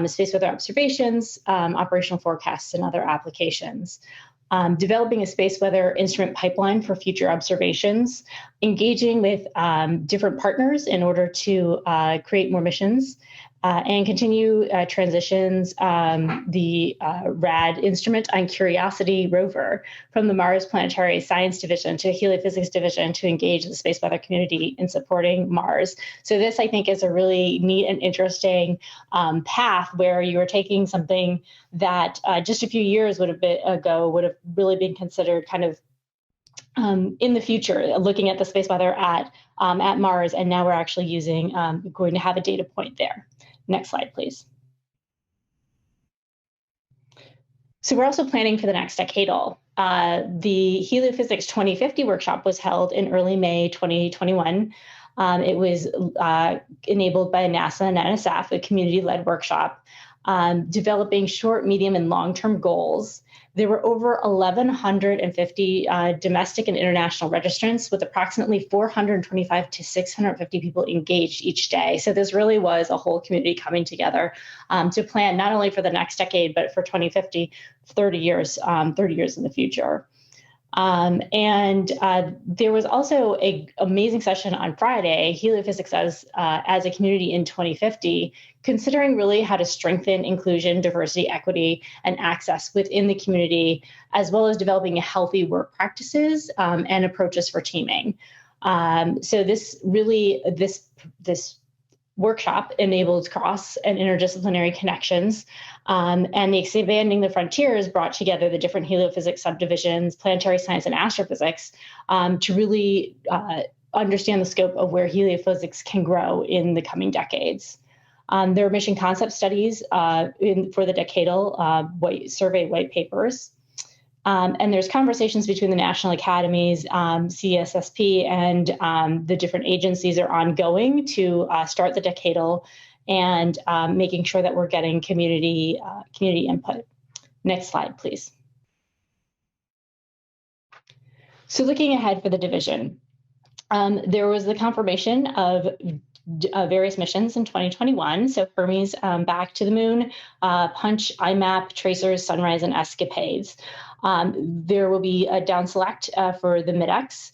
S9: space weather observations, operational forecasts, and other applications. Developing a space weather instrument pipeline for future observations, engaging with different partners in order to create more missions, and continue transitions the RAD instrument on Curiosity rover from the Mars Planetary Science Division to Heliophysics Division to engage the space weather community in supporting Mars. So this, I think, is a really neat and interesting path where you are taking something that just a few years ago would have really been considered kind of in the future, looking at the space weather at Mars, and now we're actually going to have a data point there. Next slide, please. So we're also planning for the next decadal. The Heliophysics 2050 workshop was held in early May 2021. It was enabled by NASA and NSF, a community-led workshop, developing short, medium, and long-term goals. There were over 1,150 domestic and international registrants with approximately 425 to 650 people engaged each day. So this really was a whole community coming together to plan not only for the next decade, but for 2050, 30 years in the future. There was also an amazing session on Friday, Heliophysics as a community in 2050, considering really how to strengthen inclusion, diversity, equity, and access within the community, as well as developing healthy work practices and approaches for teaming. So this
S10: workshop enabled cross and interdisciplinary connections, and the Expanding the Frontiers brought together the different heliophysics subdivisions, planetary science and astrophysics, to really understand the scope of where heliophysics can grow in the coming decades. There are mission concept studies for the decadal survey white papers. And there's conversations between the national academies, CSSP, and the different agencies are ongoing to start the decadal and making sure that we're getting community input. Next slide, please. So looking ahead for the division, there was the confirmation of various missions in 2021. So Hermes back to the moon, Punch, IMAP, Tracers, Sunrise, and Escapades. There will be a down select for the MIDEX,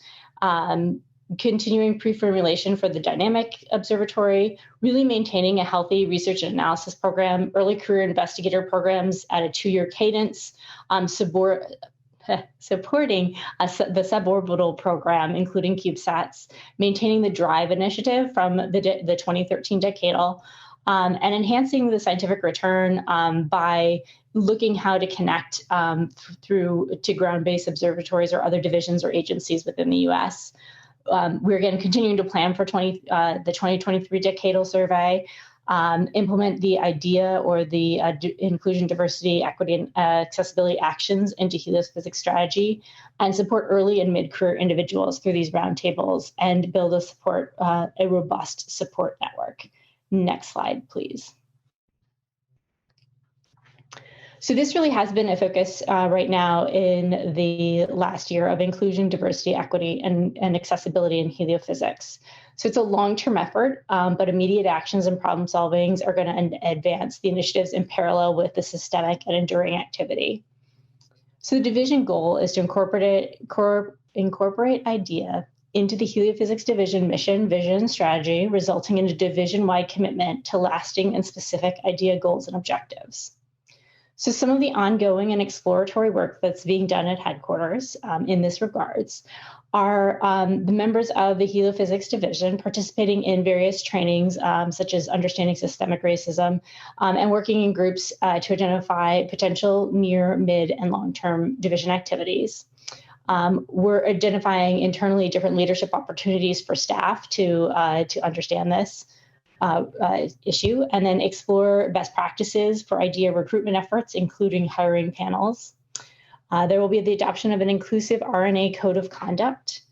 S10: continuing pre-formulation for the Dynamic Observatory, really maintaining a healthy research and analysis program, early career investigator programs at a 2-year cadence, supporting the suborbital program, including CubeSats, maintaining the DRIVE initiative from the 2013 decadal, and enhancing the scientific return by looking how to connect through to ground-based observatories or other divisions or agencies within the U.S. We're again continuing to plan for the 2023 decadal survey, implement the IDEA or the inclusion, diversity, equity, and accessibility actions into heliophysics strategy, and support early and mid-career individuals through these roundtables and build a robust support network. Next slide, please. So this really has been a focus right now in the last year of inclusion, diversity, equity, and accessibility in heliophysics. So it's a long-term effort, but immediate actions and problem solvings are going to advance the initiatives in parallel with the systemic and enduring activity. So the division goal is to incorporate IDEA into the heliophysics division mission, vision, and strategy, resulting in a division-wide commitment to lasting and specific IDEA goals and objectives. So some of the ongoing and exploratory work that's being done at headquarters in this regards are the members of the heliophysics division participating in various trainings, such as understanding systemic racism, and working in groups to identify potential near, mid, and long-term division activities. We're identifying internally different leadership opportunities for staff to understand this issue, and then explore best practices for IDEA recruitment efforts, including hiring panels. There will be the adoption of an inclusive RNA code of conduct,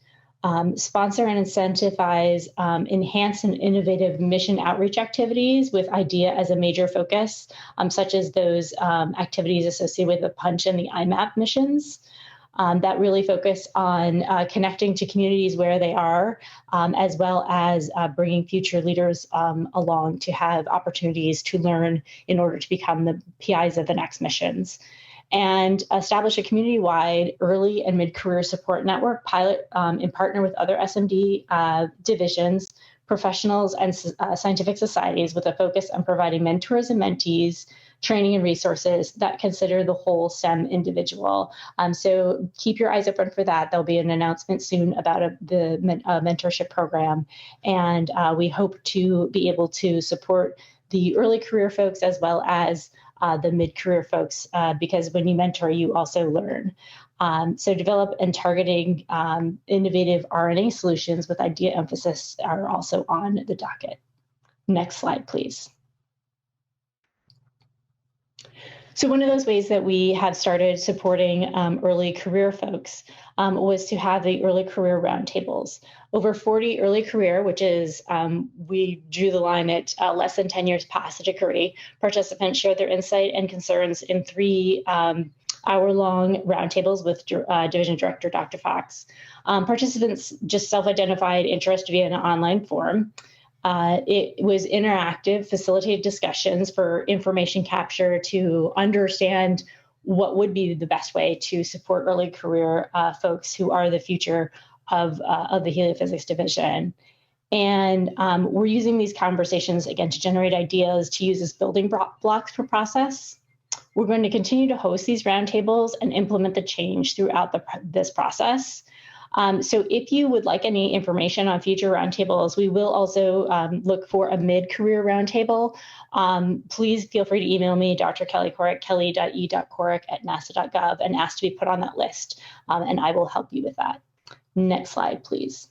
S10: sponsor and incentivize enhanced and innovative mission outreach activities with IDEA as a major focus, such as those activities associated with the Punch and the IMAP missions. That really focus on connecting to communities where they are, as well as bringing future leaders along to have opportunities to learn in order to become the PIs of the next missions. And establish a community-wide early and mid-career support network pilot and partner with other SMD divisions, professionals, and scientific societies with a focus on providing mentors and mentees, training and resources that consider the whole STEM individual. So keep your eyes open for that. There'll be an announcement soon about the mentorship program. And we hope to be able to support the early career folks as well as the mid-career folks, because when you mentor, you also learn. So develop and targeting innovative RNA solutions with IDEA emphasis are also on the docket. Next slide, please. So one of those ways that we have started supporting early career folks was to have the early career roundtables. Over 40 early career, which is, we drew the line at less than 10 years past a degree, participants shared their insight and concerns in 3 hour-long roundtables with Division Director Dr. Fox. Participants just self-identified interest via an online forum. It was interactive, facilitated discussions for information capture to understand what would be the best way to support early career folks who are the future of the heliophysics division. And we're using these conversations, again, to generate ideas, to use as building blocks for process. We're going to continue to host these roundtables and implement the change throughout this process. So if you would like any information on future roundtables, we will also look for a mid-career roundtable. Please feel free to email me, Dr. Kelly Corrick, kelly.e.corrick@nasa.gov, and ask to be put on that list, and I will help you with that. Next slide, please.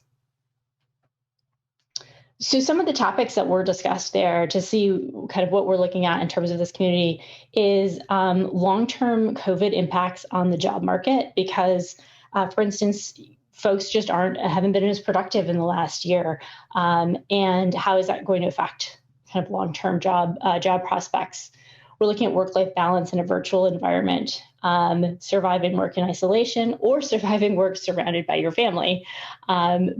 S10: So some of the topics that were discussed there to see kind of what we're looking at in terms of this community is long-term COVID impacts on the job market, because, for instance, folks just haven't been as productive in the last year, and how is that going to affect kind of long-term job prospects? We're looking at work-life balance in a virtual environment, surviving work in isolation or surviving work surrounded by your family,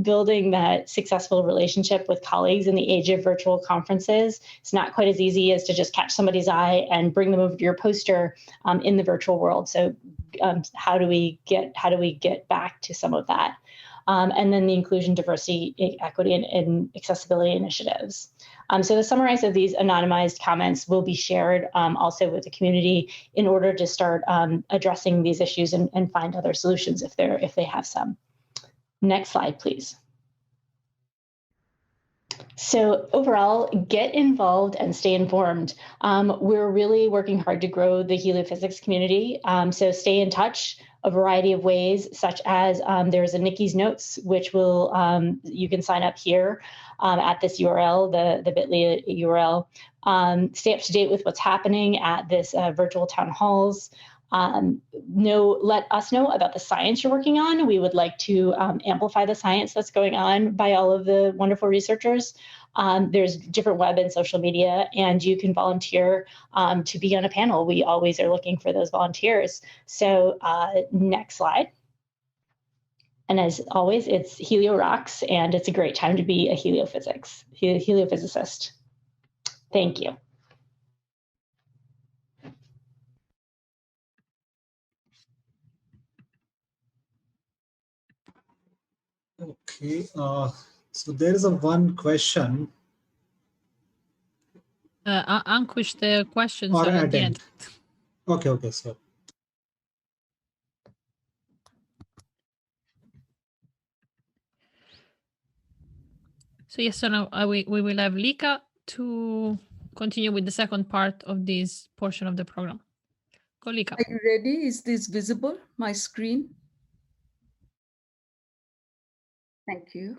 S10: building that successful relationship with colleagues in the age of virtual conferences. It's not quite as easy as to just catch somebody's eye and bring them over to your poster in the virtual world. So how do we get back to some of that? And then the inclusion, diversity, equity, and accessibility initiatives. So the summarize of these anonymized comments will be shared also with the community in order to start addressing these issues and find other solutions if they have some. Next slide, please. So overall, get involved and stay informed. We're really working hard to grow the heliophysics community. So stay in touch a variety of ways, such as there's a Nikki's Notes, which will you can sign up here at this URL, the bit.ly URL. Stay up to date with what's happening at this virtual town halls. Let us know about the science you're working on. We would like to amplify the science that's going on by all of the wonderful researchers. There's different web and social media, and you can volunteer to be on a panel. We always are looking for those volunteers. So next slide. And as always, it's Helio Rocks, and it's a great time to be a heliophysicist. Thank you.
S3: Okay, so there is one question.
S5: Ankush, the questions
S3: Or
S5: are at the
S3: end.
S5: end.
S3: Okay, so.
S5: So yes, so now we will have Lika to continue with the second part of this portion of the program. Go, Lika.
S4: Are you ready? Is this visible, my screen? Thank you.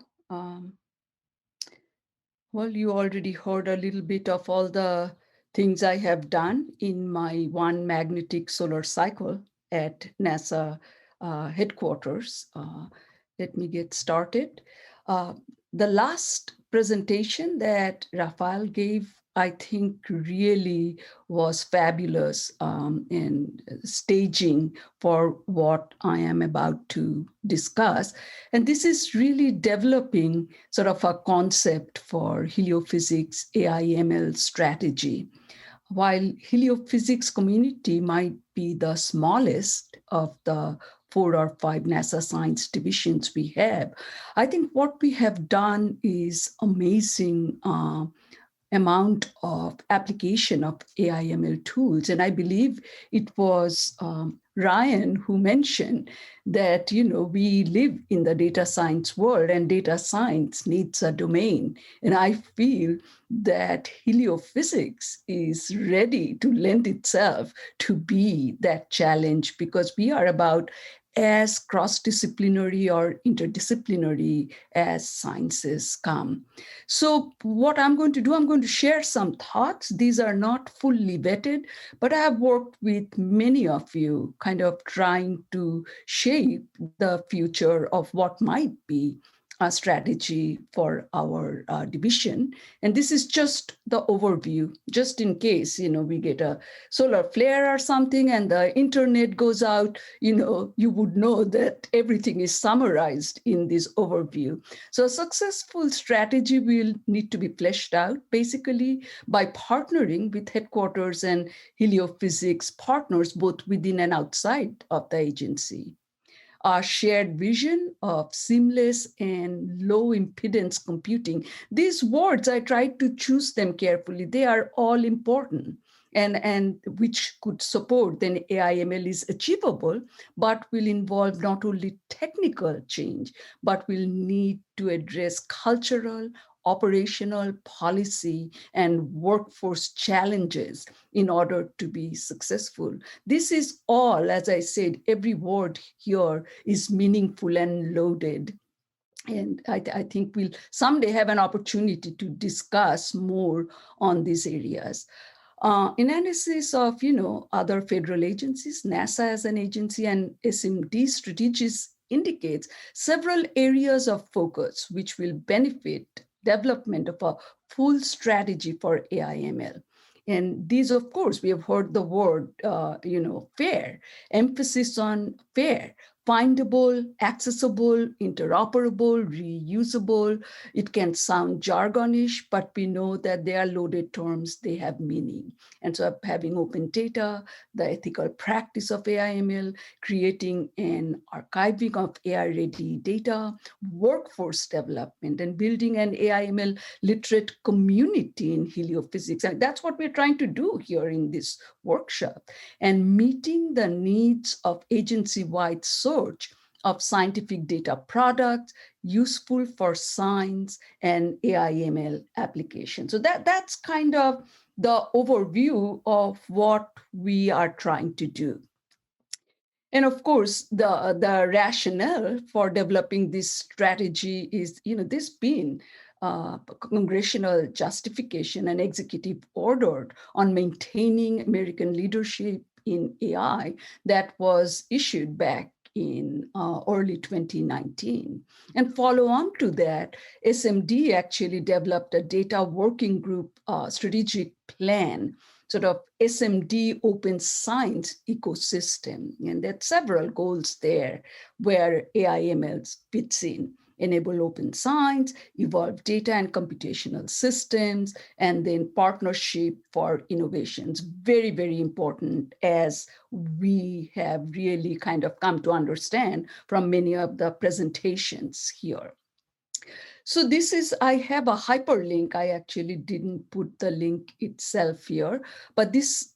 S4: Well, you already heard a little bit of all the things I have done in my one magnetic solar cycle at NASA headquarters. Let me get started. The last presentation that Rafael gave, I think, really was fabulous in staging for what I am about to discuss. And this is really developing sort of a concept for heliophysics AI/ML strategy. While heliophysics community might be the smallest of the 4 or 5 NASA science divisions we have, I think what we have done is amazing amount of application of AI/ML tools. And I believe it was Ryan who mentioned that, we live in the data science world and data science needs a domain. And I feel that heliophysics is ready to lend itself to be that challenge, because we are about as cross-disciplinary or interdisciplinary as sciences come. So what I'm going to do, I'm going to share some thoughts. These are not fully vetted, but I have worked with many of you kind of trying to shape the future of what might be a strategy for our division. And this is just the overview, just in case, we get a solar flare or something and the internet goes out, you would know that everything is summarized in this overview. So a successful strategy will need to be fleshed out basically by partnering with headquarters and heliophysics partners, both within and outside of the agency. Our shared vision of seamless and low impedance computing. These words, I tried to choose them carefully. They are all important. and which could support then AI/ML is achievable, but will involve not only technical change, but will need to address cultural, operational, policy, and workforce challenges in order to be successful. This is all, as I said, every word here is meaningful and loaded. And I think we'll someday have an opportunity to discuss more on these areas. Analysis of other federal agencies, NASA as an agency, and SMD strategies indicates several areas of focus which will benefit development of a full strategy for AI/ML. And these, of course, we have heard the word, fair, emphasis on fair, findable, accessible, interoperable, reusable. It can sound jargonish, but we know that they are loaded terms, they have meaning. And so having open data, the ethical practice of AI/ML, creating an archiving of AI-ready data, workforce development, and building an AI/ML literate community in heliophysics. And that's what we're trying to do here in this workshop. And meeting the needs of agency-wide search of scientific data products useful for science and AI/ML applications. So that's kind of the overview of what we are trying to do. And of course, the rationale for developing this strategy is, this being congressional justification and executive order on maintaining American leadership in AI that was issued back in early 2019. And follow on to that, SMD actually developed a data working group strategic plan, sort of SMD open science ecosystem. And there are several goals there where AI/ML fits in. Enable open science, evolve data and computational systems, and then partnership for innovations. Very, very important, as we have really kind of come to understand from many of the presentations here. So this is, I have a hyperlink. I actually didn't put the link itself here, but this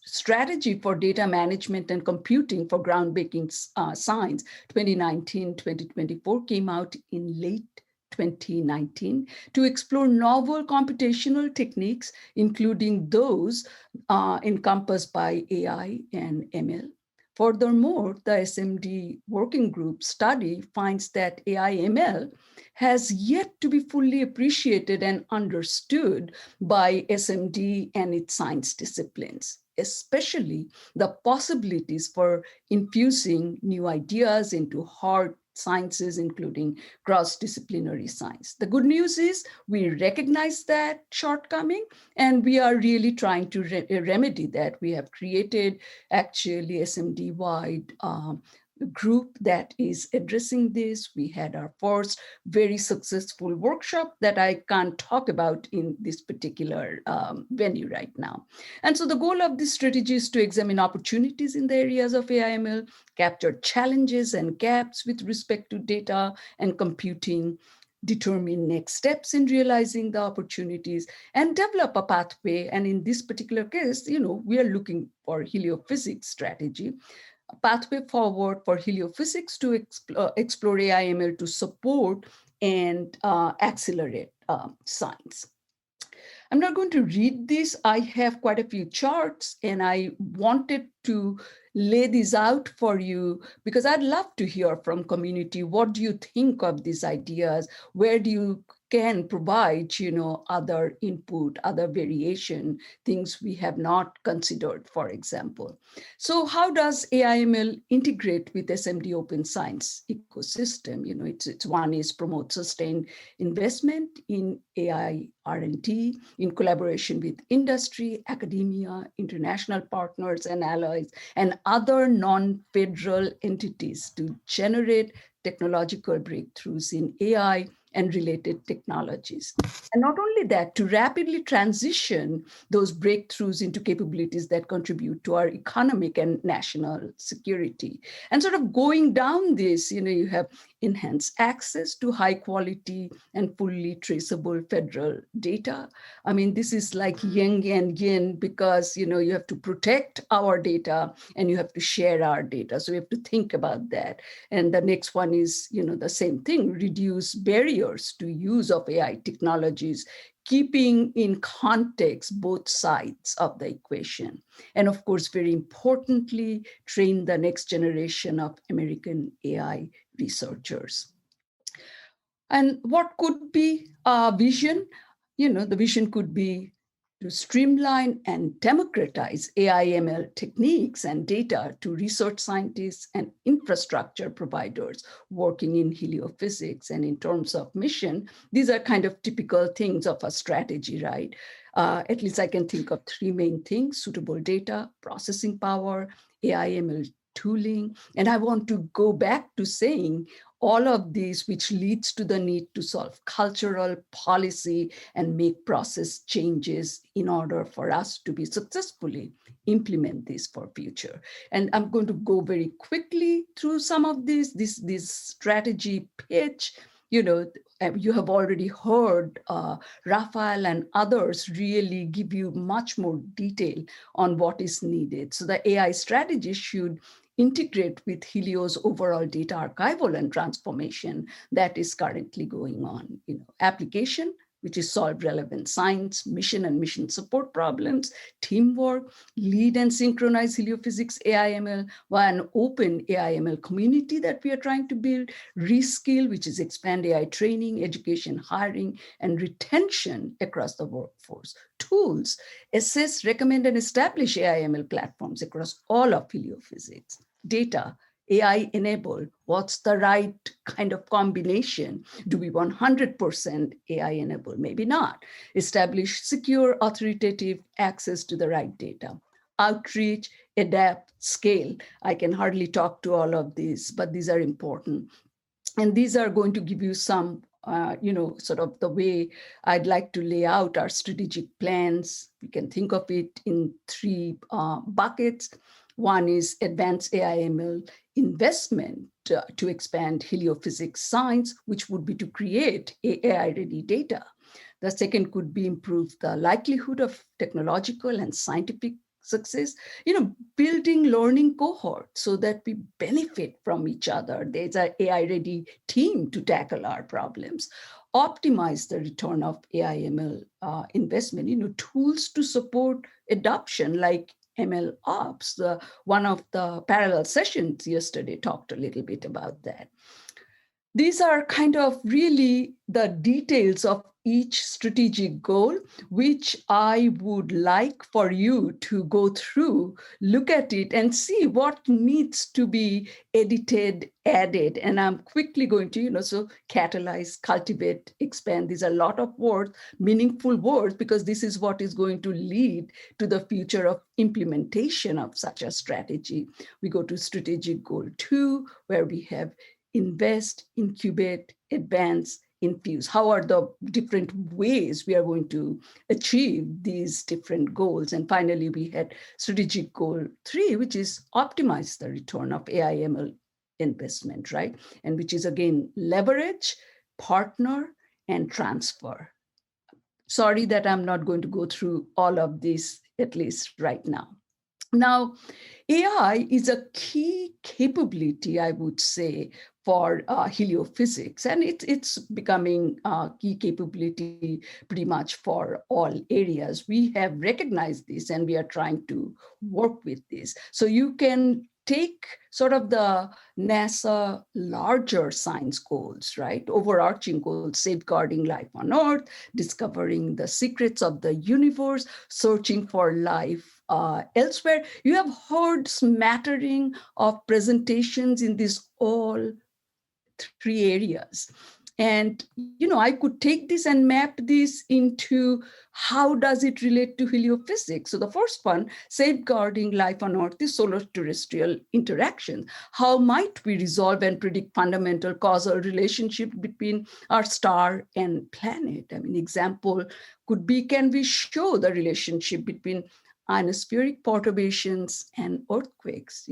S4: strategy for data management and computing for groundbreaking science 2019-2024 came out in late 2019 to explore novel computational techniques, including those encompassed by AI and ML. Furthermore, the SMD working group study finds that AI/ML has yet to be fully appreciated and understood by SMD and its science disciplines, especially the possibilities for infusing new ideas into hard sciences, including cross-disciplinary science. The good news is we recognize that shortcoming, and we are really trying to remedy that. We have created actually SMD-wide group that is addressing this. We had our first very successful workshop that I can't talk about in this particular venue right now. And so the goal of this strategy is to examine opportunities in the areas of AI/ML, capture challenges and gaps with respect to data and computing, determine next steps in realizing the opportunities, and develop a pathway. And in this particular case, we are looking for heliophysics strategy, a pathway forward for heliophysics to explore AI/ML to support and accelerate science. I'm not going to read this. I have quite a few charts, and I wanted to lay these out for you because I'd love to hear from community. What do you think of these ideas? Where do you can provide, other input, other variation, things we have not considered, for example. So how does AI/ML integrate with SMD open science ecosystem? It's one is promote sustained investment in AI R&D in collaboration with industry, academia, international partners and allies, and other non-federal entities to generate technological breakthroughs in AI and related technologies. And not only that, to rapidly transition those breakthroughs into capabilities that contribute to our economic and national security. And sort of going down this, you have enhanced access to high quality and fully traceable federal data. I mean, this is like yin and yin because, you have to protect our data and you have to share our data. So we have to think about that. And the next one is, the same thing, reduce barriers to use of AI technologies, keeping in context both sides of the equation. And of course, very importantly, train the next generation of American AI researchers. And what could be a vision? The vision could be to streamline and democratize AI/ML techniques and data to research scientists and infrastructure providers working in heliophysics. And in terms of mission, these are kind of typical things of a strategy, right? At least I can think of three main things: suitable data, processing power, AI/ML tooling. And I want to go back to saying all of these, which leads to the need to solve cultural, policy, and make process changes in order for us to be successfully implement this for future. And I'm going to go very quickly through some of this strategy pitch. You have already heard Rafael and others really give you much more detail on what is needed. So the AI strategy should integrate with Helio's overall data archival and transformation that is currently going on. Application, which is solve relevant science, mission and mission support problems, teamwork, lead and synchronize heliophysics AI/ML via an open AI/ML community that we are trying to build, reskill, which is expand AI training, education, hiring, and retention across the workforce. Tools, assess, recommend, and establish AI/ML platforms across all of heliophysics. Data, AI enabled, what's the right kind of combination? Do we want 100% AI enabled? Maybe not. Establish secure, authoritative access to the right data. Outreach, adapt, scale. I can hardly talk to all of these, but these are important. And these are going to give you some, sort of the way I'd like to lay out our strategic plans. We can think of it in three buckets. One is advanced AI/ML investment to expand heliophysics science, which would be to create AI-ready data. The second could be improve the likelihood of technological and scientific success, building learning cohorts so that we benefit from each other. There's an AI-ready team to tackle our problems. Optimize the return of AI/ML investment, tools to support adoption like ML Ops. One of the parallel sessions yesterday talked a little bit about that. These are kind of really the details of each strategic goal, which I would like for you to go through, look at it, and see what needs to be edited, added. And I'm quickly going to, so catalyze, cultivate, expand. These are a lot of words, meaningful words, because this is what is going to lead to the future of implementation of such a strategy. We go to strategic goal 2, where we have invest, incubate, advance, infuse. How are the different ways we are going to achieve these different goals? And finally, we had strategic goal 3, which is optimize the return of AI/ML investment, right? And which is again, leverage, partner, and transfer. Sorry that I'm not going to go through all of this, at least right now. Now, AI is a key capability, I would say, for heliophysics, and it's becoming a key capability pretty much for all areas. We have recognized this, and we are trying to work with this. So you can take sort of the NASA larger science goals, right? Overarching goals, safeguarding life on Earth, discovering the secrets of the universe, searching for life elsewhere. You have heard smattering of presentations in these all 3 areas. And, I could take this and map this into how does it relate to heliophysics. So the first one, safeguarding life on Earth, is solar terrestrial interactions. How might we resolve and predict fundamental causal relationship between our star and planet? I mean, example could be, can we show the relationship between ionospheric perturbations and earthquakes?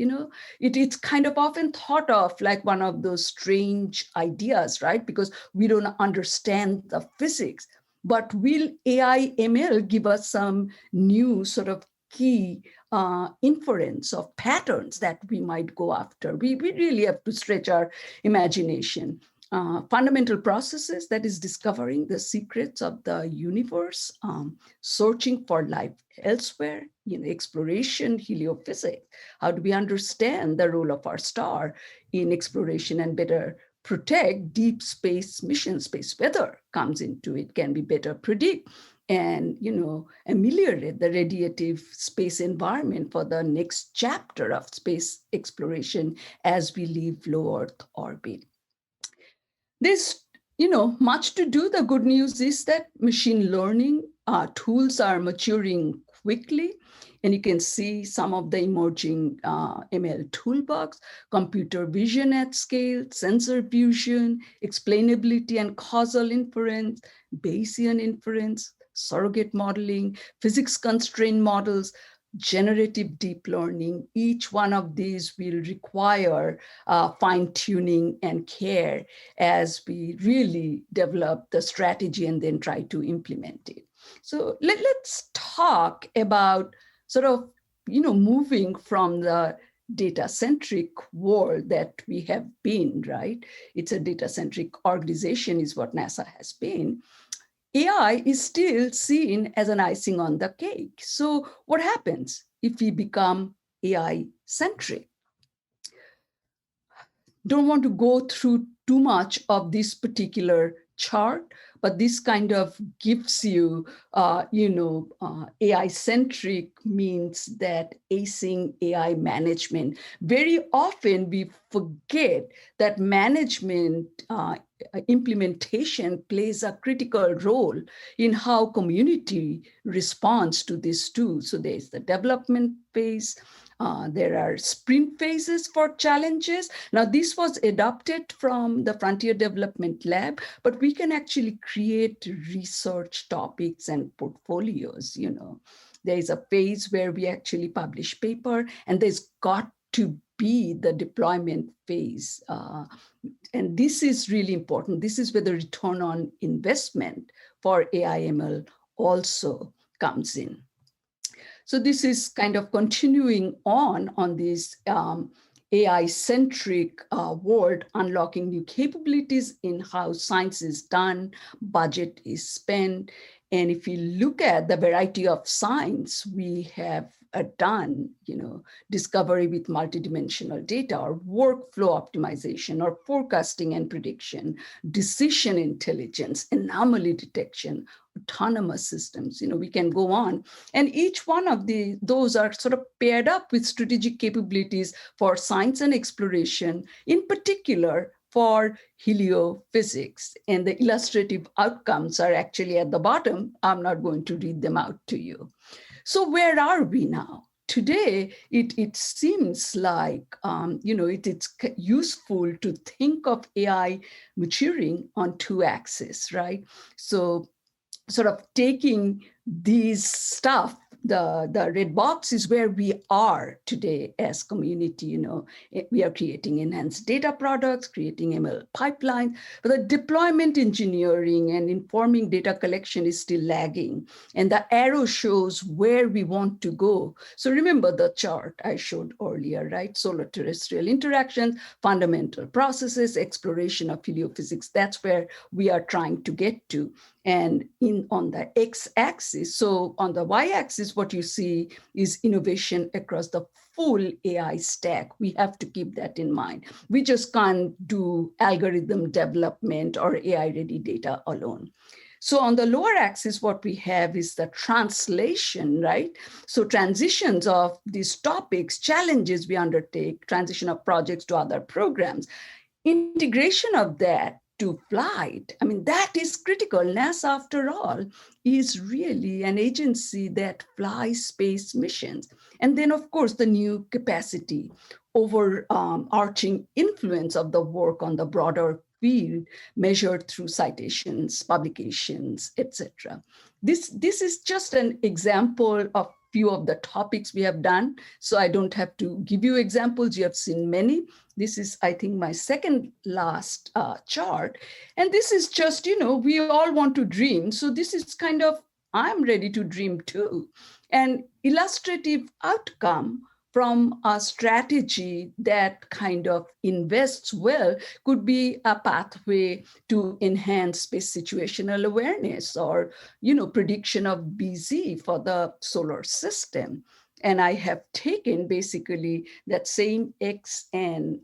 S4: It's kind of often thought of like one of those strange ideas, right? Because we don't understand the physics. But will AI ML give us some new sort of key inference of patterns that we might go after? We really have to stretch our imagination. Fundamental processes, that is discovering the secrets of the universe, searching for life elsewhere, exploration, heliophysics. How do we understand the role of our star in exploration and better protect deep space mission? Space weather comes into it, can be better predict and ameliorate the radiative space environment for the next chapter of space exploration as we leave low Earth orbit. There's much to do. The good news is that machine learning tools are maturing quickly, and you can see some of the emerging ML toolbox: computer vision at scale, sensor fusion, explainability and causal inference, Bayesian inference, surrogate modeling, physics constraint models, generative deep learning. Each one of these will require fine-tuning and care as we really develop the strategy and then try to implement it. So let's talk about sort of, moving from the data-centric world that we have been, right? It's a data-centric organization is what NASA has been. AI is still seen as an icing on the cake. So what happens if we become AI-centric? Don't want to go through too much of this particular chart, but this kind of gives you, AI-centric means that acing AI management. Very often we forget that management implementation plays a critical role in how community responds to this too. So there's the development phase. There are sprint phases for challenges. Now, this was adopted from the Frontier Development Lab, but we can actually create research topics and portfolios. There is a phase where we actually publish paper, and there's got to be the deployment phase. And this is really important. This is where the return on investment for AI/ML also comes in. So this is kind of continuing on this AI-centric world, unlocking new capabilities in how science is done, budget is spent. And if you look at the variety of science we have done, discovery with multidimensional data, or workflow optimization, or forecasting and prediction, decision intelligence, anomaly detection, autonomous systems, we can go on. And each one of those are sort of paired up with strategic capabilities for science and exploration, in particular for heliophysics. And the illustrative outcomes are actually at the bottom. I'm not going to read them out to you. So where are we now? Today, it seems like, it's useful to think of AI maturing on two axes, right? So sort of taking these stuff, the red box is where we are today as community. We are creating enhanced data products, creating ML pipelines, but the deployment engineering and informing data collection is still lagging. And the arrow shows where we want to go. So remember the chart I showed earlier, right? Solar terrestrial interactions, fundamental processes, exploration of heliophysics. That's where we are trying to get to. And on the x-axis, so on the y-axis, what you see is innovation across the full AI stack. We have to keep that in mind. We just can't do algorithm development or AI-ready data alone. So on the lower axis, what we have is the translation, right? So transitions of these topics, challenges we undertake, transition of projects to other programs, integration of that to flight, I mean, that is critical. NASA, after all, is really an agency that flies space missions. And then, of course, the new capacity, overarching influence of the work on the broader field measured through citations, publications, etc. This is just an example of few of the topics we have done. So I don't have to give you examples. You have seen many. This is, I think, my second last chart. And this is just, we all want to dream. So this is kind of, I'm ready to dream too. An illustrative outcome from a strategy that kind of invests well could be a pathway to enhance space situational awareness or, prediction of BZ for the solar system. And I have taken basically that same X and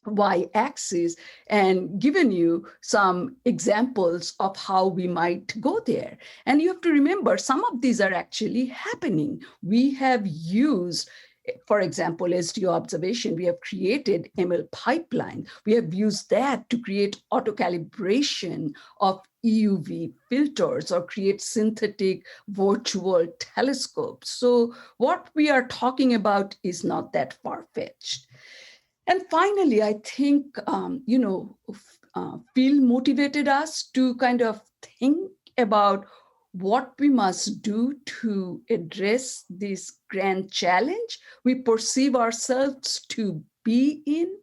S4: Y-axis and given you some examples of how we might go there. And you have to remember, some of these are actually happening. We have used, for example, SDO observation, we have created ML pipeline. We have used that to create auto-calibration of EUV filters or create synthetic virtual telescopes. So what we are talking about is not that far-fetched. And finally, I think, Phil motivated us to kind of think about what we must do to address this grand challenge we perceive ourselves to be in.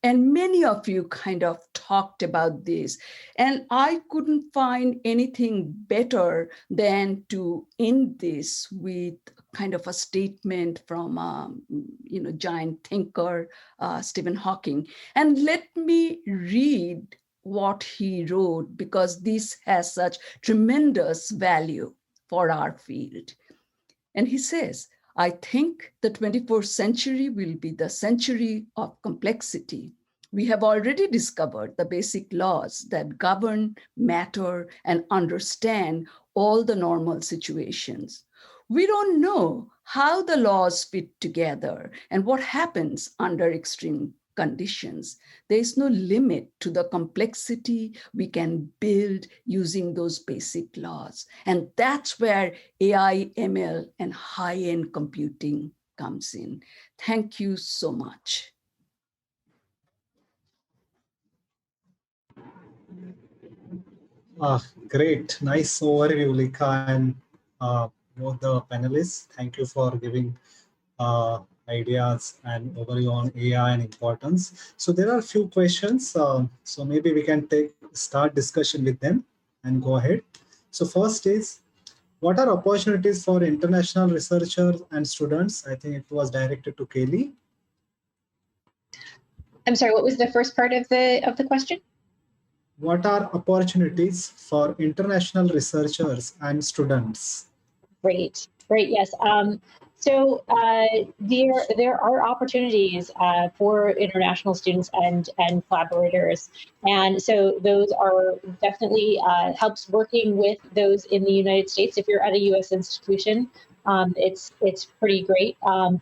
S4: And many of you kind of talked about this. And I couldn't find anything better than to end this with kind of a statement from, giant thinker, Stephen Hawking. And let me read what he wrote, because this has such tremendous value for our field. And he says, I think the 21st century will be the century of complexity. We have already discovered the basic laws that govern matter and understand all the normal situations. We don't know how the laws fit together and what happens under extreme conditions. There is no limit to the complexity we can build using those basic laws. And that's where AI, ML, and high-end computing comes in. Thank you so much.
S3: Great, nice overview, Lika, and both the panelists. Thank you for giving ideas and overview on AI and importance. So there are a few questions. So maybe we can start discussion with them and go ahead. So first is, what are opportunities for international researchers and students? I think it was directed to Kelly.
S9: I'm sorry, what was the first part of the question?
S3: What are opportunities for international researchers and students?
S9: Great, yes. So there are opportunities for international students and collaborators. And so those are definitely helps working with those in the United States. If you're at a US institution, it's pretty great.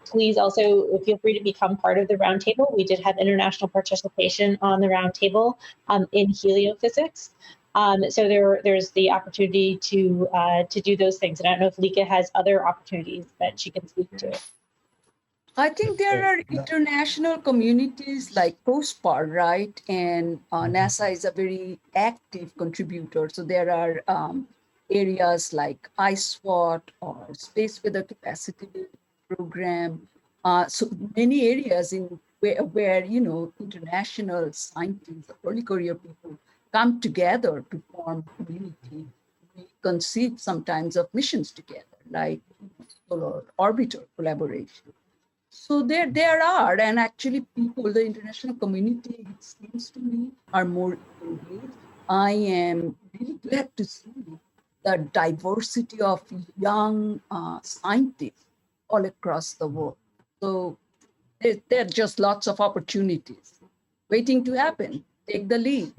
S9: Please also feel free to become part of the roundtable. We did have international participation on the roundtable in heliophysics. So there's the opportunity to do those things. And I don't know if Lika has other opportunities that she can speak to.
S4: I think there are international communities like COSPAR, right? And NASA is a very active contributor. So there are areas like ISWAT or Space Weather Capacity Program. So many areas in where international scientists, early career people come together to form community. We conceive sometimes of missions together, like solar orbiter collaboration. So there are, and actually people, the international community, it seems to me, are more engaged. I am really glad to see the diversity of young scientists all across the world. So there are just lots of opportunities waiting to happen. Take the lead.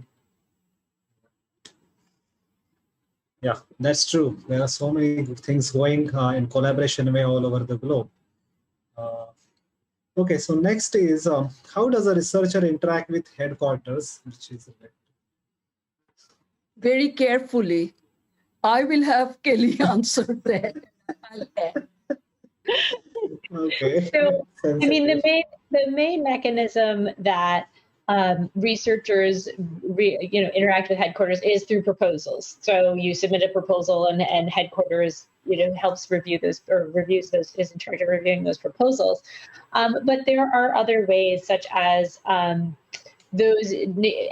S3: Yeah, that's true. There are so many things going in collaboration way all over the globe. Okay, so next is how does a researcher interact with headquarters, which is
S4: very carefully. I will have Kelly answer that. I'll add.
S3: Okay.
S9: So, I mean, the main mechanism that researchers interact with headquarters is through proposals. So you submit a proposal, and headquarters helps review those, or reviews those, is in charge of reviewing those proposals. But there are other ways, such as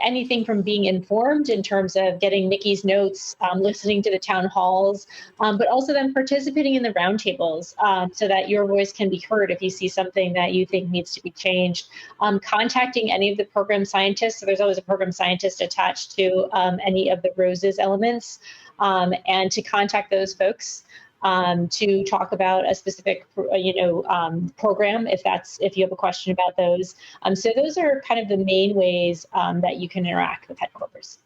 S9: anything from being informed in terms of getting Nikki's notes, listening to the town halls, but also then participating in the roundtables so that your voice can be heard if you see something that you think needs to be changed. Contacting any of the program scientists, so there's always a program scientist attached to any of the ROSES elements, and to contact those folks to talk about a specific, program if you have a question about those. So those are kind of the main ways that you can interact with headquarters.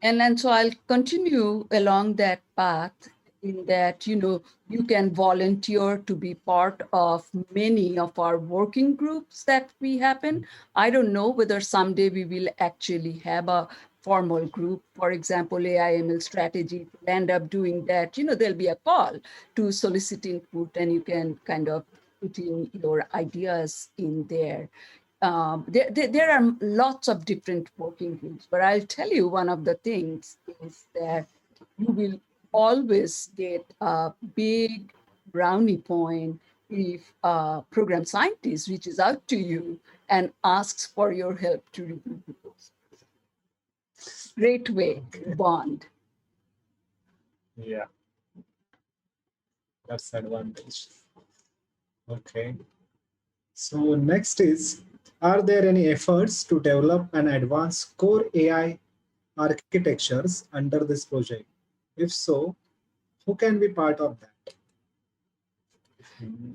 S4: And then so I'll continue along that path in that, you can volunteer to be part of many of our working groups that we happen. I don't know whether someday we will actually have a formal group. For example, AI/ML strategy will end up doing that. There'll be a call to solicit input, and you can kind of put in your ideas in there. There are lots of different working groups, but I'll tell you one of the things is that you will always get a big brownie point if a program scientist reaches out to you and asks for your help to review proposals. Great way to bond.
S3: Yeah, that's advantage. Okay. So next is, are there any efforts to develop an advanced core AI architectures under this project? If so, who can be part of that?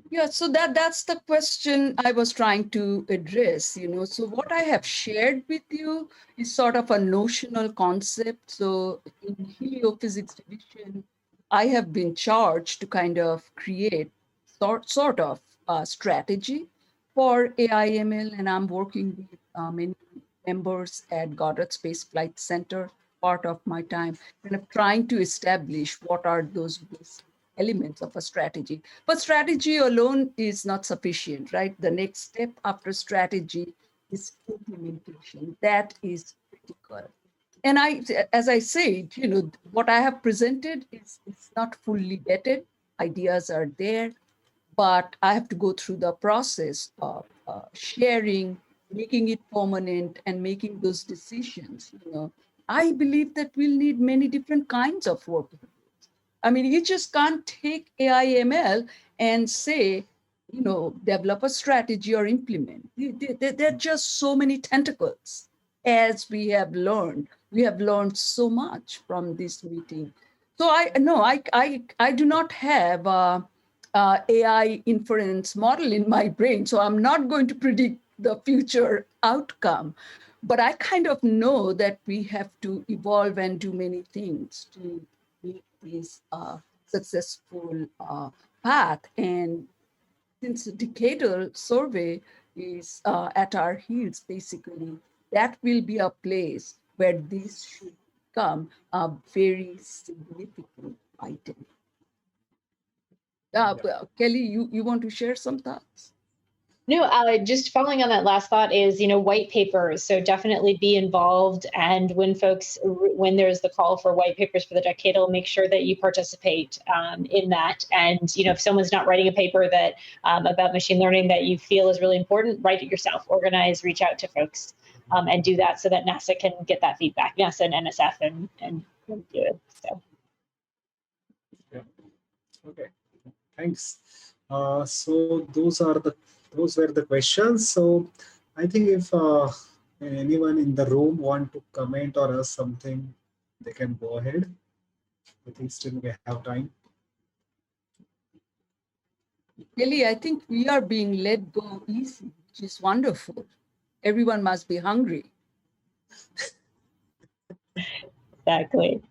S4: Yeah, so that's the question I was trying to address, So what I have shared with you is sort of a notional concept. So in heliophysics division, I have been charged to kind of create sort of a strategy for AI/ML, and I'm working with many members at Goddard Space Flight Center, part of my time, kind of trying to establish what are those basic elements of a strategy. But strategy alone is not sufficient, right? The next step after strategy is implementation. That is critical. And as I said, what I have presented is not fully vetted. Ideas are there, but I have to go through the process of sharing, making it permanent, and making those decisions. I believe that we'll need many different kinds of work. I mean, you just can't take AI/ML and say, develop a strategy or implement. There are just so many tentacles, as we have learned. We have learned so much from this meeting. So I do not have a AI inference model in my brain, so I'm not going to predict the future outcome. But I kind of know that we have to evolve and do many things to make this successful path. And since the decadal survey is at our heels, basically, that will be a place where this should become a very significant item. Kelly, you want to share some thoughts?
S9: No, just following on that last thought is, white papers. So definitely be involved. And when there's the call for white papers for the decadal, make sure that you participate in that. And, if someone's not writing a paper that about machine learning that you feel is really important, write it yourself, organize, reach out to folks, and do that so that NASA can get that feedback, NASA and NSF and do it. So.
S3: Yeah. Okay. Thanks. So those were the questions. So I think if anyone in the room want to comment or ask something, they can go ahead. I think still we have time.
S4: Kelly, I think we are being let go easy, which is wonderful. Everyone must be hungry.
S9: Exactly.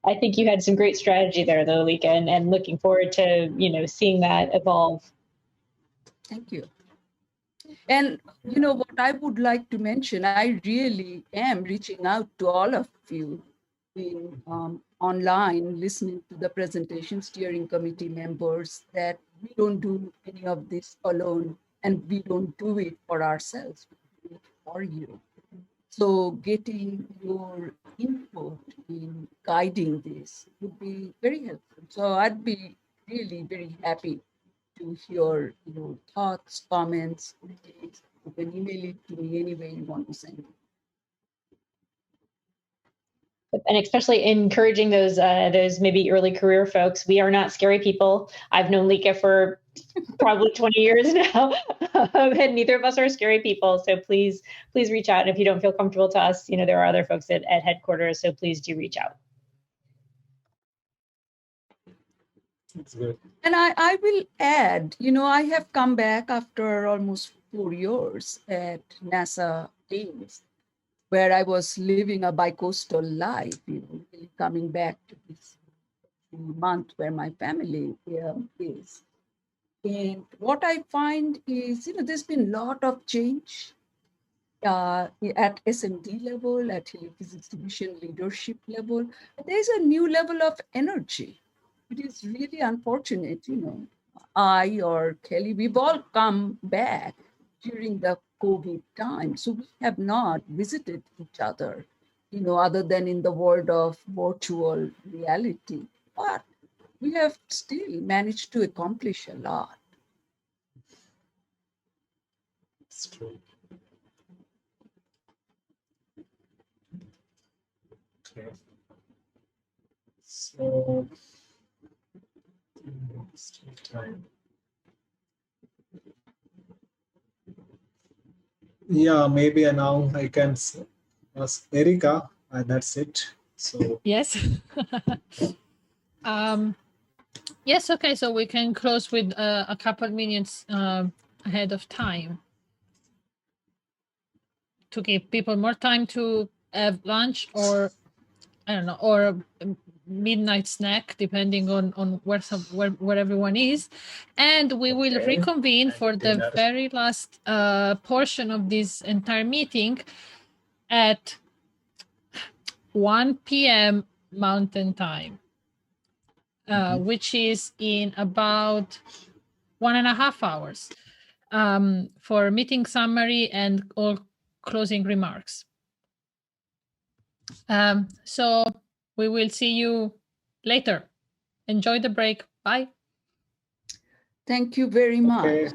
S9: I think you had some great strategy there, though, Lika, and looking forward to seeing that evolve.
S4: Thank you. And you know what I would like to mention, I really am reaching out to all of you in online, listening to the presentation, steering committee members, that we don't do any of this alone, and we don't do it for ourselves, we do it for you. So getting your input in guiding this would be very helpful. So I'd be really very happy to hear your thoughts, comments. You can email it to me any way you want to send it.
S10: And especially encouraging those maybe early career folks. We are not scary people. I've known Lika for probably 20 years now, and neither of us are scary people. So please reach out. And if you don't feel comfortable to us, there are other folks at headquarters. So please do reach out.
S3: That's good.
S4: And I will add, I have come back after almost 4 years at NASA Ames, where I was living a bi-coastal life, really coming back to this month where my family is. And what I find is, there's been a lot of change at SMD level, at Physics Division leadership level. There's a new level of energy. It is really unfortunate, I or Kelly, we've all come back during the COVID time. So we have not visited each other, other than in the world of virtual reality. But we have still managed to accomplish a lot.
S3: It's true. Okay. So, still time. Yeah, maybe now I can ask Erica, and that's it. So
S5: Yes. Yes, okay, so we can close with a couple minutes ahead of time to give people more time to have lunch, or I don't know, or midnight snack, depending on where everyone is. And we will reconvene for the very last portion of this entire meeting at 1 p.m. Mountain Time, which is in about 1.5 hours for meeting summary and all closing remarks. So we will see you later. Enjoy the break. Bye.
S4: Thank you very much.
S3: okay.